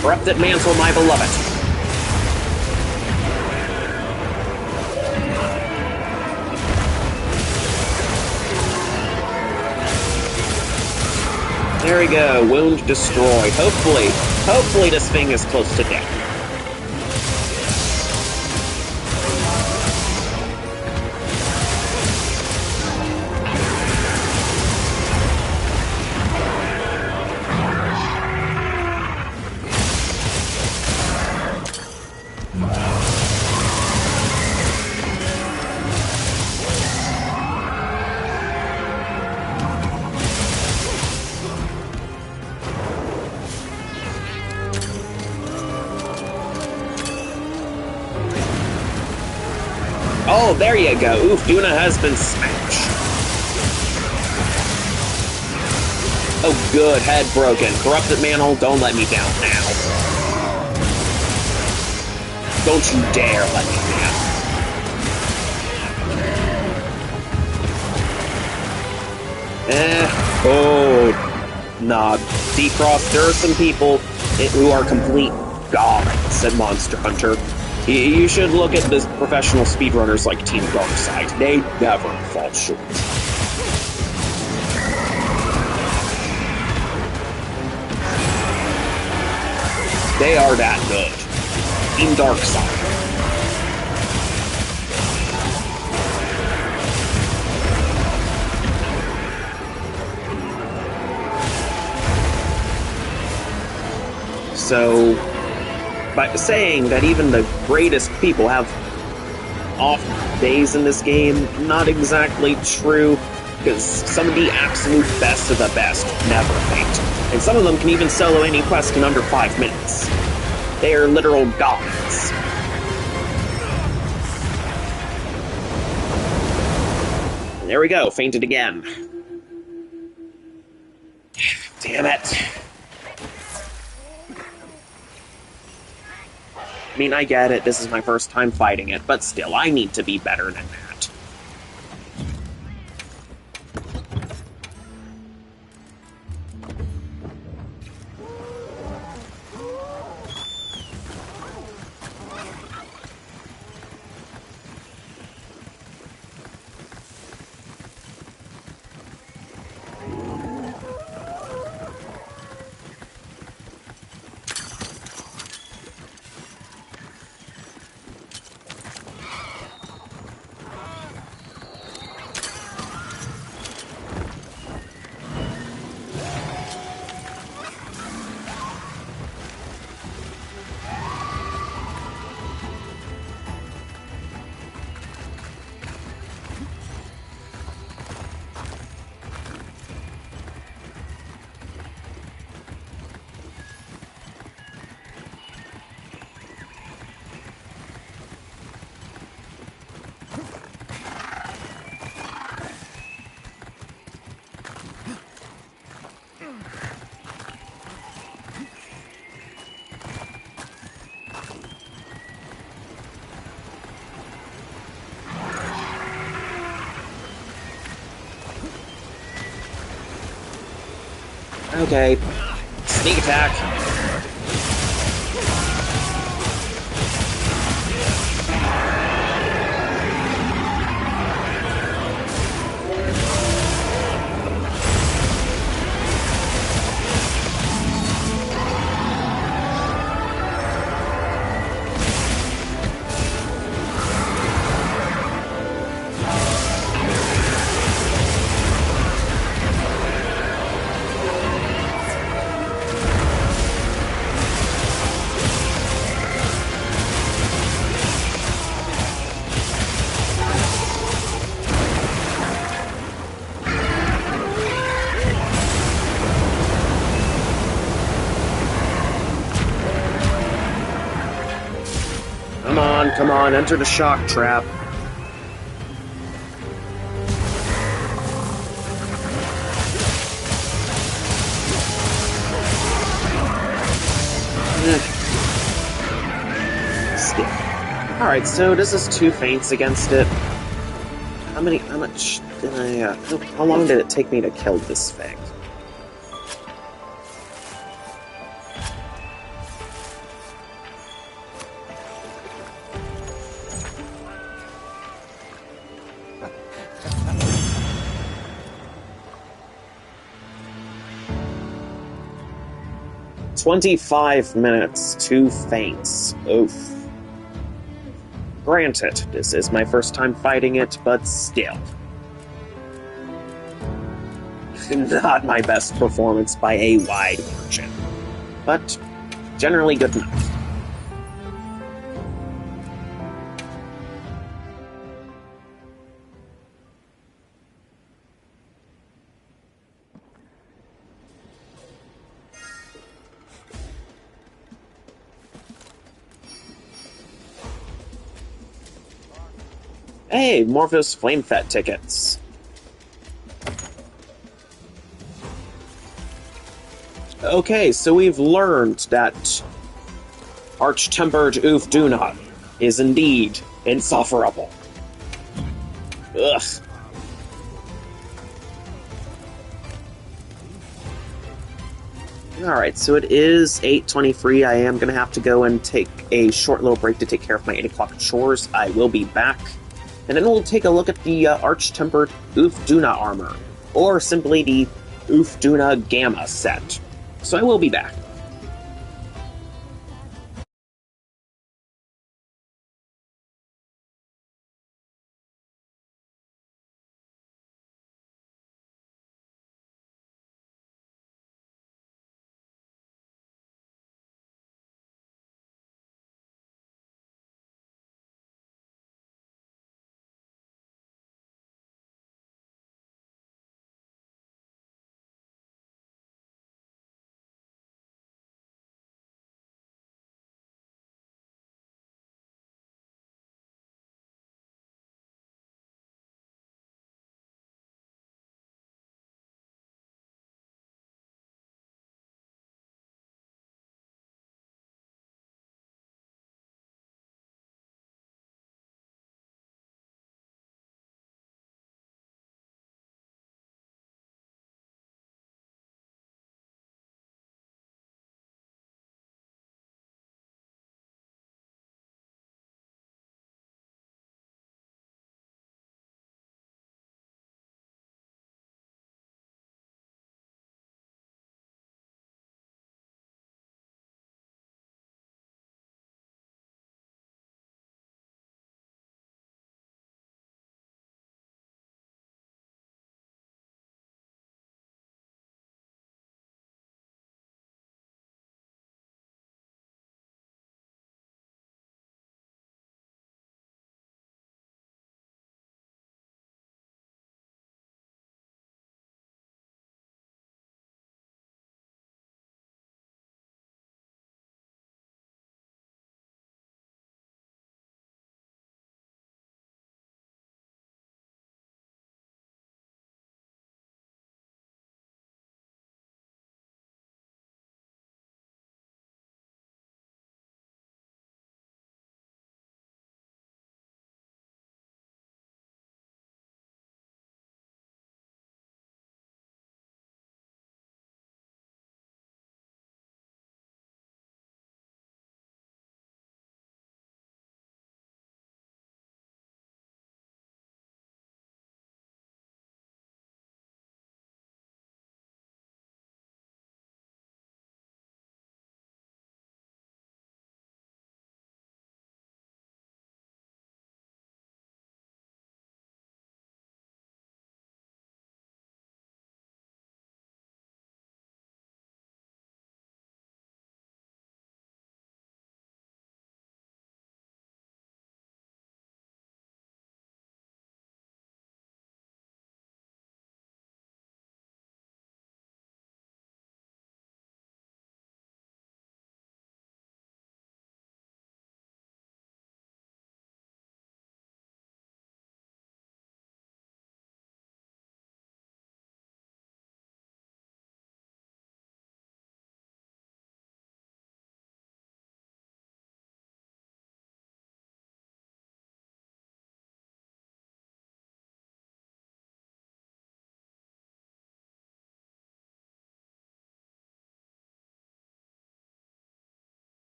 Corrupted mantle, my beloved. There we go, wound destroyed. Hopefully this thing is close to death. Oh, there you go. Oof, doing a husband smash. Oh, good. Head broken. Corrupted mantle, don't let me down now. Don't you dare let me down. Oh. Nah. Decross, there are some people who are complete gods at Monster Hunter. You should look at the professional speedrunners like Team Darkside. They never fall short. They are that good. Team Darkside. So, by saying that even the greatest people have off days in this game, not exactly true, because some of the absolute best of the best never faint. And some of them can even solo any quest in under 5 minutes. They are literal gods. And there we go, fainted again. Damn it. I mean, I get it, this is my first time fighting it, but still, I need to be better than that. Okay. Sneak attack. Come on, enter the shock trap. Skip. Alright, so this is 2 feints against it. How much did I, how long did it take me to kill this thing? "25 minutes, 2 feints. Oof. Granted, this is my first time fighting it, but still. Not my best performance by a wide margin, but generally good enough. Hey, Morphos Flamefett tickets. Okay, so we've learned that Arch-Tempered Ufduna is indeed insufferable. Ugh. Alright, so it is 8:23. I am going to have to go and take a short little break to take care of my 8 o'clock chores. I will be back. And then we'll take a look at the Arch-Tempered Ufduna armor, or simply the Ufduna Gamma set. So I will be back.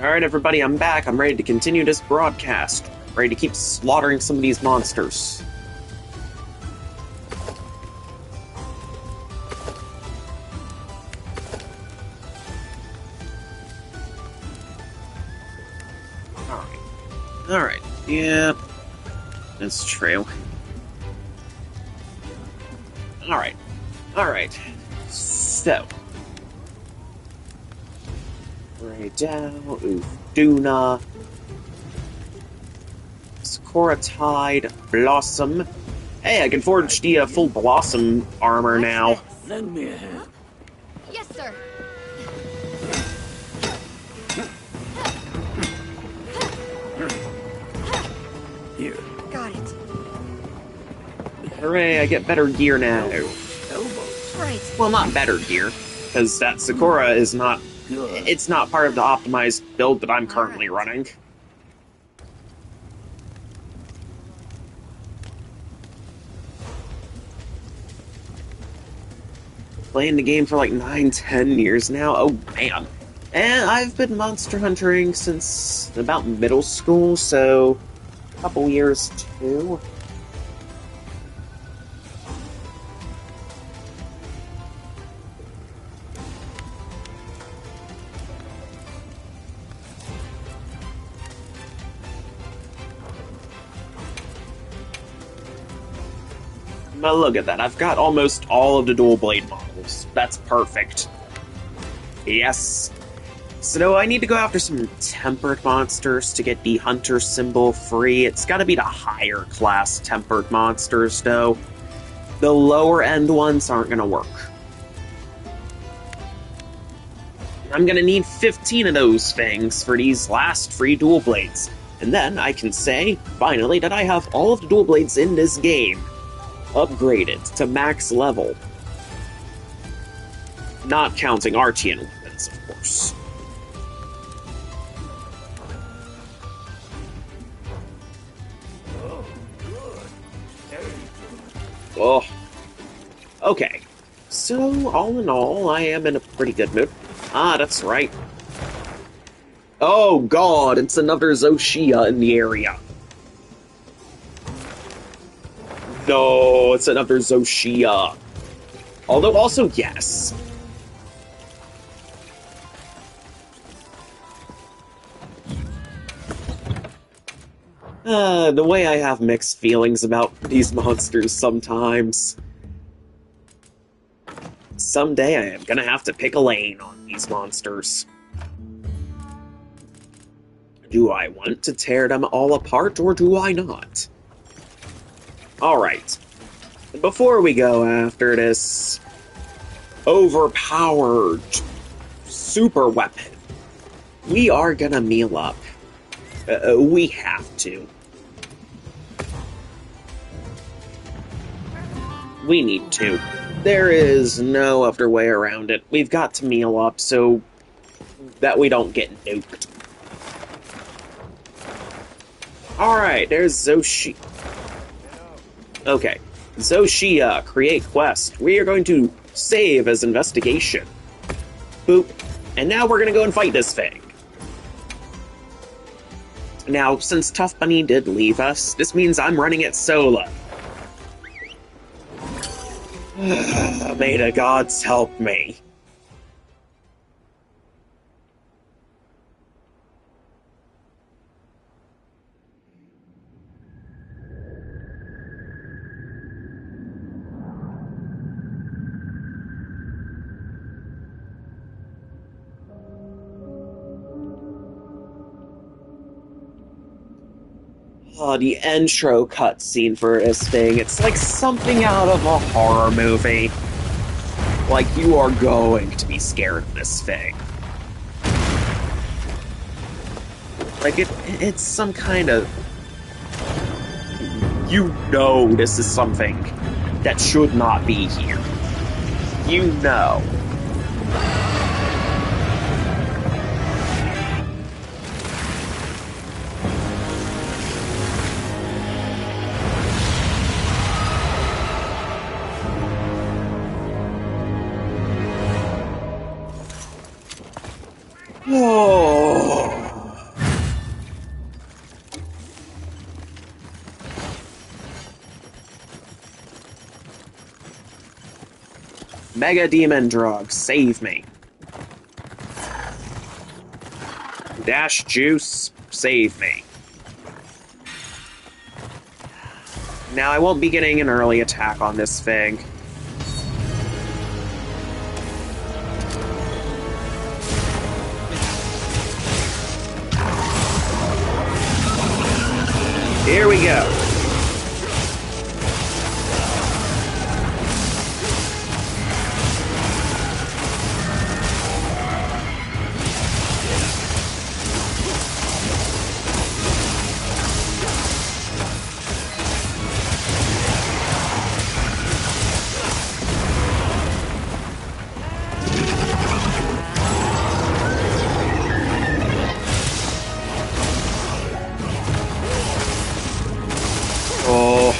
Alright, everybody, I'm back. I'm ready to continue this broadcast. Ready to keep slaughtering some of these monsters. Alright. Yeah. That's true. Alright. Alright. So. Right down. Duna. Sakura Tide. Blossom. Hey, I can forge the full Blossom armor now. Lend me a hand. Yes, sir. Here. Got it. Hooray, I get better gear now. Elbows. Right. Well, not better gear, because that Sakura is not... Good. It's not part of the optimized build that I'm currently running. Playing the game for like 9-10 years now. Oh, man. And I've been monster hunting since about middle school, so a couple years too. But look at that, I've got almost all of the dual blade models. That's perfect. Yes. So I need to go after some tempered monsters to get the hunter symbol free. It's gotta be the higher class tempered monsters, though. The lower end ones aren't gonna work. I'm gonna need 15 of those things for these last free dual blades. And then I can say, finally, that I have all of the dual blades in this game upgraded to max level. Not counting Archean weapons, of course. Oh, good. Very good. Oh. Okay. So, all in all, I am in a pretty good mood. Ah, that's right. Oh god, it's another Zoshia in the area. No, it's another Zoshia. Although also, yes. The way I have mixed feelings about these monsters sometimes. Someday I am gonna have to pick a lane on these monsters. Do I want to tear them all apart, or do I not? Alright. Before we go after this overpowered super weapon, we are gonna meal up. We have to. We need to. There is no other way around it. We've got to meal up so that we don't get nuked. Alright, there's Zoshia. Okay. Zoshia, create quest. We are going to save as investigation. Boop. And now we're gonna go and fight this thing. Now, since Tough Bunny did leave us, this means I'm running it solo. May the gods help me. Oh, the intro cutscene for this thing, it's like something out of a horror movie. Like, you are going to be scared of this thing. Like, it's some kind of... You know this is something that should not be here. You know. Oh. Mega Demon Drug, save me. Dash Juice, save me. Now, I won't be getting an early attack on this thing. Here we go. Oh.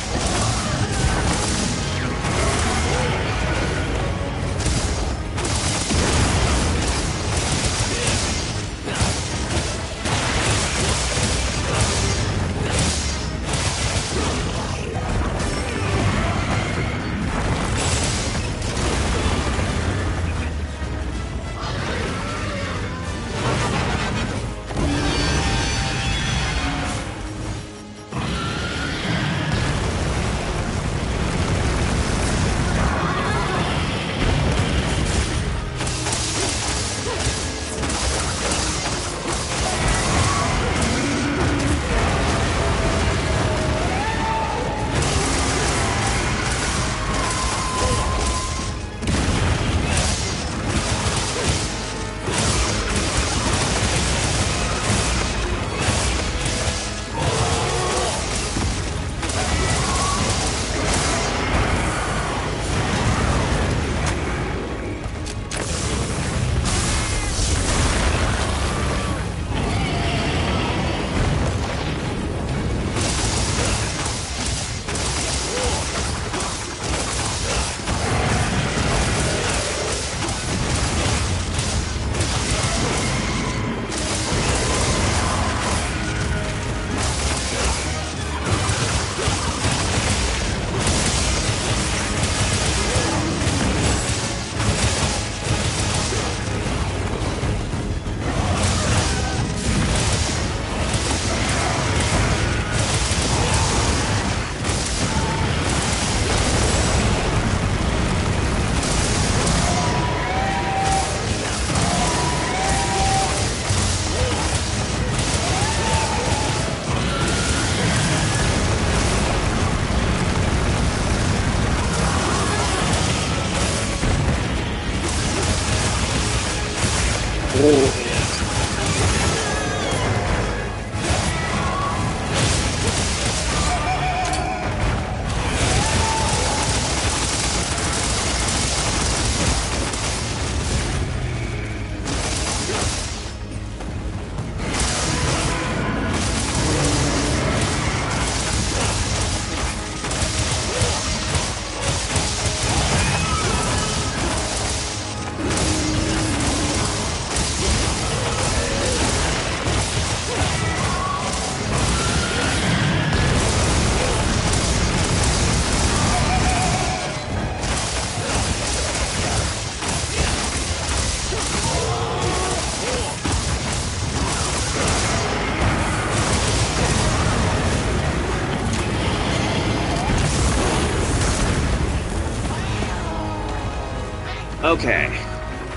Okay.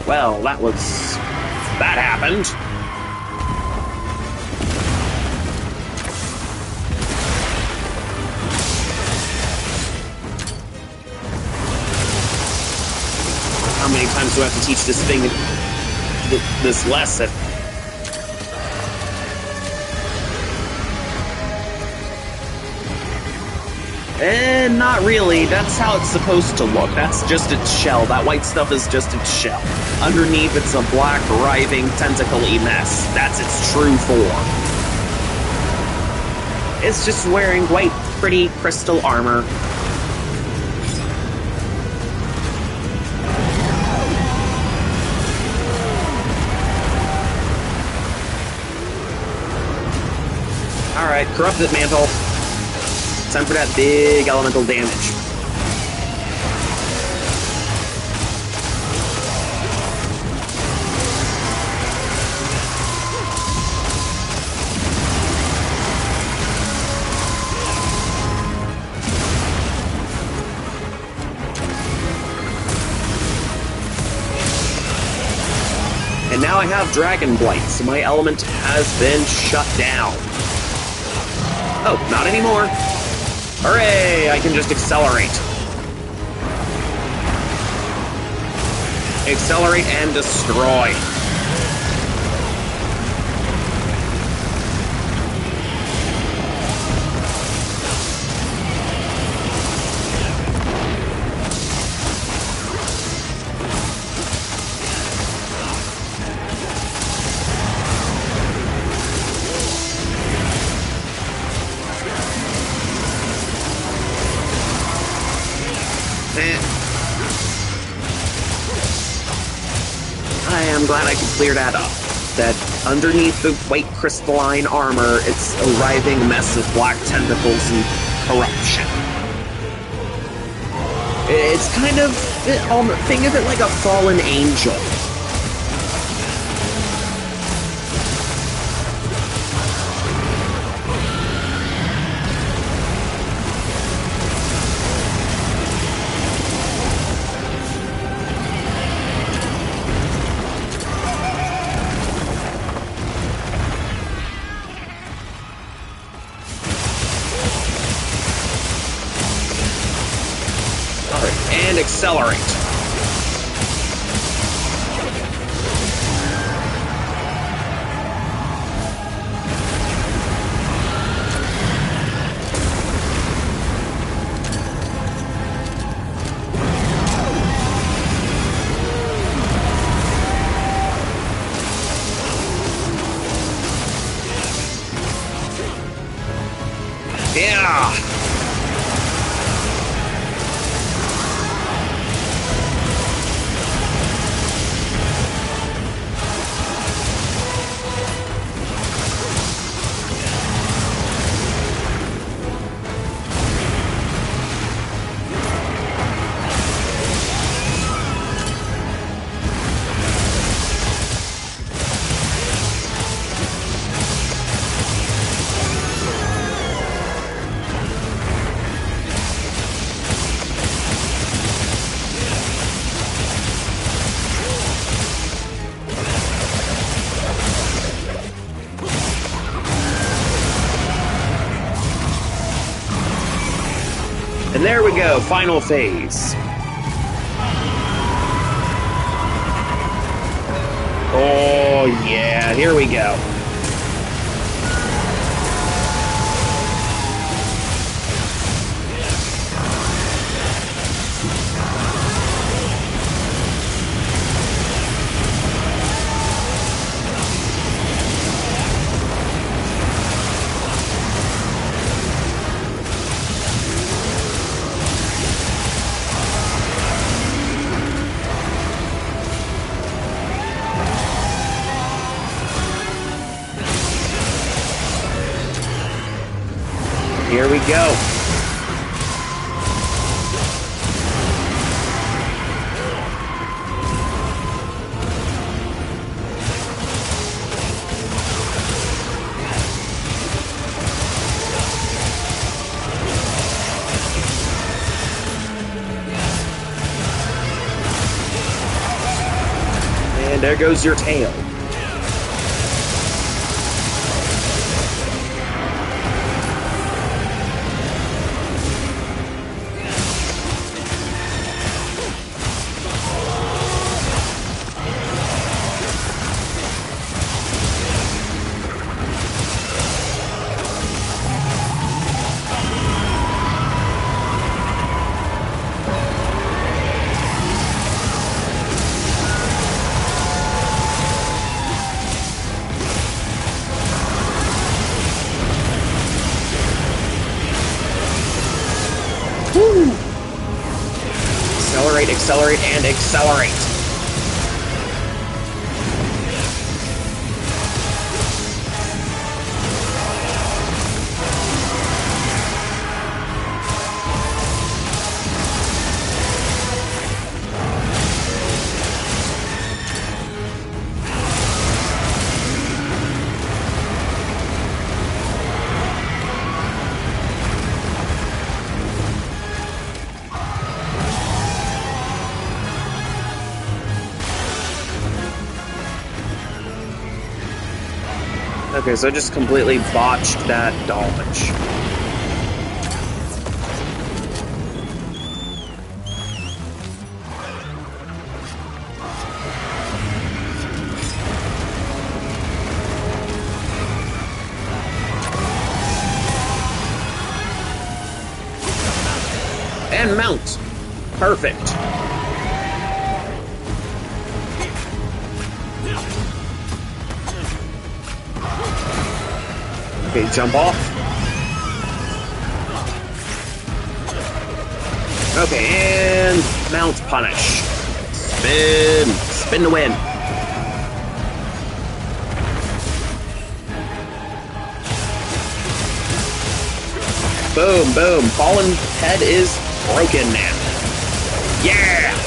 Well, that happened. How many times do I have to teach this thing this lesson? Not really. That's how it's supposed to look. That's just its shell. That white stuff is just its shell. Underneath, it's a black, writhing, tentacle-y mess. That's its true form. It's just wearing white, pretty crystal armor. Alright, Corrupted Mantle. Time for that big elemental damage. And now I have Dragon Blight, so my element has been shut down. Oh, not anymore. Hooray! I can just accelerate. Accelerate and destroy. I am glad I could clear that up. That underneath the white crystalline armor, it's a writhing mess of black tentacles and corruption. It's kind of, think of it like a fallen angel. And accelerate. Yeah. And there we go, final phase. Oh yeah, here we go. Here we go. And there goes your tail. Woo! Accelerate, accelerate, and accelerate. Okay, so I just completely botched that dodge. And mount. Perfect. Okay, jump off. Okay, and mount punish. Spin. Spin to win. Boom, boom. Fallen head is broken now. Yeah!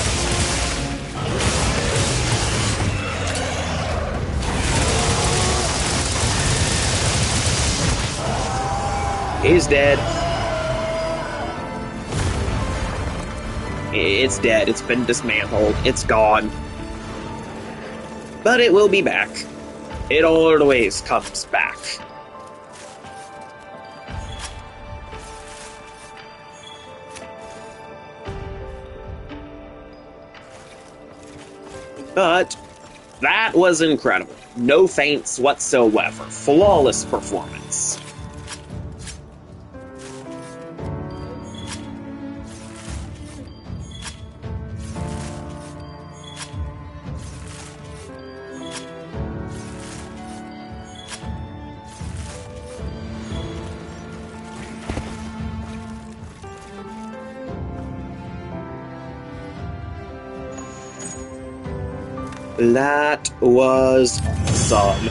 He's dead. It's dead. It's been dismantled. It's gone. But it will be back. It always comes back. But that was incredible. No feints whatsoever. Flawless performance. That was awesome.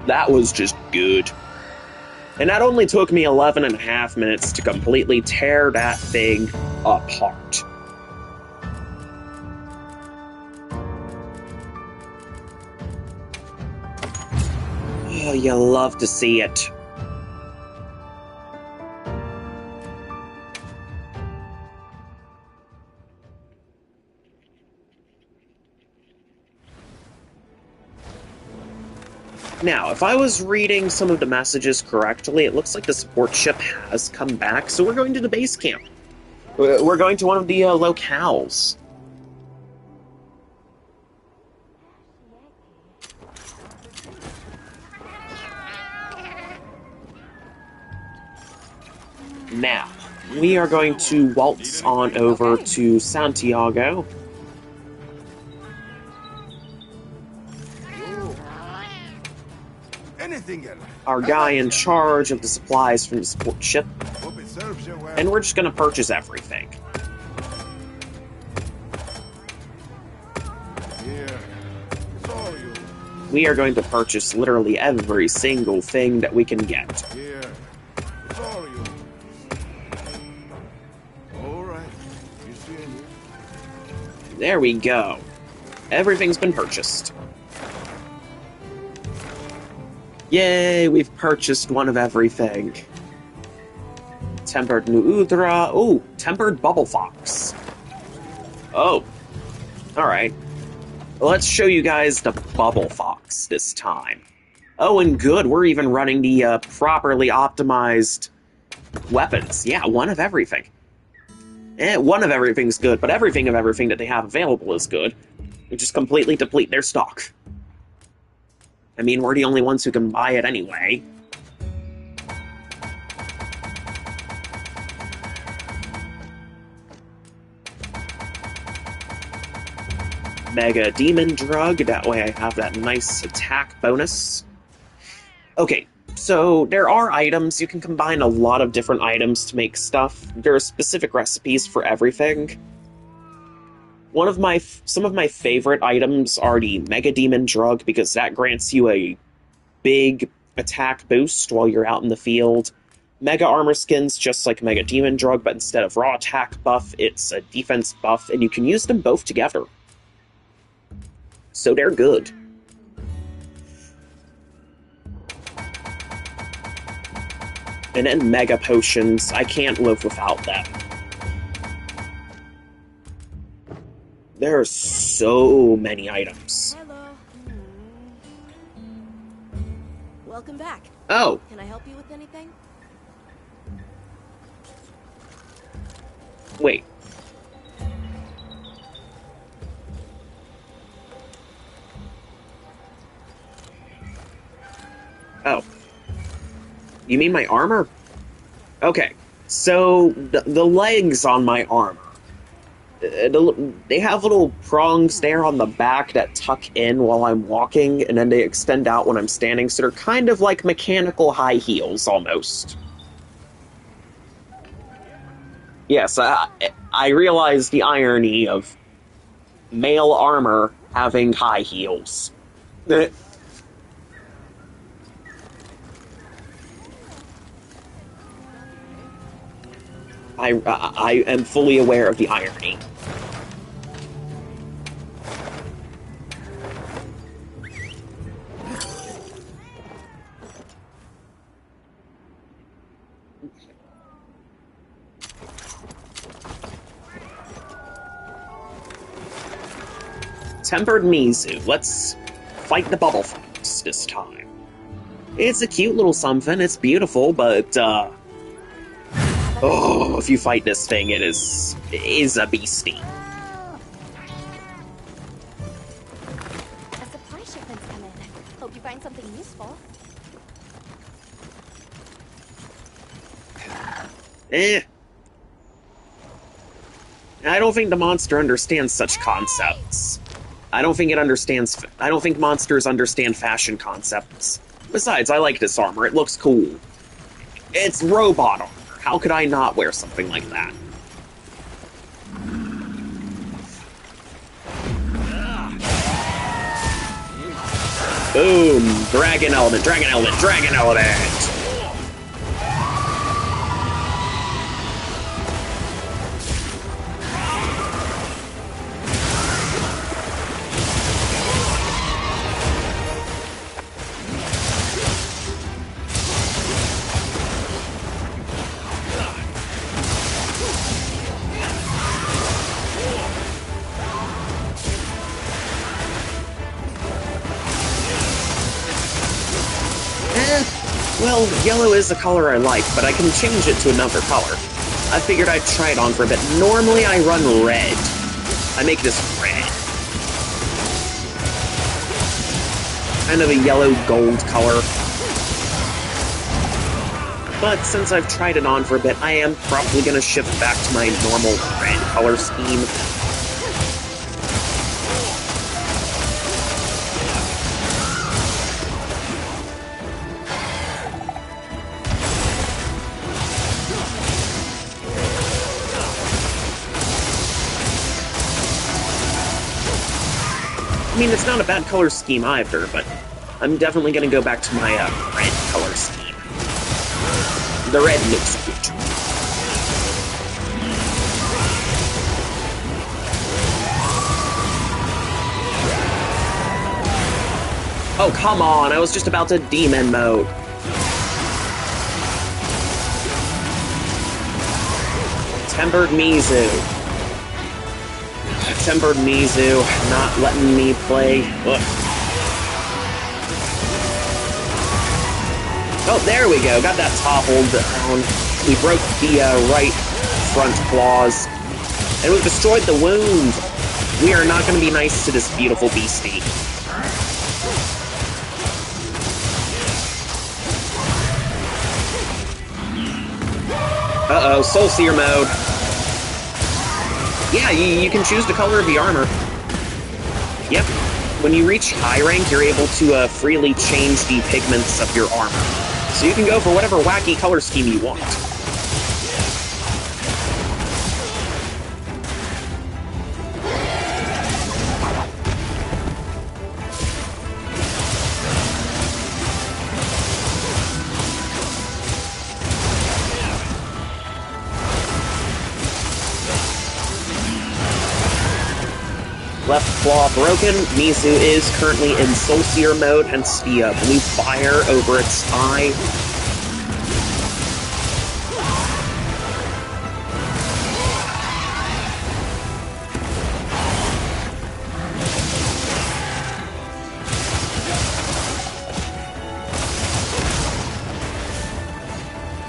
That was just good. And that only took me 11 and a half minutes to completely tear that thing apart. Oh, you love to see it. Now, if I was reading some of the messages correctly, it looks like the support ship has come back, so we're going to the base camp. We're going to one of the locales. Now, we are going to waltz on over to Santiago. Our guy in charge of the supplies from the support ship. And we're just going to purchase everything. We are going to purchase literally every single thing that we can get. There we go. Everything's been purchased. Yay, we've purchased one of everything. Tempered Nuudra. Oh, tempered Bubble Fox. Oh, alright. Let's show you guys the Bubble Fox this time. Oh, and good, we're even running the properly optimized weapons. Yeah, one of everything. One of everything's good, but everything of everything that they have available is good. We just completely deplete their stock. I mean, we're the only ones who can buy it anyway. Mega Demon Drug, that way I have that nice attack bonus. Okay, so there are items, you can combine a lot of different items to make stuff. There are specific recipes for everything. Some of my favorite items are the Mega Demon Drug, because that grants you a big attack boost while you're out in the field. Mega Armor Skins, just like Mega Demon Drug, but instead of raw attack buff, it's a defense buff, and you can use them both together. So they're good. And then Mega Potions, I can't live without them. There are so many items. Hello. Welcome back. Oh, Can I help you with anything? wait. Oh. You mean my armor? Okay. So, the legs on my armor. They have little prongs there on the back that tuck in while I'm walking, and then they extend out when I'm standing, so they're kind of like mechanical high heels, almost. Yes, I realize the irony of male armor having high heels. I am fully aware of the irony. Tempered Mizu. Let's fight the bubble frogs this time. It's a cute little something, it's beautiful, but, oh, if you fight this thing, it is a beastie. A supply shipment's come in. Hope you find something useful. I don't think the monster understands such concepts. I don't think monsters understand fashion concepts. Besides, I like this armor. It looks cool. It's robot armor. How could I not wear something like that? Boom! Dragon element, dragon element, dragon element! Well, yellow is a color I like, but I can change it to another color. I figured I'd try it on for a bit. Normally I run red. I make this red. Kind of a yellow gold color. But since I've tried it on for a bit, I am probably going to shift back to my normal red color scheme. I mean, it's not a bad color scheme either, but I'm definitely going to go back to my red color scheme. The red looks good. Oh, come on, I was just about to demon mode. Tempered Mizu. Tempered Mizu, not letting me play. Ugh. Oh, there we go. Got that toppled down. We broke the right front claws. And we've destroyed the wound. We are not going to be nice to this beautiful beastie. Uh-oh, Soul Seer mode. Yeah, you can choose the color of the armor. Yep. When you reach high rank, you're able to freely change the pigments of your armor. So you can go for whatever wacky color scheme you want. Left claw broken. Mizu is currently in Soul Seer mode, hence the blue fire over its eye.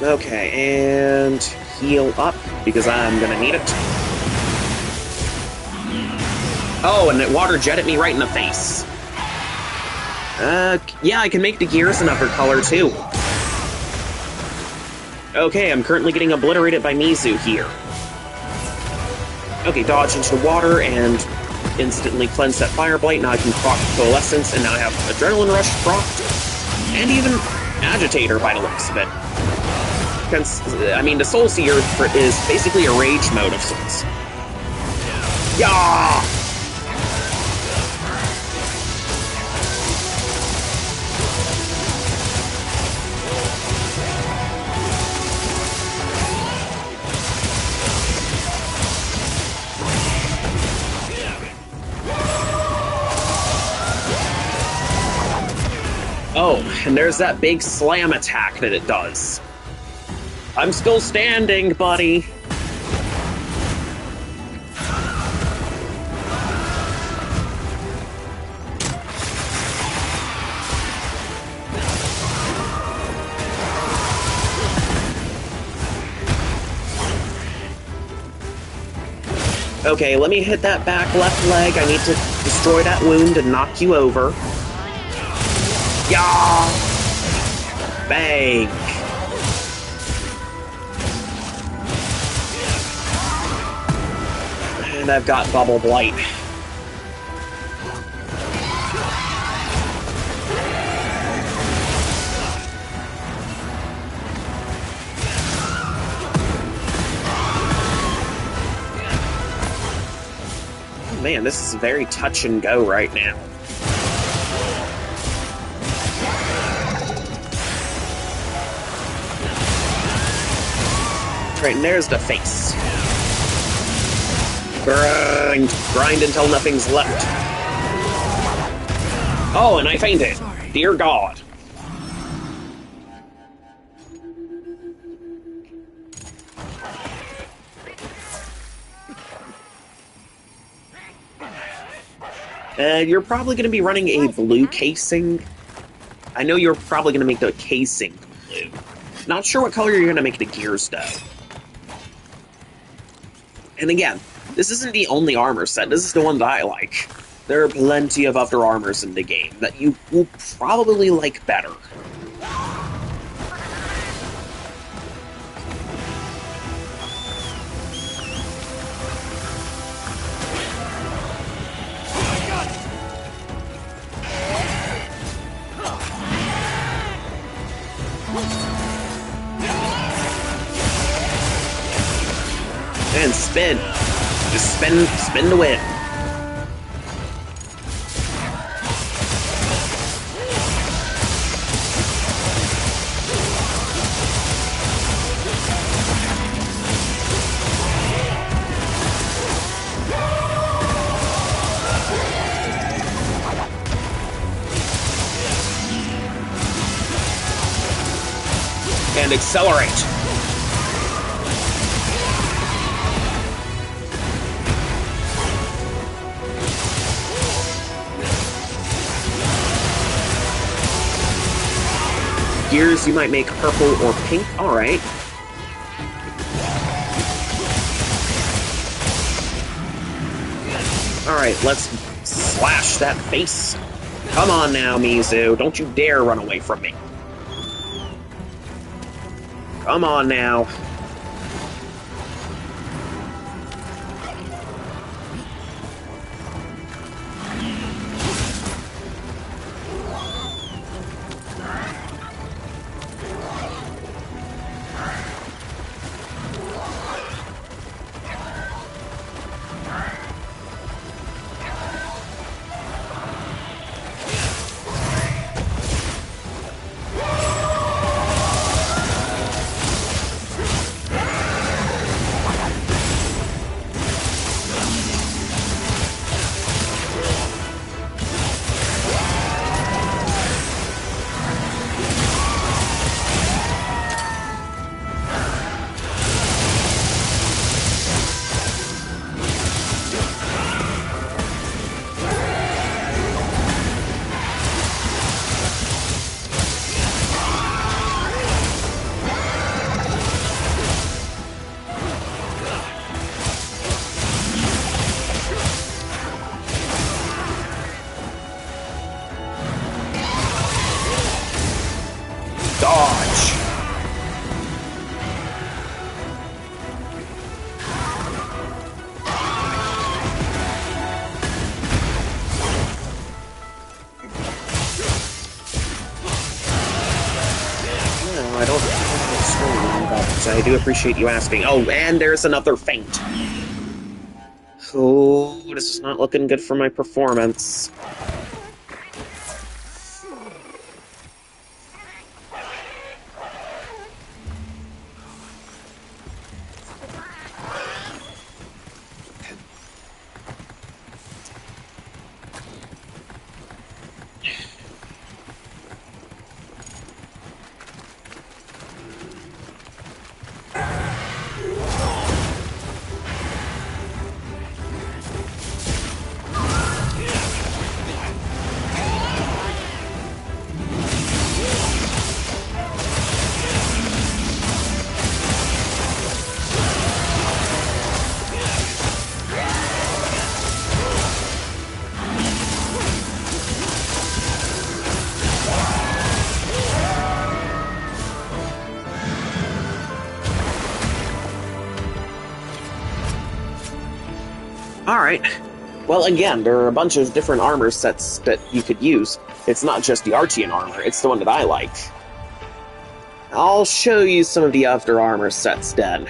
Okay, and heal up, because I'm gonna need it. Oh, and it water jetted me right in the face. Yeah, I can make the gears another color, too. Okay, I'm currently getting obliterated by Mizu here. Okay, dodge into the water and instantly cleanse that fire blight. Now I can proc Coalescence, and now I have Adrenaline Rush procced, and even Agitator by the looks of it. Because, I mean, the Soul Seer is basically a rage mode of sorts. Yeah! Oh, and there's that big slam attack that it does. I'm still standing, buddy. Okay, let me hit that back left leg. I need to destroy that wound and knock you over. Yeah! Bang! And I've got Bubble Blight. Oh man, this is very touch and go right now. Right, and there's the face. Grind! Grind until nothing's left. Oh, and I fainted. Dear God. You're probably going to be running a blue casing. I know you're probably going to make the casing blue. Not sure what color you're going to make the gears, though. And again, this isn't the only armor set. This is the one that I like. There are plenty of other armors in the game that you will probably like better. And spin. Just spin to win. And accelerate. Gears you might make purple or pink. Alright. Alright, let's slash that face. Come on now, Mizu. Don't you dare run away from me. Come on now. I do appreciate you asking. Oh, and there's another feint. Oh, this is not looking good for my performance. Alright. Well, again, there are a bunch of different armor sets that you could use. It's not just the Archean armor, it's the one that I like. I'll show you some of the other armor sets then.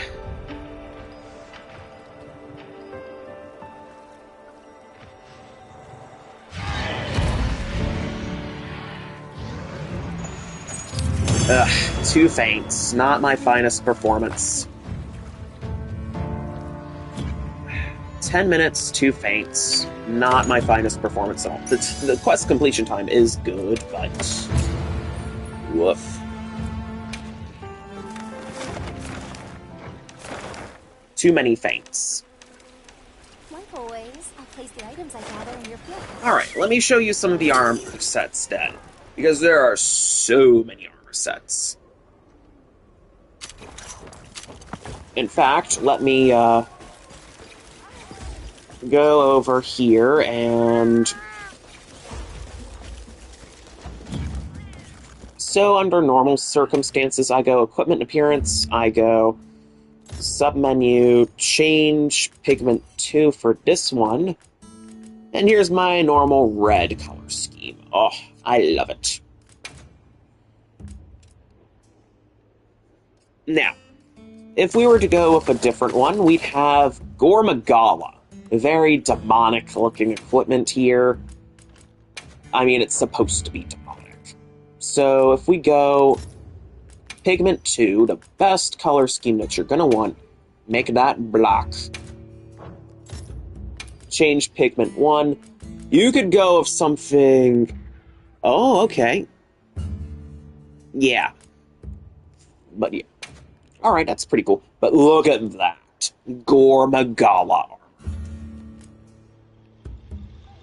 Ugh, 2 feints. Not my finest performance. 10 minutes, 2 feints. Not my finest performance at all. The quest completion time is good, but... woof. Too many feints. Like always, I'll place the items I gather in your field. Alright, let me show you some of the armor sets then. Because there are so many armor sets. In fact, let me, go over here and... So, under normal circumstances, I go Equipment and Appearance, I go Submenu, Change Pigment 2 for this one, and here's my normal red color scheme. Oh, I love it. Now, if we were to go with a different one, we'd have Gormagala. Very demonic-looking equipment here. I mean, it's supposed to be demonic. So if we go Pigment 2, the best color scheme that you're gonna want, make that black. Change Pigment 1. You could go with something... Oh, okay. Yeah. But yeah. Alright, that's pretty cool. But look at that. Gormagala.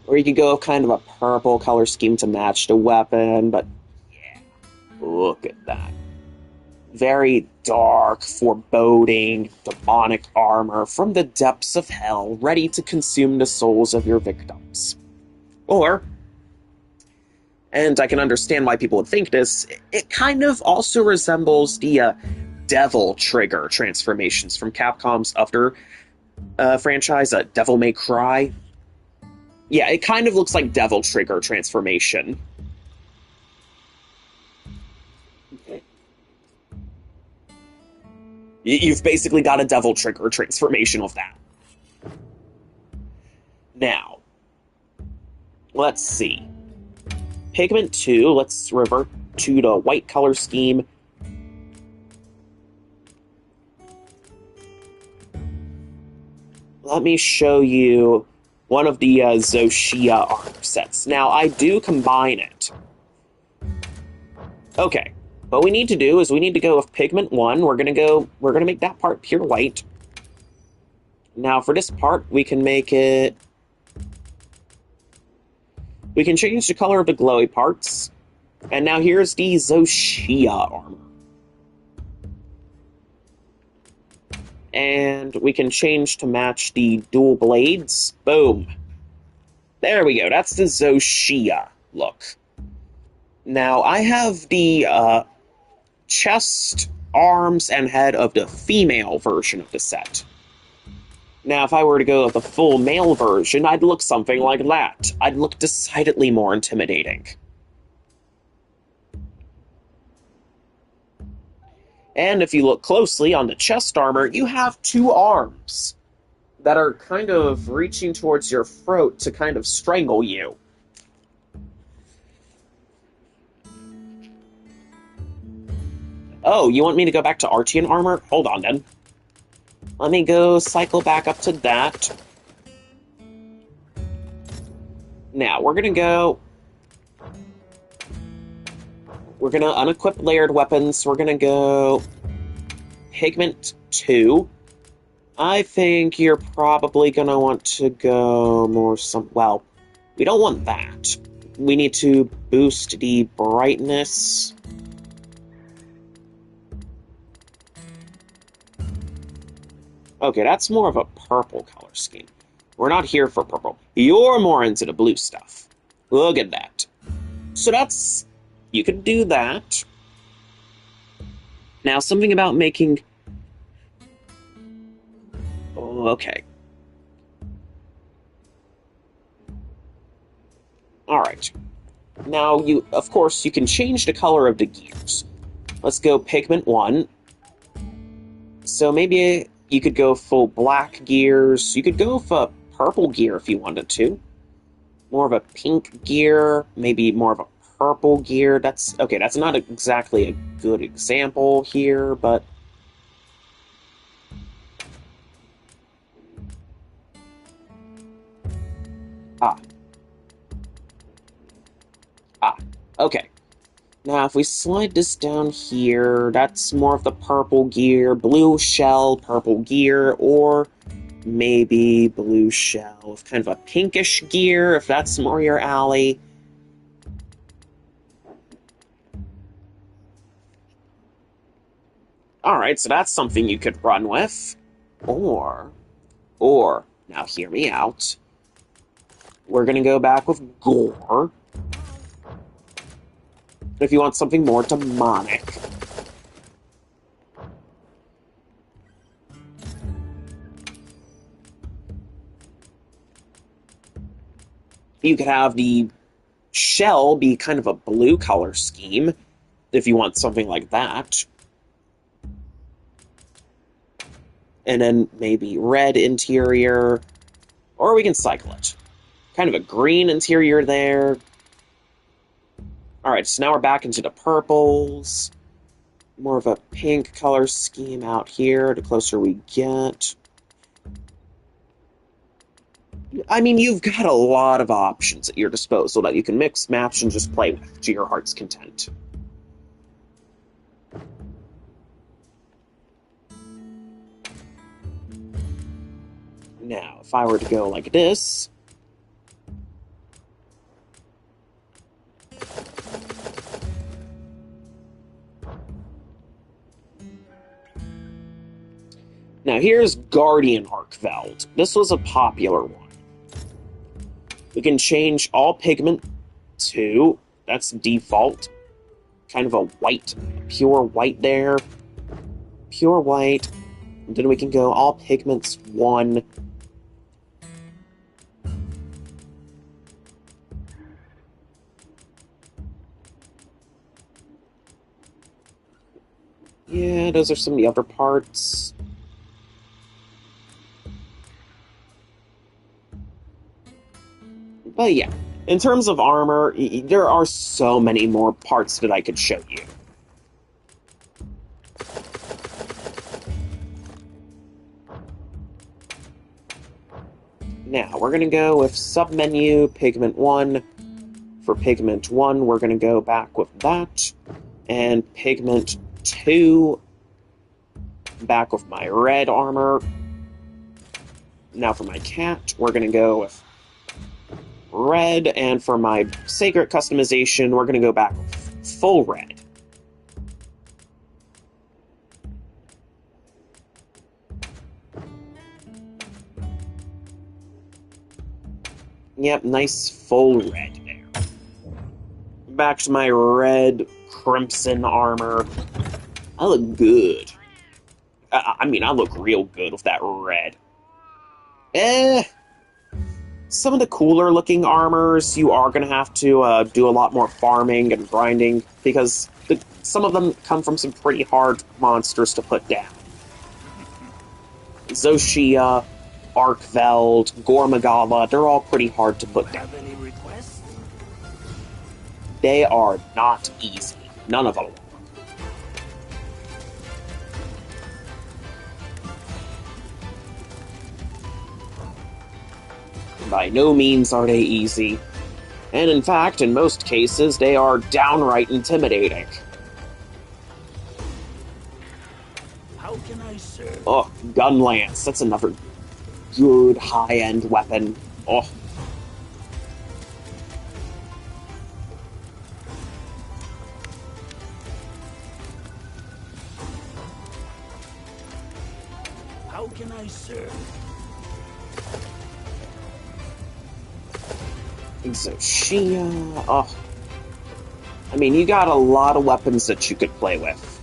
Or you could go with kind of a purple color scheme to match the weapon, but yeah, look at that. Very dark, foreboding, demonic armor from the depths of hell, ready to consume the souls of your victims. Or, and I can understand why people would think this, it kind of also resembles the Devil Trigger transformations from Capcom's other franchise, Devil May Cry. Yeah, it kind of looks like Devil Trigger transformation. You've basically got a Devil Trigger transformation of that. Now, let's see. Pigment 2, let's revert to the white color scheme. Let me show you one of the Zoshia armor sets. Now, I do combine it. Okay, what we need to do is we need to go with Pigment 1. We're gonna make that part pure white. Now, for this part, we can make it... We can change the color of the glowy parts. And now here's the Zoshia armor. And we can change to match the dual blades. Boom. There we go. That's the Zoshia look. Now, I have the chest, arms, and head of the female version of the set. Now, if I were to go with the full male version, I'd look something like that. I'd look decidedly more intimidating. And if you look closely on the chest armor, you have two arms that are kind of reaching towards your throat to kind of strangle you. Oh, you want me to go back to Archean armor? Hold on, then. Let me go cycle back up to that. Now, we're gonna go... We're gonna unequip layered weapons. We're gonna go... Pigment 2. I think you're probably gonna want to go more some... Well, we don't want that. We need to boost the brightness... Okay, that's more of a purple color scheme. We're not here for purple. You're more into the blue stuff. Look at that. So that's... You could do that. Now, something about making... Oh, okay. Alright. Now, of course, you can change the color of the gears. Let's go pigment 1. So maybe... You could go full black gears. You could go for purple gear if you wanted to. More of a pink gear, maybe more of a purple gear. That's not exactly a good example here, but... Okay. Now, if we slide this down here, that's more of the purple gear, blue shell, purple gear, or maybe blue shell with kind of a pinkish gear, if that's more your alley. Alright, so that's something you could run with. Or, now hear me out. We're gonna go back with gore. If you want something more demonic. You could have the shell be kind of a blue color scheme, if you want something like that. And then maybe red interior, or we can cycle it. Kind of a green interior there. Alright, so now we're back into the purples. More of a pink color scheme out here, the closer we get. I mean, you've got a lot of options at your disposal that you can mix, match, and just play with to your heart's content. Now, if I were to go like this... Now here's Guardian Arkveld. This was a popular one. We can change all pigment to, that's default, kind of a white, pure white there. Pure white. And then we can go all pigments 1. Yeah, those are some of the other parts. But yeah, in terms of armor, there are so many more parts that I could show you. Now, we're going to go with submenu, pigment 1. For pigment 1, we're going to go back with that. And pigment 2, back with my red armor. Now for my cat, we're going to go with red, and for my sacred customization, we're going to go back with full red. Yep, nice full red there. Back to my red crimson armor. I look good. I mean, I look real good with that red. Some of the cooler looking armors, you are going to have to do a lot more farming and grinding, because some of them come from some pretty hard monsters to put down. Zoshia, Arkveld, Gormagala, they're all pretty hard to put down. Have any requests? They are not easy. None of them. By no means are they easy. And in fact, in most cases, they are downright intimidating. How can I serve? Oh, Gunlance, that's another good high-end weapon. Oh. How can I serve? Exoshia. Oh. I mean, you got a lot of weapons that you could play with.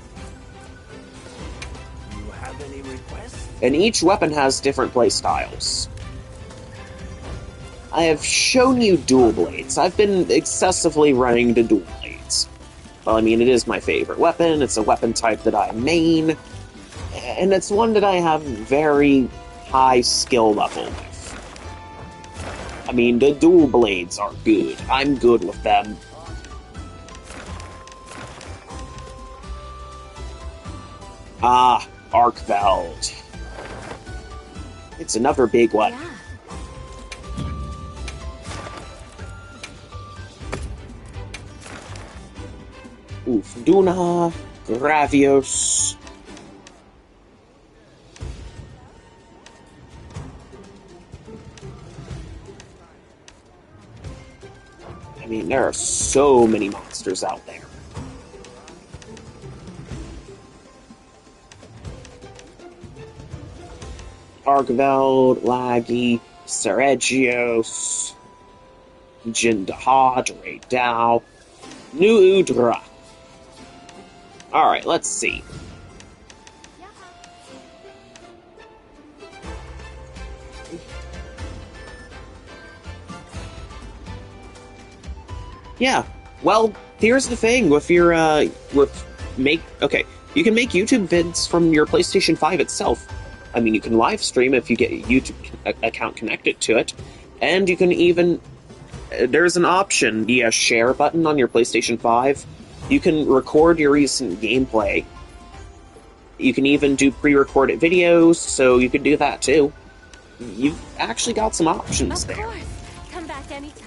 You have any requests? And each weapon has different play styles. I have shown you dual blades. I've been excessively running the dual blades. Well, I mean, it is my favorite weapon. It's a weapon type that I main. And it's one that I have very high skill level with. I mean, the dual blades are good. I'm good with them. Ah, Arkveld. It's another big one. Yeah. Ufduna, Gravios. I mean, there are so many monsters out there. Arkveld, Laggy, Seregios, Jindaha, Dao, New Udra. Alright, let's see. Yeah, well, here's the thing with your, okay, you can make YouTube vids from your PlayStation 5 itself. I mean, you can live stream if you get a YouTube account connected to it, and you can even, there's an option, the share button on your PlayStation 5. You can record your recent gameplay. You can even do pre-recorded videos, so you can do that too. You've actually got some options Of there. course. Come back anytime.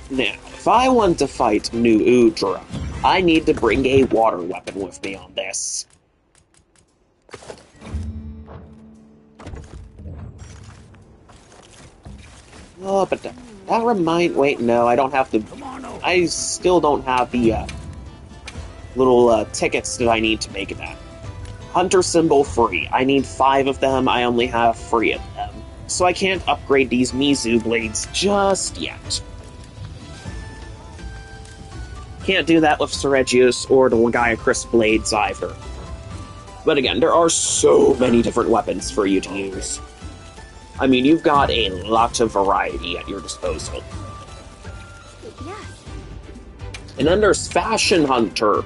Now, if I want to fight New Udra, I need to bring a water weapon with me on this. Oh, but that wait, no, I don't have the, Come on over. I still don't have the, little, tickets that I need to make that. Hunter symbol free. I need 5 of them, I only have 3 of them. So I can't upgrade these Mizu blades just yet. Can't do that with Seregios or the Lagiacrus blades either. But again, there are so many different weapons for you to use. I mean, you've got a lot of variety at your disposal. Yes. And then there's Fashion Hunter,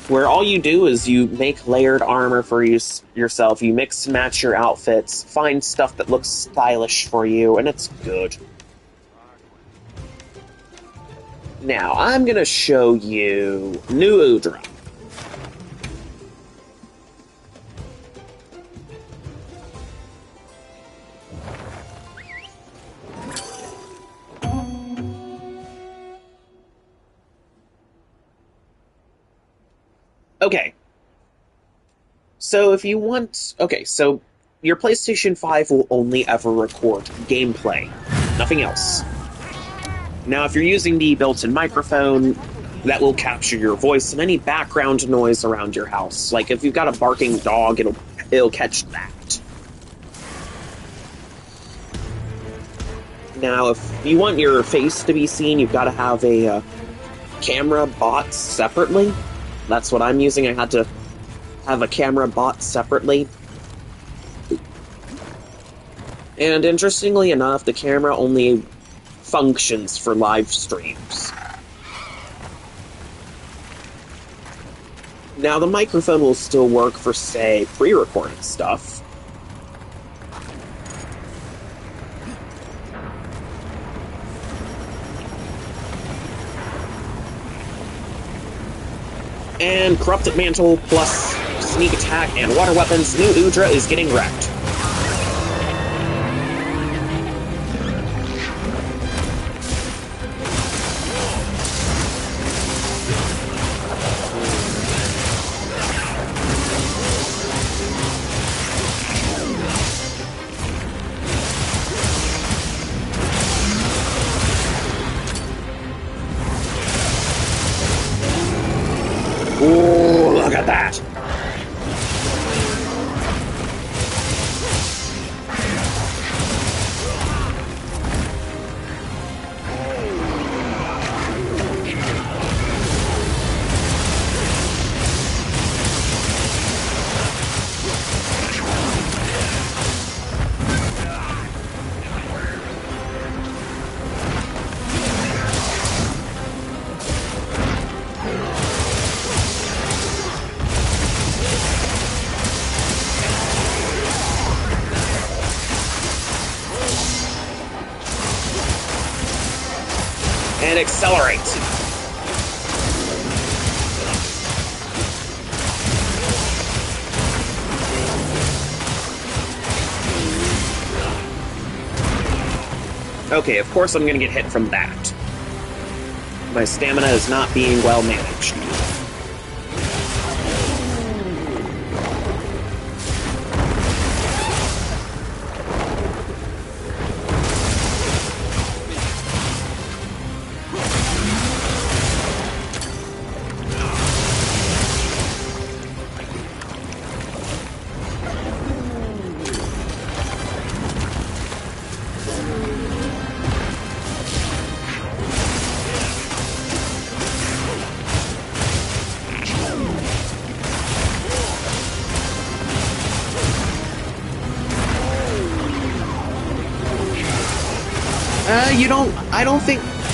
where all you do is you make layered armor for yourself, you mix and match your outfits, find stuff that looks stylish for you, and it's good. Now, I'm gonna show you New Udra. Okay. So if you want... Okay, so your PlayStation 5 will only ever record gameplay. Nothing else. Now, if you're using the built-in microphone, that will capture your voice and any background noise around your house. Like, if you've got a barking dog, it'll catch that. Now, if you want your face to be seen, you've got to have a camera bought separately. That's what I'm using. I had to have a camera bought separately. And interestingly enough, the camera only functions for live streams. Now, the microphone will still work for, say, pre-recorded stuff. And Corrupted Mantle plus Sneak Attack and Water Weapons, New Udra is getting wrecked. Ooh, look at that! And accelerate. Okay, of course I'm gonna get hit from that. My stamina is not being well managed.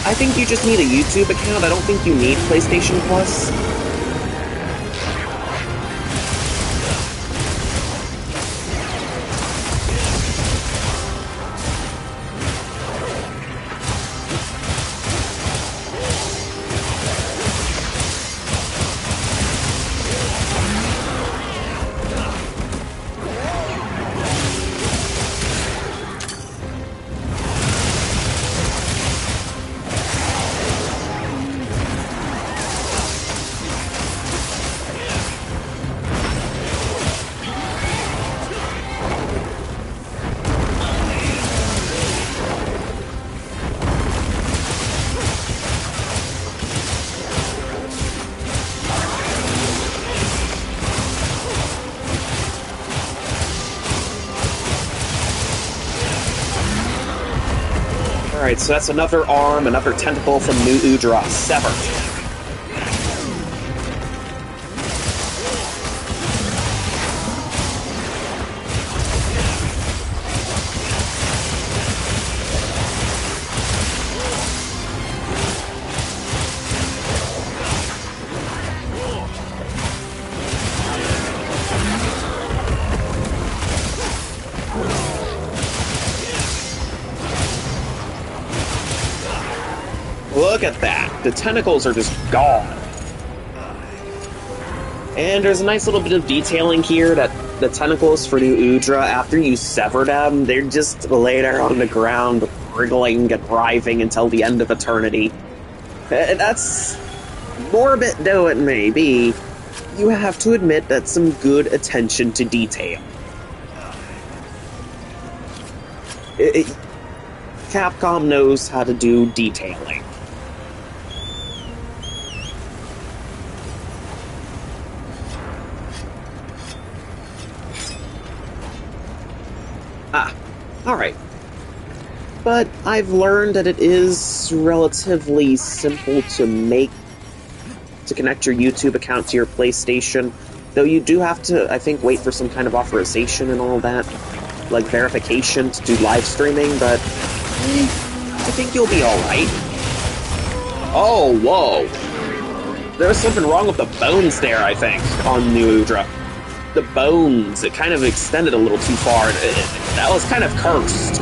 I think you just need a YouTube account. I don't think you need PlayStation Plus. Alright, so that's another arm, another tentacle from New Udra, severed. Look at that. The tentacles are just gone. And there's a nice little bit of detailing here that the tentacles for New Udra, after you sever them, they're just lay there on the ground, wriggling and writhing until the end of eternity. That's morbid though it may be. You have to admit that's some good attention to detail. Capcom knows how to do detailing. Alright. But I've learned that it is relatively simple to connect your YouTube account to your PlayStation, though you do have to, I think, wait for some kind of authorization and all that, like verification to do live streaming, but I think you'll be alright. Oh, whoa. There's something wrong with the bones there, I think, on New Udra. The bones, it kind of extended a little too far. That was kind of cursed.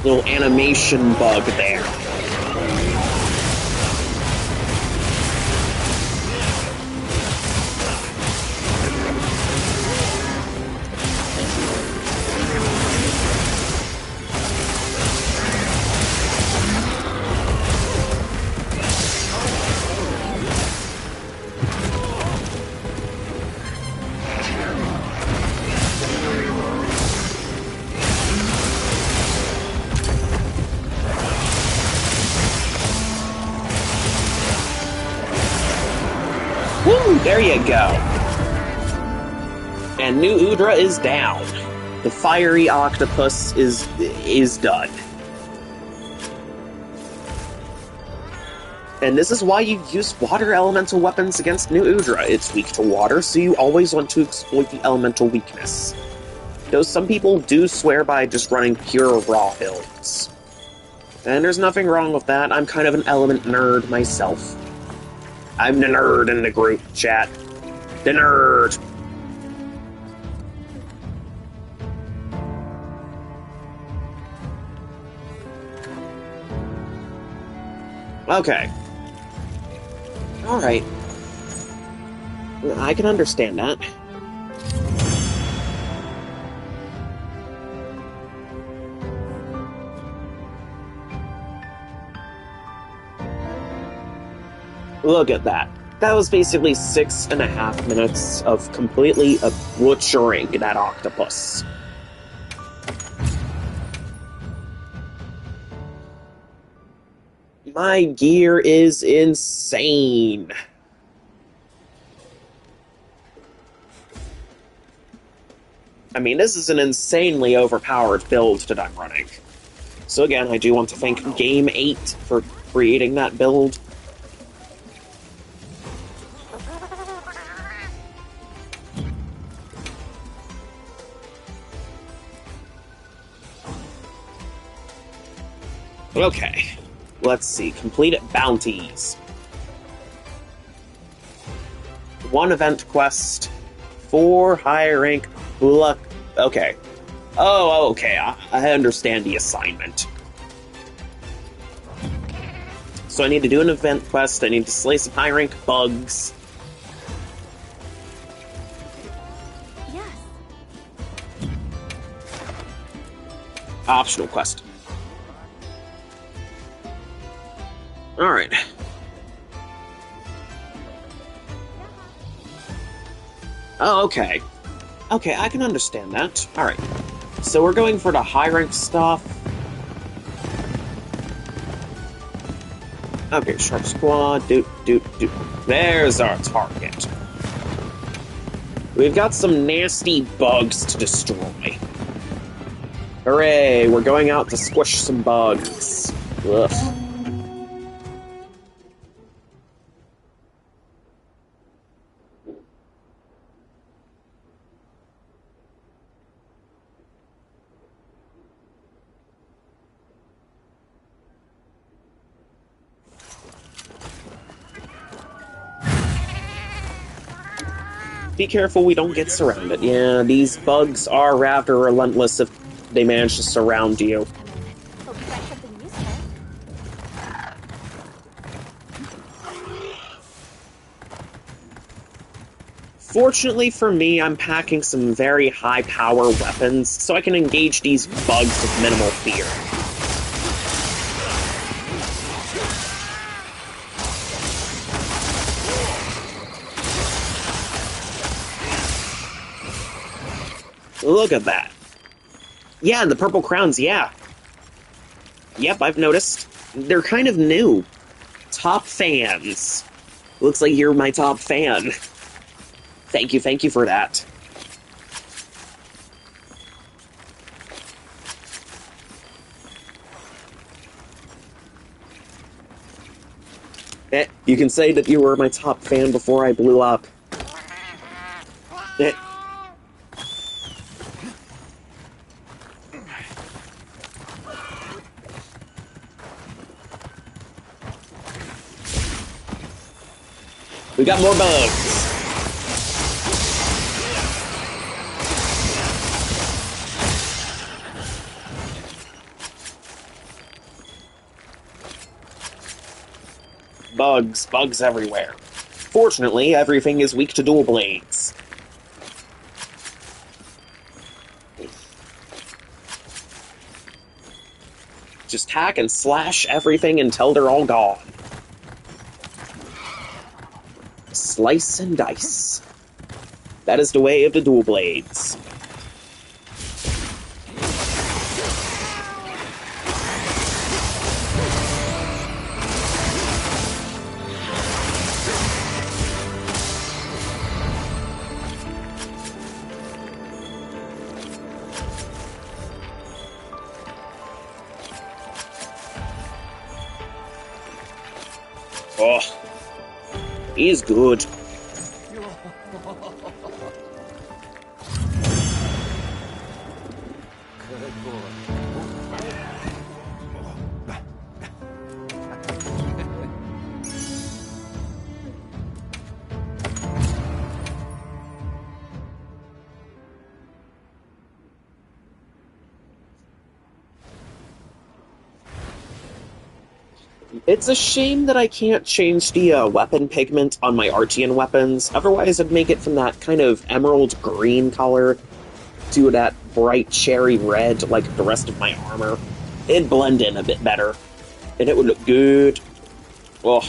Little animation bug there. Woo! There you go. And New Udra is down. The fiery octopus is done. And this is why you use water elemental weapons against New Udra. It's weak to water, so you always want to exploit the elemental weakness. Though some people do swear by just running pure raw builds. And there's nothing wrong with that. I'm kind of an element nerd myself. I'm the nerd in the group chat. The nerd. Okay. Alright. I can understand that. Look at that. That was basically 6.5 minutes of completely butchering that octopus. My gear is insane. I mean, this is an insanely overpowered build that I'm running. So again, I do want to thank Game 8 for creating that build. Okay, let's see. Completed bounties. 1 event quest. 4 high rank luck. Okay. Oh, okay. I understand the assignment. So I need to do an event quest. I need to slay some high rank bugs. Yes. Optional quest. Alright. Oh, okay. Okay, I can understand that. Alright. So we're going for the high rank stuff. Okay, Sharp Squad, doot. There's our target. We've got some nasty bugs to destroy. Hooray, we're going out to squish some bugs. Ugh. Be careful we don't get surrounded. Yeah, these bugs are rather relentless if they manage to surround you. Hope you got something useful. Fortunately for me, I'm packing some very high-power weapons, so I can engage these bugs with minimal fear. Look at that. Yeah, and the purple crowns, yeah. Yep, I've noticed. They're kind of new. Top fans. Looks like you're my top fan. Thank you for that. You can say that you were my top fan before I blew up. We got more bugs. Bugs everywhere. Fortunately, everything is weak to dual blades. Just hack and slash everything until they're all gone. Slice and dice. That is the way of the dual blades. Oh, he's good. It's a shame that I can't change the weapon pigment on my Archean weapons. Otherwise, I'd make it from that kind of emerald green color to that bright cherry red like the rest of my armor. It'd blend in a bit better, and it would look good. Oh.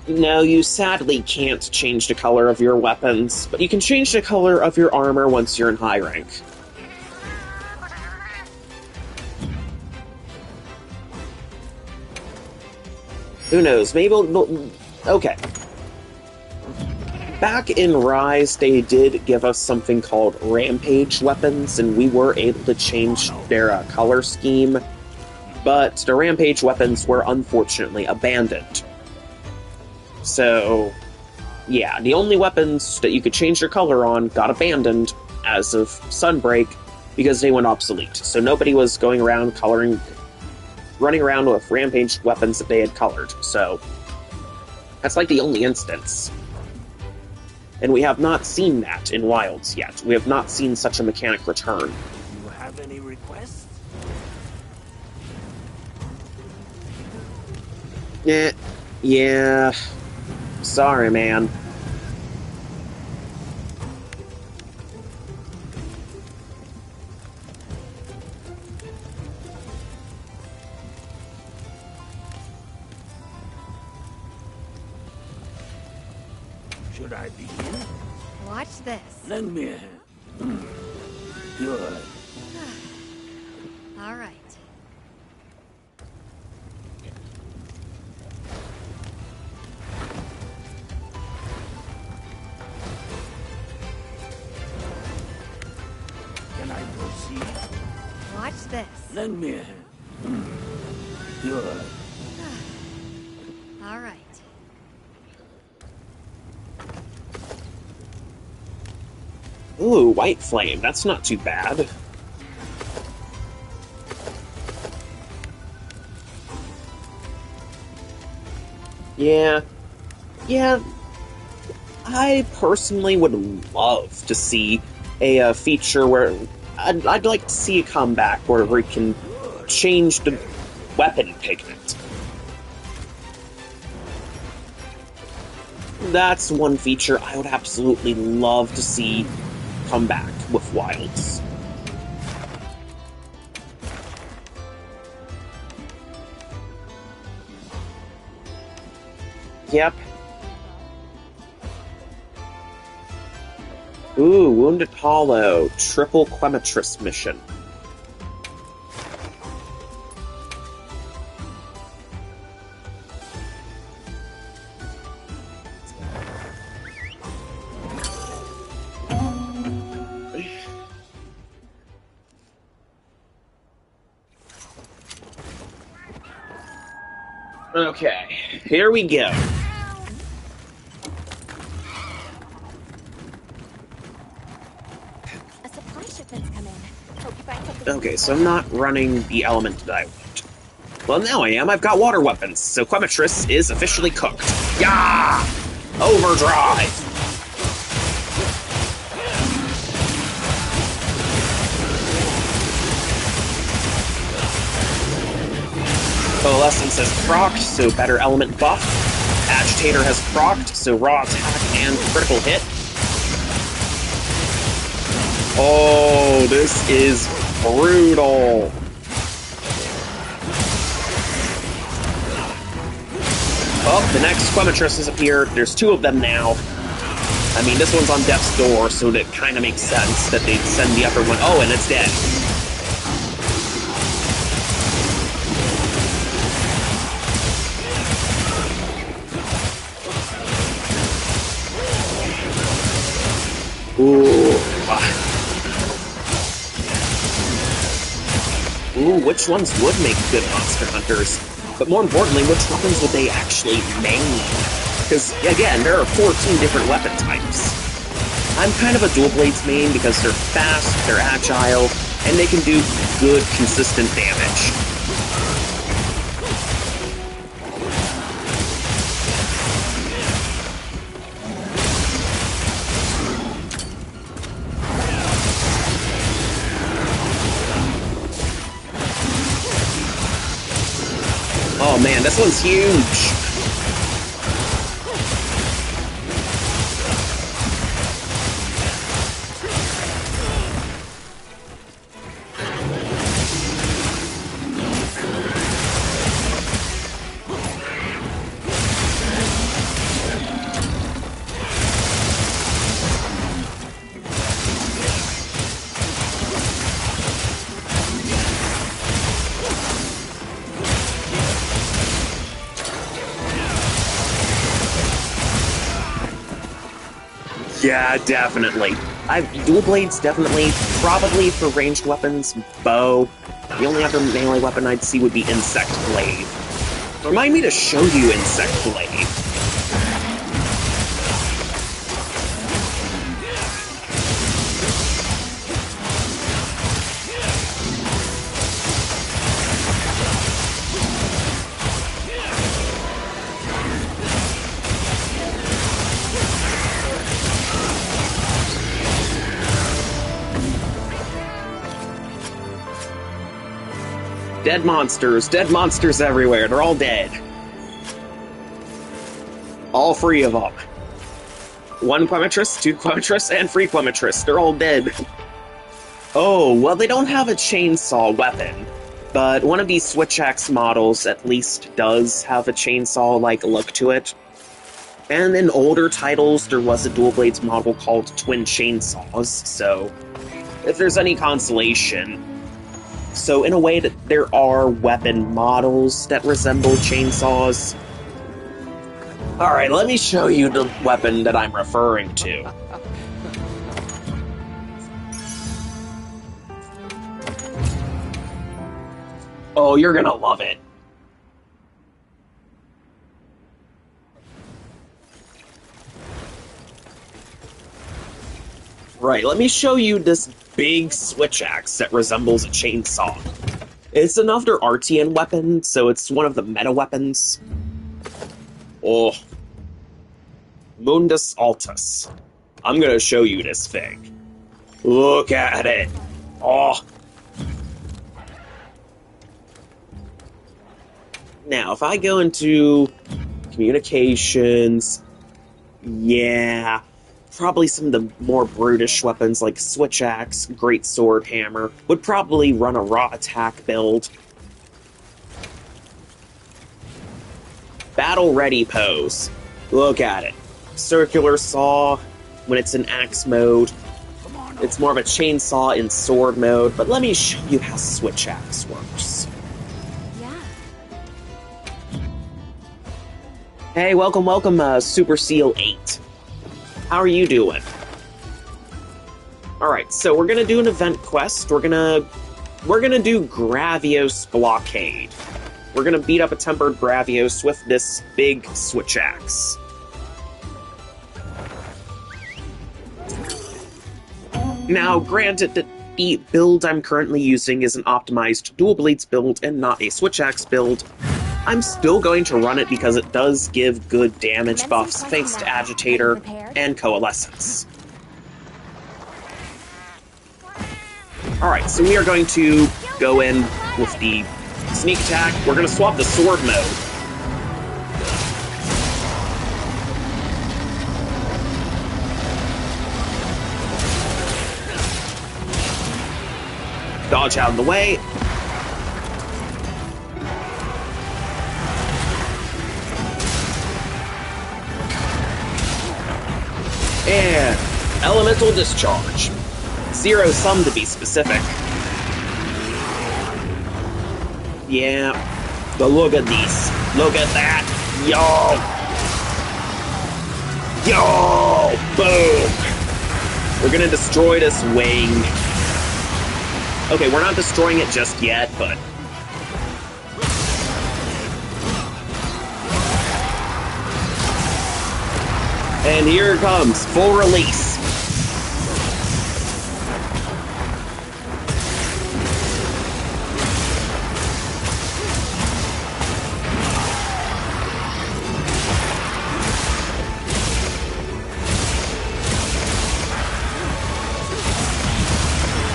No, you sadly can't change the color of your weapons, but you can change the color of your armor once you're in high rank. Who knows, maybe okay. Back in Rise, they did give us something called Rampage weapons, and we were able to change their color scheme, but the Rampage weapons were unfortunately abandoned. So, yeah, the only weapons that you could change their color on got abandoned as of Sunbreak because they went obsolete. So nobody was going around running around with Rampage weapons that they had colored. So, that's like the only instance. And we have not seen that in Wilds yet. We have not seen such a mechanic return. You have any requests? Yeah. Sorry, man. Should I begin? Watch this. Lend me a hand. Good. All right. Can I proceed? Watch this. Lend me a hand. Good. All right. Ooh, White Flame. That's not too bad. Yeah. I personally would love to see a feature where I'd like to see a comeback where we can change the weapon pigment. That's one feature I would absolutely love to see come back with Wilds. Yep. Ooh, Wounded Hollow, triple Quemetris mission. Okay, here we go. Okay, so I'm not running the element that I want. Well, now I am. I've got water weapons, so Quemetris is officially cooked. Yeah! Overdrive! Coalescence has procced, so better element buff. Agitator has procced, so raw attack and critical hit. Oh, this is brutal. Oh, the next Quemetris has appeared. There's two of them now. I mean, this one's on death's door, so it kind of makes sense that they'd send the other one. Oh, and it's dead. Ooh. Ooh, which ones would make good monster hunters? But more importantly, which weapons would they actually main? Because, again, there are 14 different weapon types. I'm kind of a dual blades main because they're fast, they're agile, and they can do good, consistent damage. Oh man, this one's huge! Yeah, definitely. Dual blades, definitely. Probably for ranged weapons, bow. The only other melee weapon I'd see would be Insect Blade. Remind me to show you Insect Blade. Dead monsters everywhere, they're all dead. All three of them. One Quemetris, two Quemetris, and three Quemetris, they're all dead. Oh, well they don't have a chainsaw weapon, but one of these Switch Axe models at least does have a chainsaw-like look to it. And in older titles, there was a dual blades model called Twin Chainsaws, so if there's any consolation. So in a way that there are weapon models that resemble chainsaws. Alright, let me show you the weapon that I'm referring to. Oh, you're gonna love it. Right, let me show you this big Switch Axe that resembles a chainsaw. It's another Artian weapon, so it's one of the meta weapons. Oh. Mundus Altus. I'm gonna show you this thing. Look at it. Oh. Now, if I go into communications, yeah, probably some of the more brutish weapons like Switch Axe, Great Sword Hammer would probably run a raw attack build. Battle ready pose. Look at it. Circular saw when it's in axe mode. It's more of a chainsaw in sword mode, but let me show you how Switch Axe works. Yeah. Hey, welcome, Super Seal 8. How are you doing? Alright, so we're gonna do an event quest. We're gonna do Gravios Blockade. We're gonna beat up a tempered Gravios with this big Switch Axe. Now, granted that The build I'm currently using is an optimized dual blades build and not a switch axe build. I'm still going to run it because it does give good damage buffs thanks to Agitator and Coalescence. Alright, so we are going to go in with the sneak attack. We're going to swap the sword mode. Dodge out of the way. And Elemental Discharge. 0 sum to be specific. Yeah, but look at these. Look at that. Yo! Yo! Boom! We're gonna destroy this wing. Okay, we're not destroying it just yet, but... And here it comes, full release.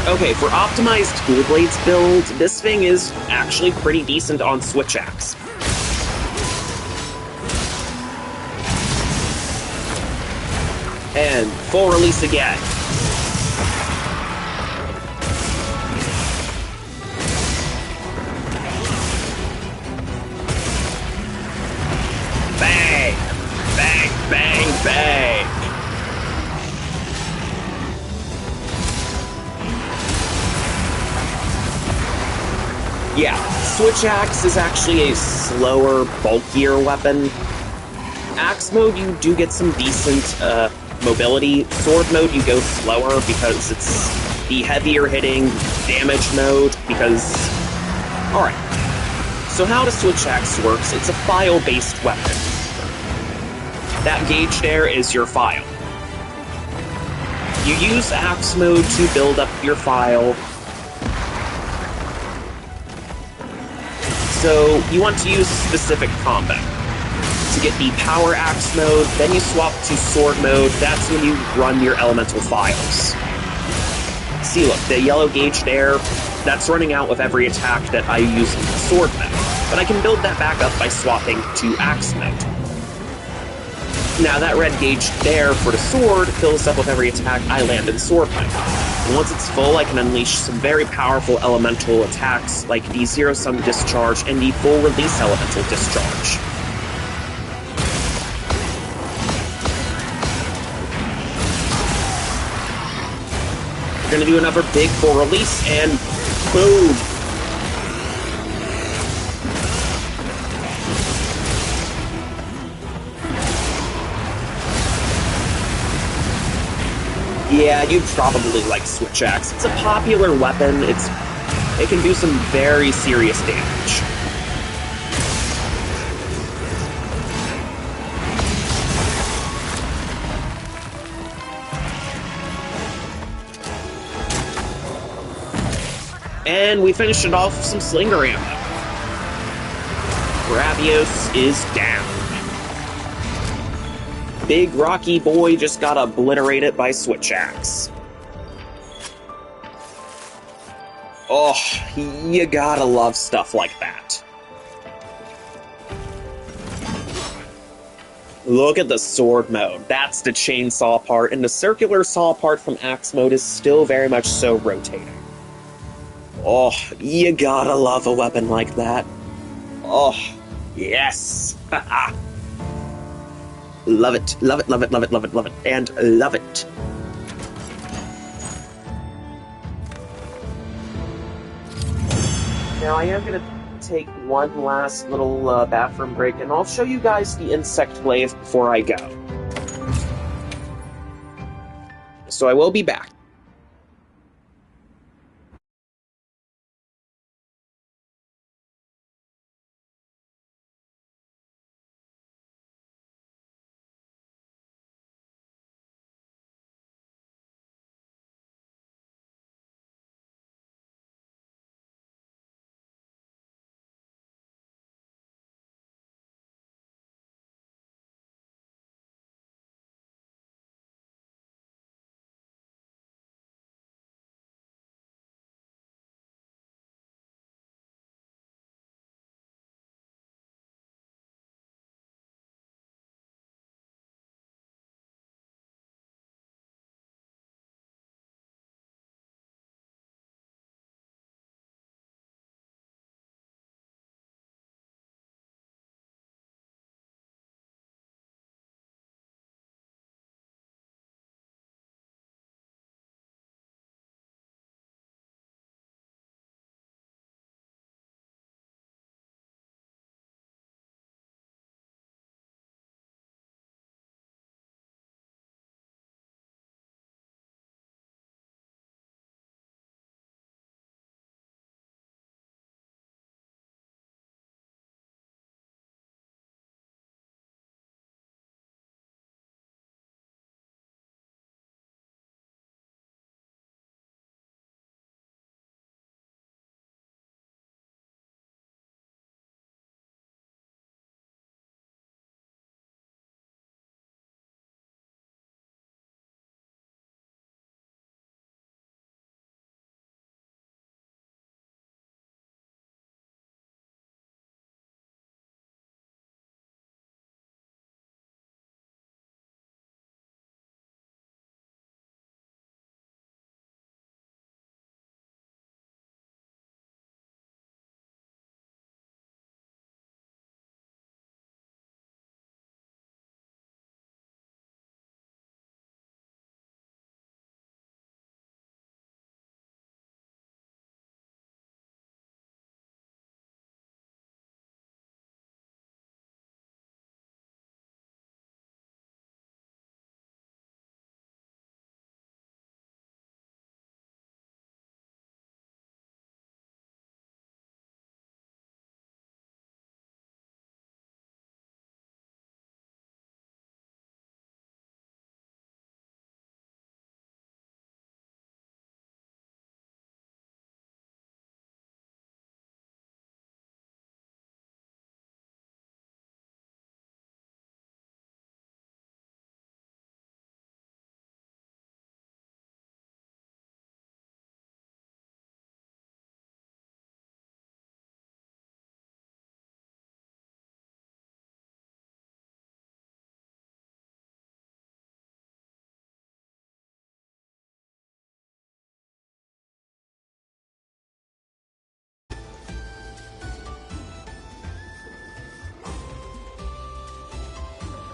Okay, for optimized dual blades build, this thing is actually pretty decent on switch axe. And full release again. Bang! Bang, bang, bang! Yeah, switch axe is actually a slower, bulkier weapon. Axe mode, you do get some decent mobility. Sword mode, you go slower because it's the heavier hitting damage mode because... Alright, so how the switch axe works, it's a file-based weapon. That gauge there is your file. You use axe mode to build up your file. So you want to use specific combat. To get the power axe mode, then you swap to sword mode, that's when you run your elemental files. See, look, the yellow gauge there, that's running out with every attack that I use in the sword mode, but I can build that back up by swapping to axe mode. Now that red gauge there for the sword fills up with every attack I land in sword mode. And once it's full, I can unleash some very powerful elemental attacks like the Zero Sum Discharge and the Full Release Elemental Discharge. We're gonna do another big full release, and boom! Yeah, you'd probably like switch axe. It's a popular weapon. It can do some very serious damage. And we finished it off with some slinger ammo. Gravios is down. Big Rocky Boy just got obliterated by switch axe. Oh, you gotta love stuff like that. Look at the sword mode. That's the chainsaw part, and the circular saw part from axe mode is still very much so rotating. Oh, you gotta love a weapon like that. Oh, yes! Love it, love it, love it, love it, love it, love it, and love it. Now I am gonna take one last little bathroom break, and I'll show you guys the insect glaive before I go. So I will be back.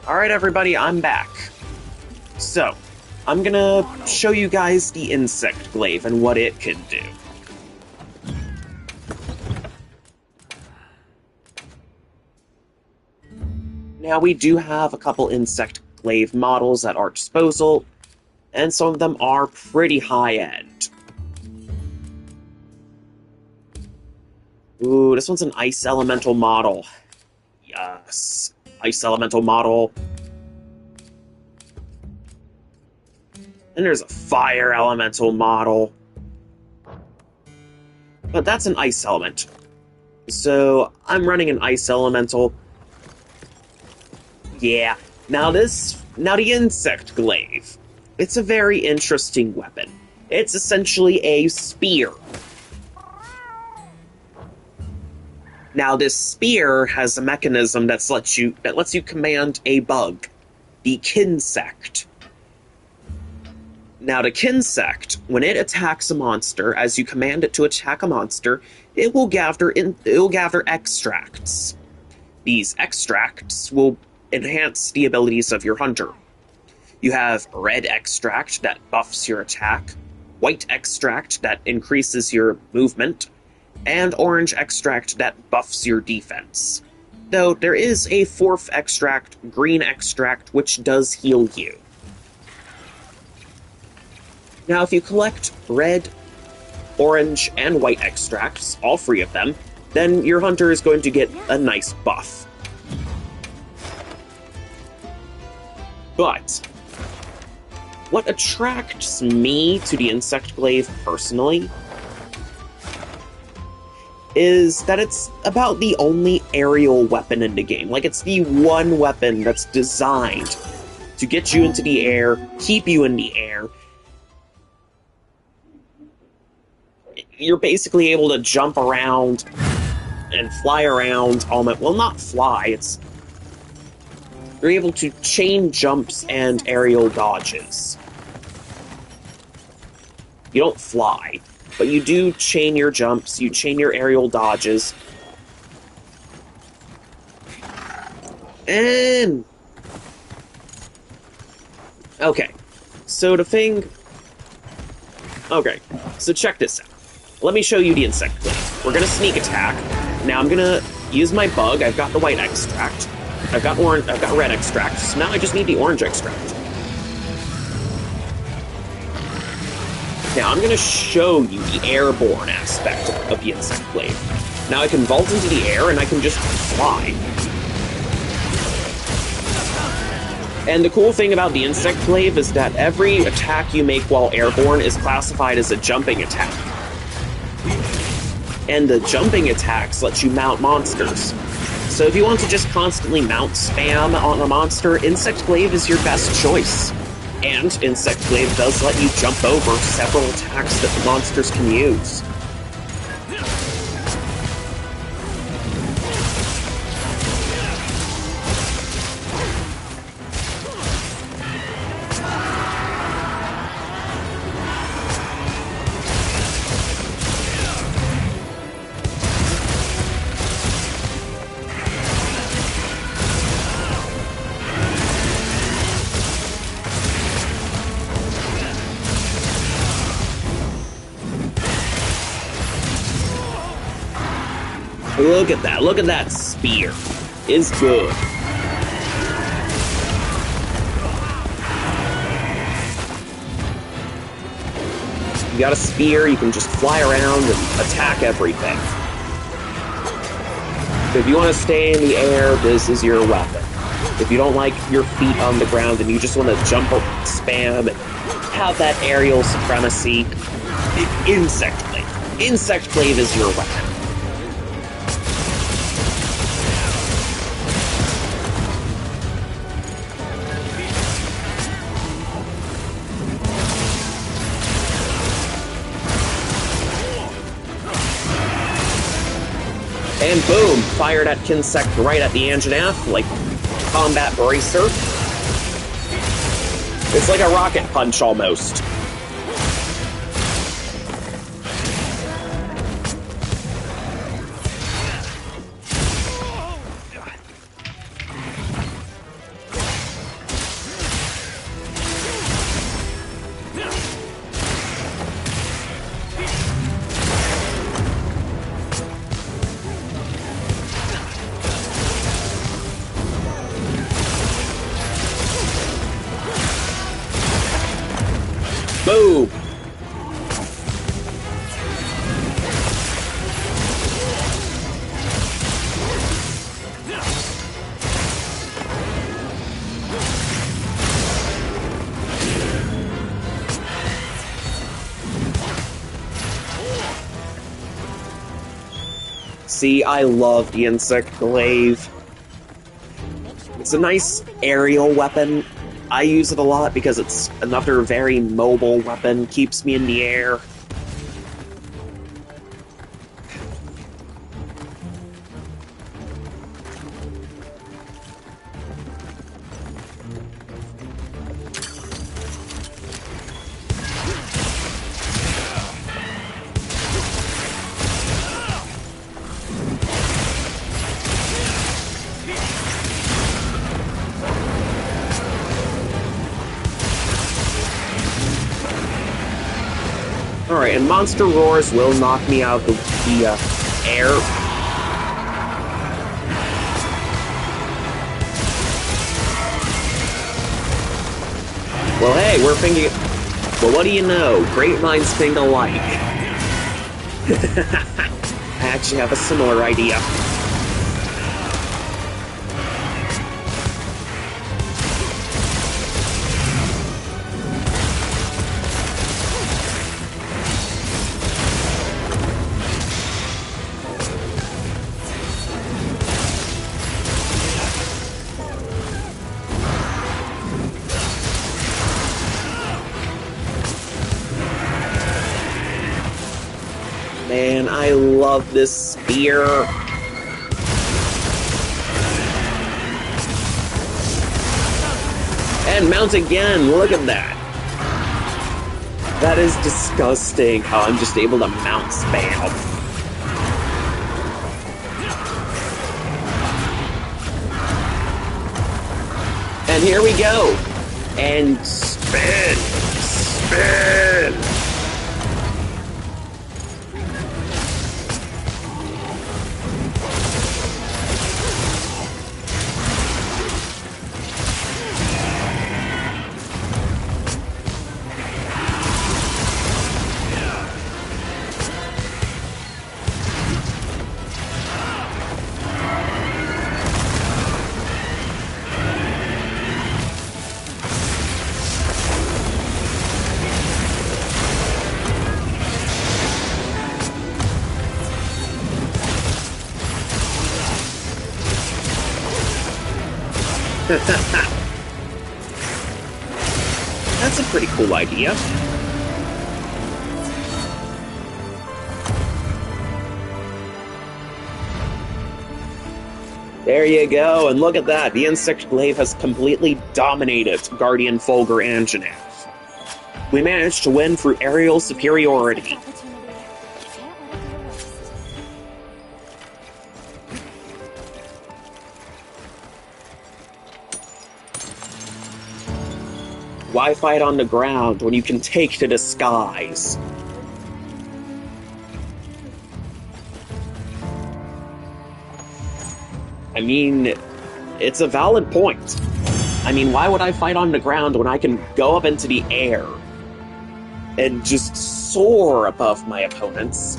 Alright everybody, I'm back. So, I'm gonna show you guys the insect glaive and what it can do. Now we do have a couple insect glaive models at our disposal, and some of them are pretty high-end. Ooh, this one's an ice elemental model. Yes, ice elemental model. And there's a fire elemental model. But that's an ice element. So, I'm running an ice elemental. Yeah, now the insect glaive. It's a very interesting weapon. It's essentially a spear. Now, this spear has a mechanism that lets you command a bug, the Kinsect. Now, the Kinsect, when it attacks a monster, as you command it to attack a monster, it will gather extracts. These extracts will enhance the abilities of your hunter. You have red extract that buffs your attack, white extract that increases your movement, and orange extract that buffs your defense. Though there is a fourth extract, green extract, which does heal you. Now, if you collect red, orange, and white extracts, all three of them, then your hunter is going to get a nice buff. But what attracts me to the insect glaive personally is that it's about the only aerial weapon in the game. Like, it's the one weapon that's designed to get you into the air, keep you in the air. You're basically able to jump around and fly around well, not fly, you're able to chain jumps and aerial dodges. You don't fly, but you do chain your jumps, you chain your aerial dodges. And... okay, so check this out. Let me show you the insect glaive. We're gonna sneak attack. Now I'm gonna use my bug. I've got the white extract. I've got red extract. So now I just need the orange extract. Now I'm gonna show you the airborne aspect of the insect glaive. Now I can vault into the air and I can just fly. And the cool thing about the insect glaive is that every attack you make while airborne is classified as a jumping attack. And the jumping attacks let you mount monsters. So if you want to just constantly mount spam on a monster, Insect Glaive is your best choice. And Insect Glaive does let you jump over several attacks that the monsters can use. Look at that spear. It's good. You got a spear, you can just fly around and attack everything. If you want to stay in the air, this is your weapon. If you don't like your feet on the ground and you just want to jump or spam and have that aerial supremacy, Insect Glaive. Insect Glaive is your weapon. And boom, fired at Kinsect right at the Anjanath, like combat bracer. It's like a rocket punch almost. Boom! See, I love the Insect Glaive. It's a nice aerial weapon. I use it a lot because it's another very mobile weapon, keeps me in the air. Alright, and Monster Roars will knock me out of the air. Well, hey, we're thinking... Well, what do you know? Great minds think alike. I actually have a similar idea. Man, I love this spear. And mount again, look at that. That is disgusting how I'm just able to mount spam. And here we go. And spin, spin. That's a pretty cool idea. There you go, and look at that. The Insect Glaive has completely dominated Guardian Fulgur Anjanath. We managed to win through aerial superiority. Why fight on the ground when you can take to the skies? I mean, it's a valid point. I mean, why would I fight on the ground when I can go up into the air and just soar above my opponents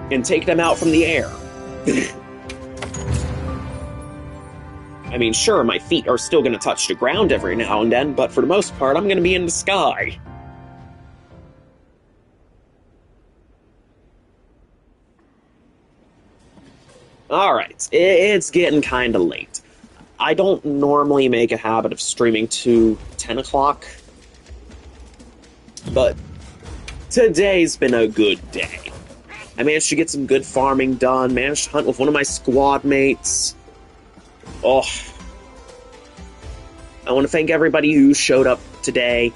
and take them out from the air? I mean, sure, my feet are still going to touch the ground every now and then, but for the most part, I'm going to be in the sky. Alright, it's getting kinda late. I don't normally make a habit of streaming to 10 o'clock, but today's been a good day. I managed to get some good farming done, managed to hunt with one of my squad mates. Oh, I want to thank everybody who showed up today.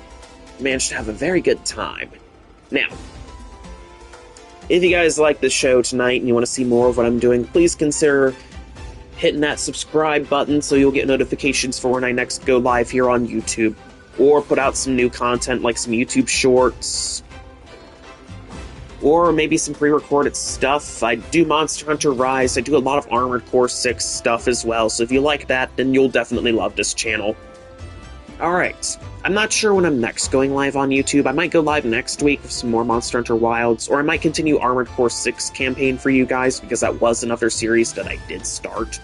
Managed to have a very good time. Now, if you guys like this show tonight and you want to see more of what I'm doing, please consider hitting that subscribe button so you'll get notifications for when I next go live here on YouTube, or put out some new content like some YouTube shorts, or maybe some pre-recorded stuff. I do Monster Hunter Rise, I do a lot of Armored Core 6 stuff as well, so if you like that, then you'll definitely love this channel. Alright, I'm not sure when I'm next going live on YouTube. I might go live next week with some more Monster Hunter Wilds, or I might continue Armored Core 6 campaign for you guys, because that was another series that I did start.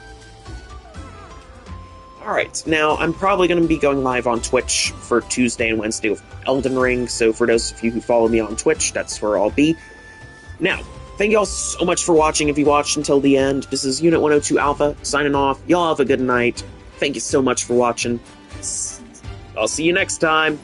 Alright, now I'm probably going to be going live on Twitch for Tuesday and Wednesday with Elden Ring, so for those of you who follow me on Twitch, that's where I'll be. Now, thank you all so much for watching if you watched until the end. This is Unit 102 Alpha, signing off. Y'all have a good night. Thank you so much for watching. I'll see you next time.